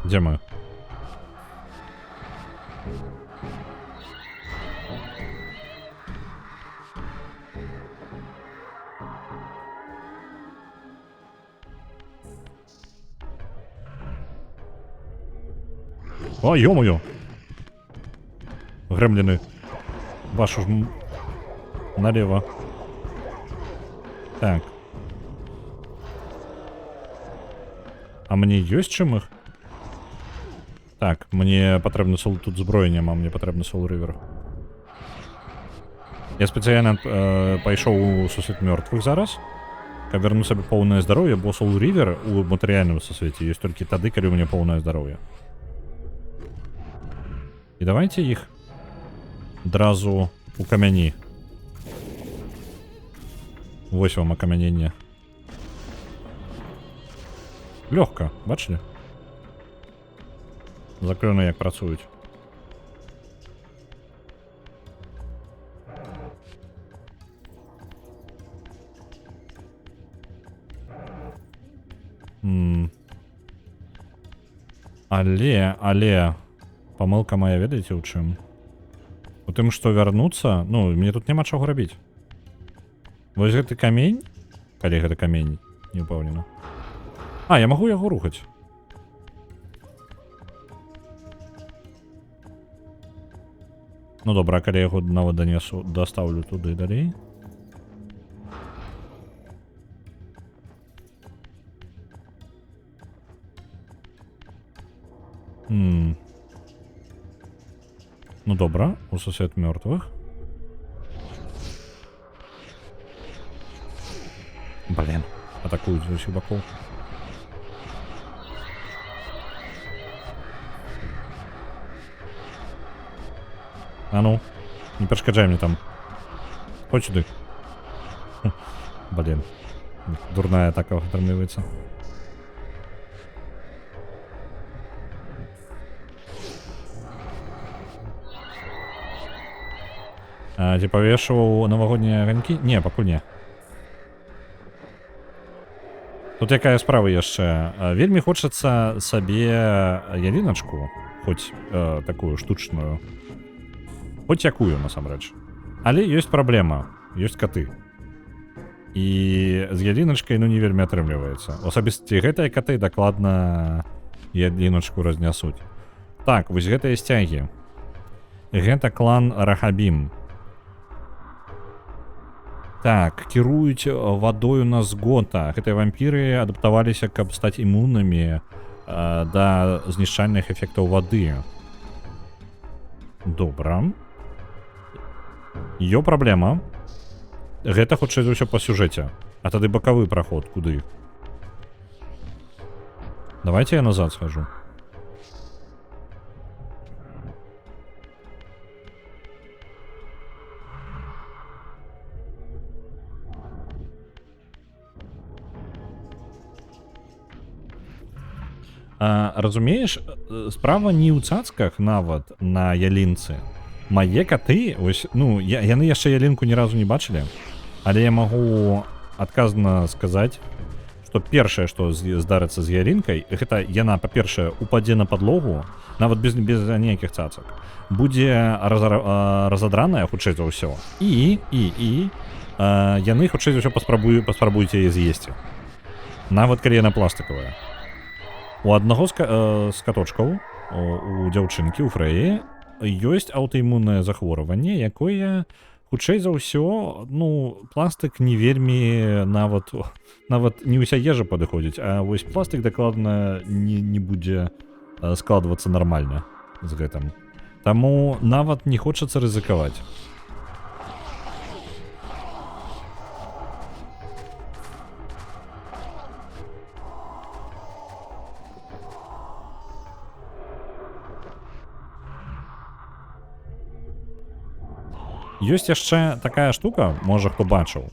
Дзе мы? О, ё-моё! Гремлины. Вашу ж... Налево. Так. А мне ёсць чым іх? Так, мне патрэбна сол... Тут зброі няма, мне патрэбна Soul River. Я спецыяльна пайшоў у сусвет мёртвых зараз, каб верну сабе поўнае здароўе, бо Soul River у матэрыяльным сусвеце ёсць толькі тады, калі у мяне поўнае здароўе. І давайте іх адразу у камяні. Вось вам акамяненне. Лёгка, бачылі? Закрыўна як працуюць. Але, памылка моя, ведаеце ў чым? У тым, што вярнуцца, ну, мне тут няма чаго рабіць. Вось гэты камень, калі гэта камень, не ўпэўнена. А, я магу яго рухаць. Ну добра, калі я яго нават данесу, дастаўлю туды далей. Ну добра, у сусвет мёртвых. Блин, атакуюць з усіх бакоў. А ну, не перашкаджай мне там. Ходь сюды. Блин, дурная атака атрымліваецца. Ці павешваў навагоднія аганькі? Не, пакуль не. Тут якая справа яшчэ. Вельмі хочацца сабе яліначку, хоць такую штучную. Хоць якую, насамрэч. Але ёсць праблема. Ёсць каты. І з яліначкай, ну, не вельмі атрымліваецца. Асабісці гэтыя каты дакладна яліначку разнясуць. Так, вось гэтыя сцягі. Гэта клан Рахабім. Так, кіруюць вадою Назгота. Гэтыя вампіры адаптаваліся, каб стаць імуннымі да знішчальных эфектаў вады. Добра. Ё праблема. Гэта хутчэй за ўсё па сюжэце. А тады бакавы праход куды? Давайте я назад схожу. Разумееш, справа не ў цацках нават на ялінцы. Мае каты, ось, ну, яны яшчэ ялінку ні разу не бачылі, але я магу адказна сказаць, што першае, што здарыцца з ялінкай, гэта яна, па-першае, упадзе на падлогу, нават без ніякіх цацак. Будзе разадраная, хутчэй за ўсё. І яны, хутчэй за ўсё, паспрабуюць яе з'есці. Нават калі яна пластыкавая. У аднаго з каточкаў, у дзяўчынкі, у Фрэі, ёсць аўтаімуннае захворванне, якое, хутчэй за ўсё, ну, пластык не вельмі нават не ўся ежа падыходзіць, а вось пластык дакладна не будзе складвацца нармальна з гэтым. Таму нават не хочацца рызыкаваць. Ёсць яшчэ такая штука, можа хто бачыў,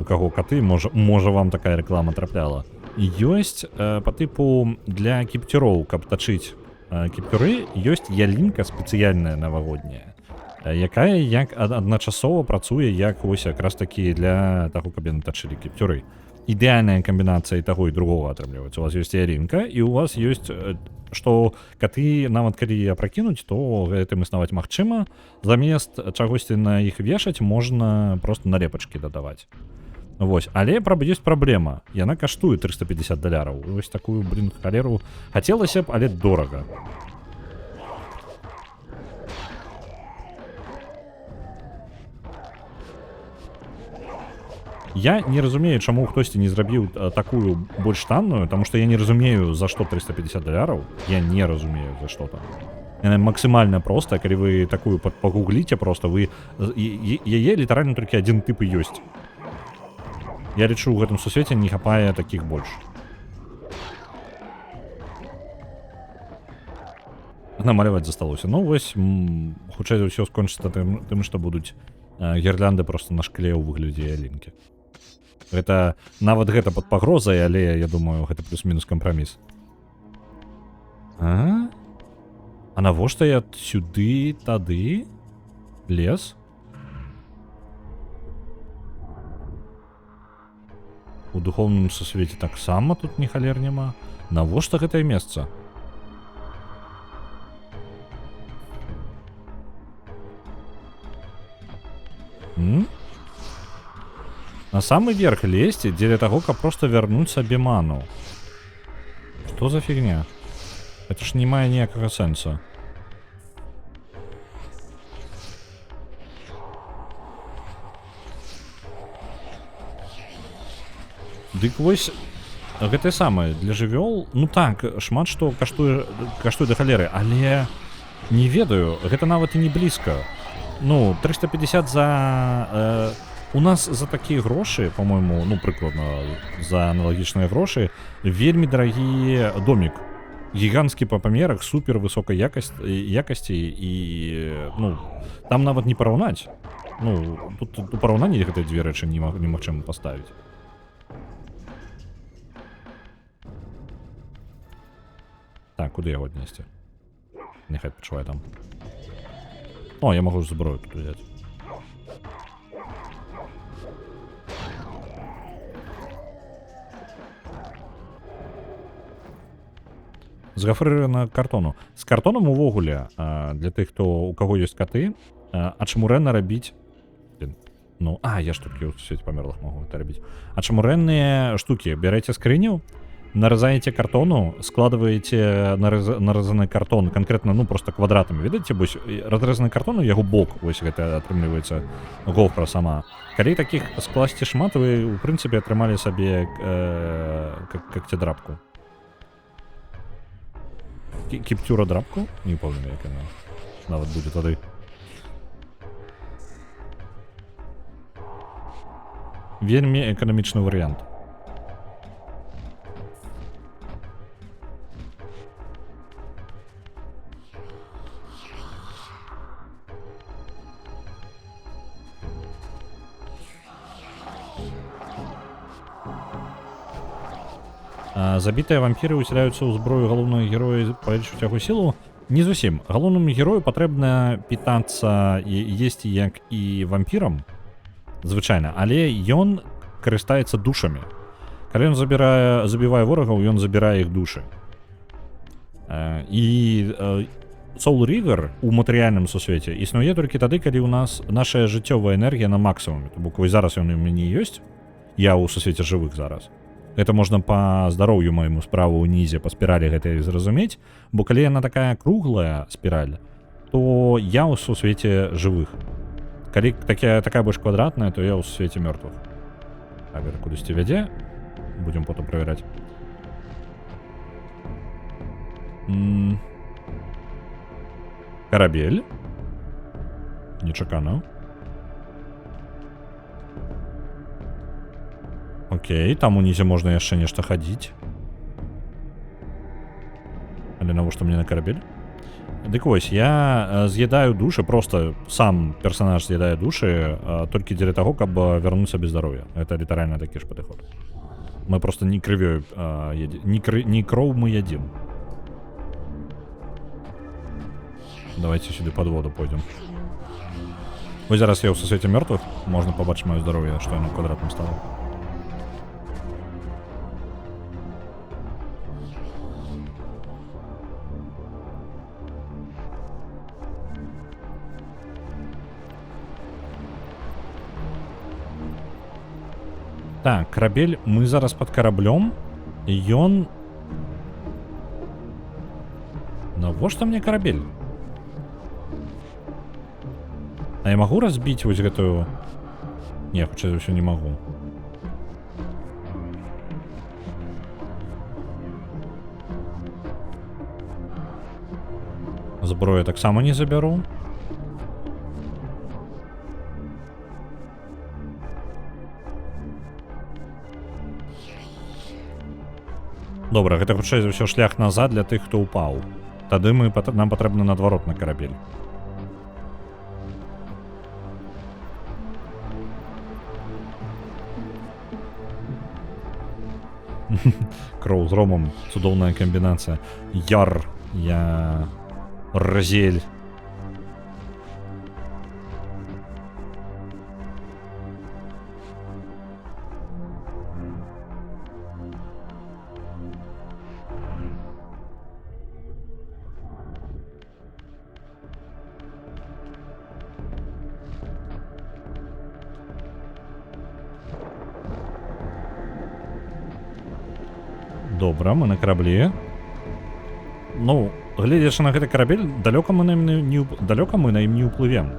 у каго каты, можа вам такая рэклама трапляла. Ёсць па тыпу для кіпцюроў, каб тачыць кіпцюры, ёсць ялінка спецыяльная навагодняя, якая як адначасова працуе як вось якраз такі для таго, каб яны тачылі кіпцюры. Ідэальная камбінацыя і таго і другога атрымліваецца. У вас ёсць ялінка, і у вас ёсць, што каты нават калі апракінуць, то гэтым існаваць магчыма. Замест чагосьці на іх вешаць, можна проста налепачкі дадаваць. Вось, але ёсць праблема. Яна каштуе $350. Вось такую, блин, халеру хацелася б, але дорага. Я не разумею, чаму хтосьці не зрабіў такую больш танную, таму што я не разумею, за што $350. Я не разумею, за што там. Яна максімальна проста, калі вы такую пагугліце проста, вы яе літаральна толькі адзін тып і ёсць. Я лічу, у гэтым сусвеце не хапае такіх больш. Намаляваць засталося. Ну вось, хутчэй за ўсё скончыцца тым, што будуць гірлянды проста на шкле ў выглядзе ялінкі. Гэта нават гэта пад пагрозай, але я думаю, гэта плюс-мінус кампраміс. А навошта я сюды тады лез? У духовным сусвеце таксама тут ні халер няма. Навошта гэтае месца? На самый верх лезьте дзеля таго, каб просто вярнуць сабе ману. Што за фігня? Это ж не мае ніякага сэнсу. Дык вось гэтае самае для жывёл. Ну так, шмат што каштуе да халеры, але не ведаю, гэта нават і не блізка. Ну, 350 за... У нас за такія грошы, по-мойму, ну, прыкладна, за аналагічныя грошы, вельмі дарагі домік. Гіганцкі па памерах, супер высокай якасці і, ну, там нават не параўнаць. Ну, тут у параўнанні гэтыя дзве рэчы немагчыма паставіць. Так, куды яго аднесці? Няхай пачувае там. О, я магу зброю тут узяць. З гафрырана картону. З картоном увогуле, для тых, хто у каго ёсць каты, ачмурэнна рабіць... Ну, я штукі ў свеце памерлых магу гэта рабіць. Ачмурэнныя штукі. Бярэце скрыню, наразаеце картону, складываеце наразаны картон, конкретно, ну, просто квадратамі. Ведаеце, вось, разрэзаны картон, яго бок, вось гэта атрымліваецца гофра сама. Калі такіх скласці шмат, вы, у прынцыпе, атрымалі сабе когтедрапку. Кіптюра-драпку? Не помню, як яна нават будзе тады. Вельмі эканамічны варыянт. Забітыя вампіры усяляюцца ў зброю галоўнага героя павялічваць яго сілу. Не зусім. Галоўнаму герою патрэбна пітацца і есці як і вампірам, звычайна, але ён карыстаецца душамі. Калі ён забівае ворагаў, ён забірае іх душы. І Soul River у матэрыяльным сусвеце існуе толькі тады, калі ў нас наша жыццёвая энергія на максімуме. То бок, вось зараз ён у мяне ёсць, я ў сусвеце жывых зараз. Гэта можна па здароўю майму справу ўнізе па спіралі гэта зразумець, бо калі яна такая круглая спіраль, то я ў сусвеце жывых. Калі такая больш квадратная, то я ў сусвеце мёртвых. Авер кудысьці вядзе, будзем потым правяраць. Карабель. Нечакана. Окей, там унізе можна яшчэ нешта хадзіць. Але навошта мне на карабель? Дык вось, я з'ядаю душы, просто сам персонаж з'ядае душы толькі дзеля таго, каб вярнуць сабе здароўе. Это літаральна такі ж падыход. Мы просто не крывёй не кроў мы ядзім. Давайте сюды пад воду пойдзем. Вось зараз я ў сусвеце мёртвых, можна пабачыць маё здароўе, што яно квадратным стало. Так, карабель, мы зараз пад караблём, і ён... Навошта мне карабель? А я магу разбіць вось гэтую... Не, хутчэй за ўсё не магу. Зброю таксама не забяру. Добра, гэта хутчэй за ўсё шлях назад для тых, хто ўпаў. Тады нам патрэбна наадварот на карабель. Кроў з ромом, цудоўная камбінацыя. Яр, я... Разель. Добра, мы на караблі. Ну, гледзячы на гэты карабель, далёка мы на ім не ўплывем.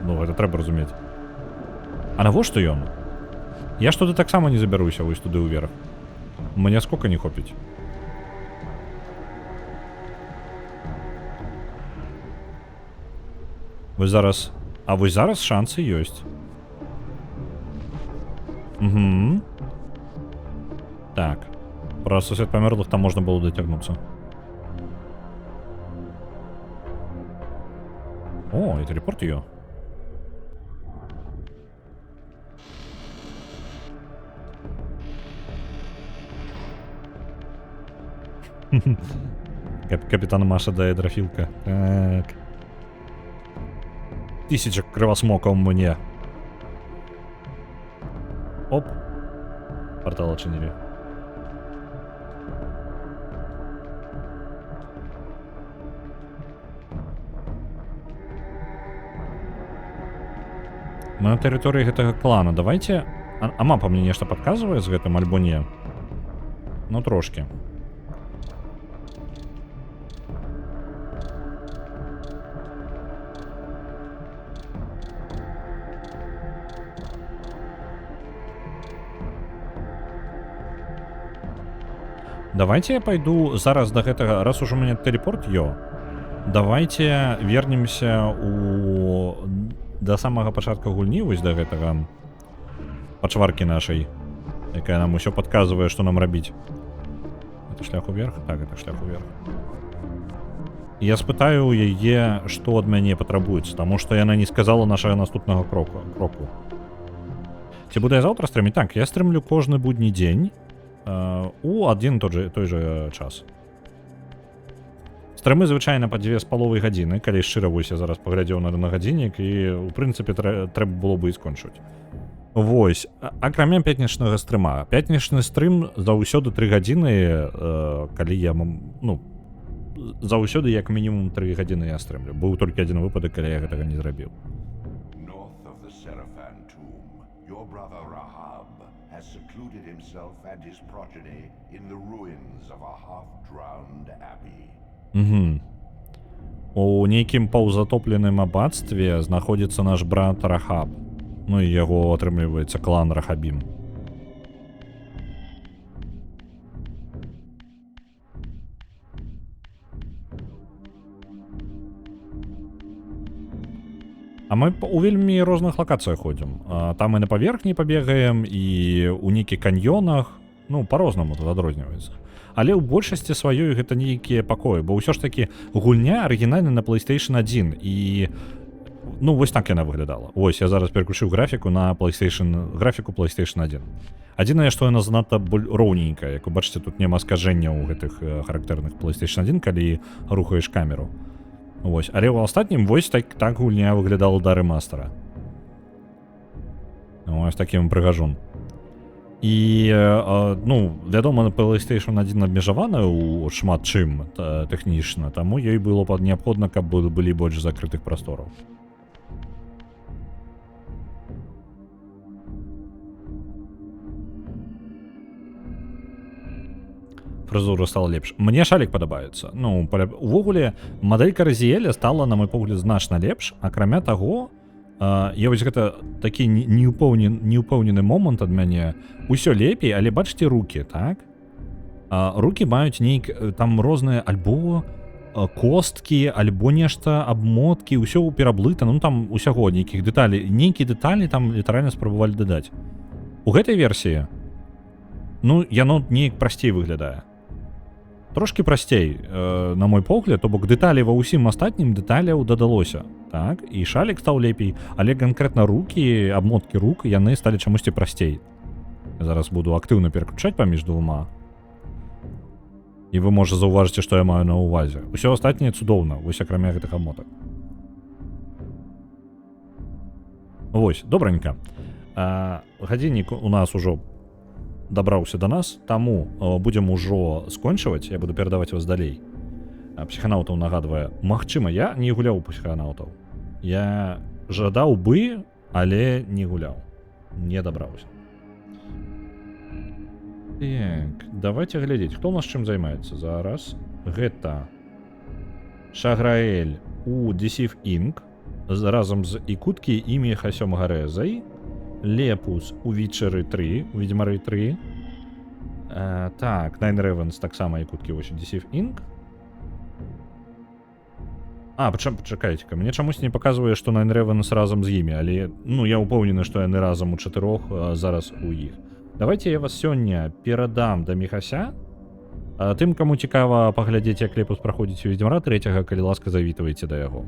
Ну, гэта трэба разумець. А навошта ён? Я ж туды таксама не забяруся, вось туды ўверх. Мне сколько не хопіць. Вось зараз... А вось зараз шансы ёсць. Угу. Так. Про сусед памёрлых там можна было дацягнуцца. О, і тэлепорт её. Капитан Маша да Эдрофилка. Так. 1000 кровосмоков мне. Оп. Портал отчинили. Мы на территории гэтага клана. Давайте... А мапа мне нешта подказывает з гэтым альбо не? Ну, трошки. Давайте я пойду зараз до гэтага, раз уж у меня телепорт давайте вернемся до самого пачатка гульні, вось до гэтага пачварки нашей, якая нам усё подказывае, что нам рабіць. Это шлях уверх? Так, это шлях уверх. Я спытаю у яе, что ад мяне патрабуецца, таму што яна не сказала нашага наступнага кроку. Ці буду я заўтра стрыміць? Так, я стрымлю кожны будні дзень у адзін той же час. Стрымы звычайна па 2,5 гадзіны, калі шчыра, вось я зараз паглядзеў на гадзіннік і, у прынцыпе, трэба было бы і скончыць. Вось, акрамя пятнічнага стрыма. Пятнічны стрым заўсёды 3 гадзіны, калі я, ну, заўсёды як мінімум 3 гадзіны я стрымлю. Быў толькі адзін выпадак, калі я гэтага не зрабіў. Secluded himself and his progeny in the ruins of a half-drowned abbey. У нейкім паўзатопленым аббатстве знаходзіцца наш брат Рахаб. Ну і яго атрымліваецца клан Рахабім. А мы у вельмі розных лакацыях ходзім. Там і на паверхні пабегаем, і ў нейкіх каньёнах. Ну, па-рознаму тут адрозніваецца. Але ў большасці сваёй гэта нейкія пакоі, бо ўсё ж такі гульня арыгінальна на PlayStation 1. І, ну, вось так яна выглядала. Вось, я зараз пераключыў графіку на графіку PlayStation 1. Адзінае, што яна занадта роўненькая. Як вы бачыце, тут няма скажэнняў у гэтых характэрных PlayStation 1, калі рухаеш камеру. Вось, але ў астатнім вось так гульня выглядала да рэмастера. Вось такім прыгажун. І, ну, вядома, на PlayStation 1 абмежавана ў шмат чым тэхнічна, таму ёй было неабходна, каб былі больш закрытых прастораў. Фрызура стала лепш. Мне шалік падабаецца. Ну, увогуле, мадэлька Разіэля стала, на мой погляд, значна лепш. Акрамя таго, я вось гэта такі неўпэўнены момант ад мяне. Усё лепей, але бачыце рукі, так? Рукі маюць там розныя альбо косткі, альбо нешта, абмоткі, ўсё пераблыта, ну там усяго нейкіх дэталей. Нейкія дэталі там літаральна спрабавалі дадаць. У гэтай версіі, ну, яно неяк прасцей выглядае. Трошки прасцей, на мой погляд, то бок дэталі ва ўсім астатнім дэталяў дадалося. Так, і шалік стаў лепей, але канкрэтна рукі, абмоткі рук, яны сталі чамусьці прасцей. Зараз буду актыўна пераключаць паміж двума. І вы, можа, заўважыце, што я маю на ўвазе. Усё астатняе цудоўна, вось акрамя гэтых абмотак. Вось, добранька. Гадзіннік у нас ужо дабраўся до нас, таму будзем ужо скончваць, я буду перадаваць вас далей. Псіханаўтаў нагадвае, магчыма, я не гуляў у псіханаўтаў. Я жадаў бы, але не гуляў. Не дабраўся. Так, давайте глядзець, хто у нас чым займаецца зараз. Гэта Шаграэль у Deceive Inc. Разам з Ікуткі і Міхасём Гарэзай. Лепус у Вічеры 3, у Ведьмары 3. Так, Nine Ravens таксама Ікуткі вось у Deceive Inc. Пачакайце-ка, мне чамусь не паказвае, што Nine Ravens разам з імі, але, ну, я ўпэўнены, што яны разам у 4 зараз у іх. Давайте я вас сёння перадам да Міхася. Тым, каму цікава паглядзець, як Лепус праходзіць у Ведьмара 3, калі ласка, завітвайце да яго.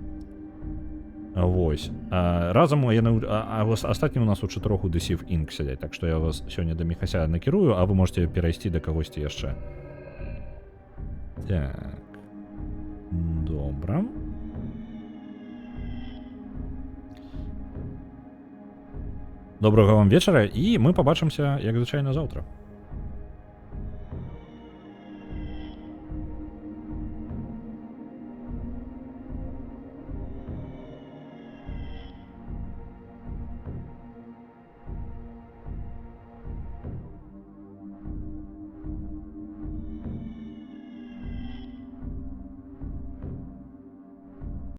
Вось. Разам яны... астатні у нас у 4 у Deceive Inc. сядзяць, так што я вас сёння да Міхася накірую, а вы можете перайсці да кагосьці яшчэ. Так. Добра. Добрага вам вечара, і мы пабачымся, як звычайна, заўтра.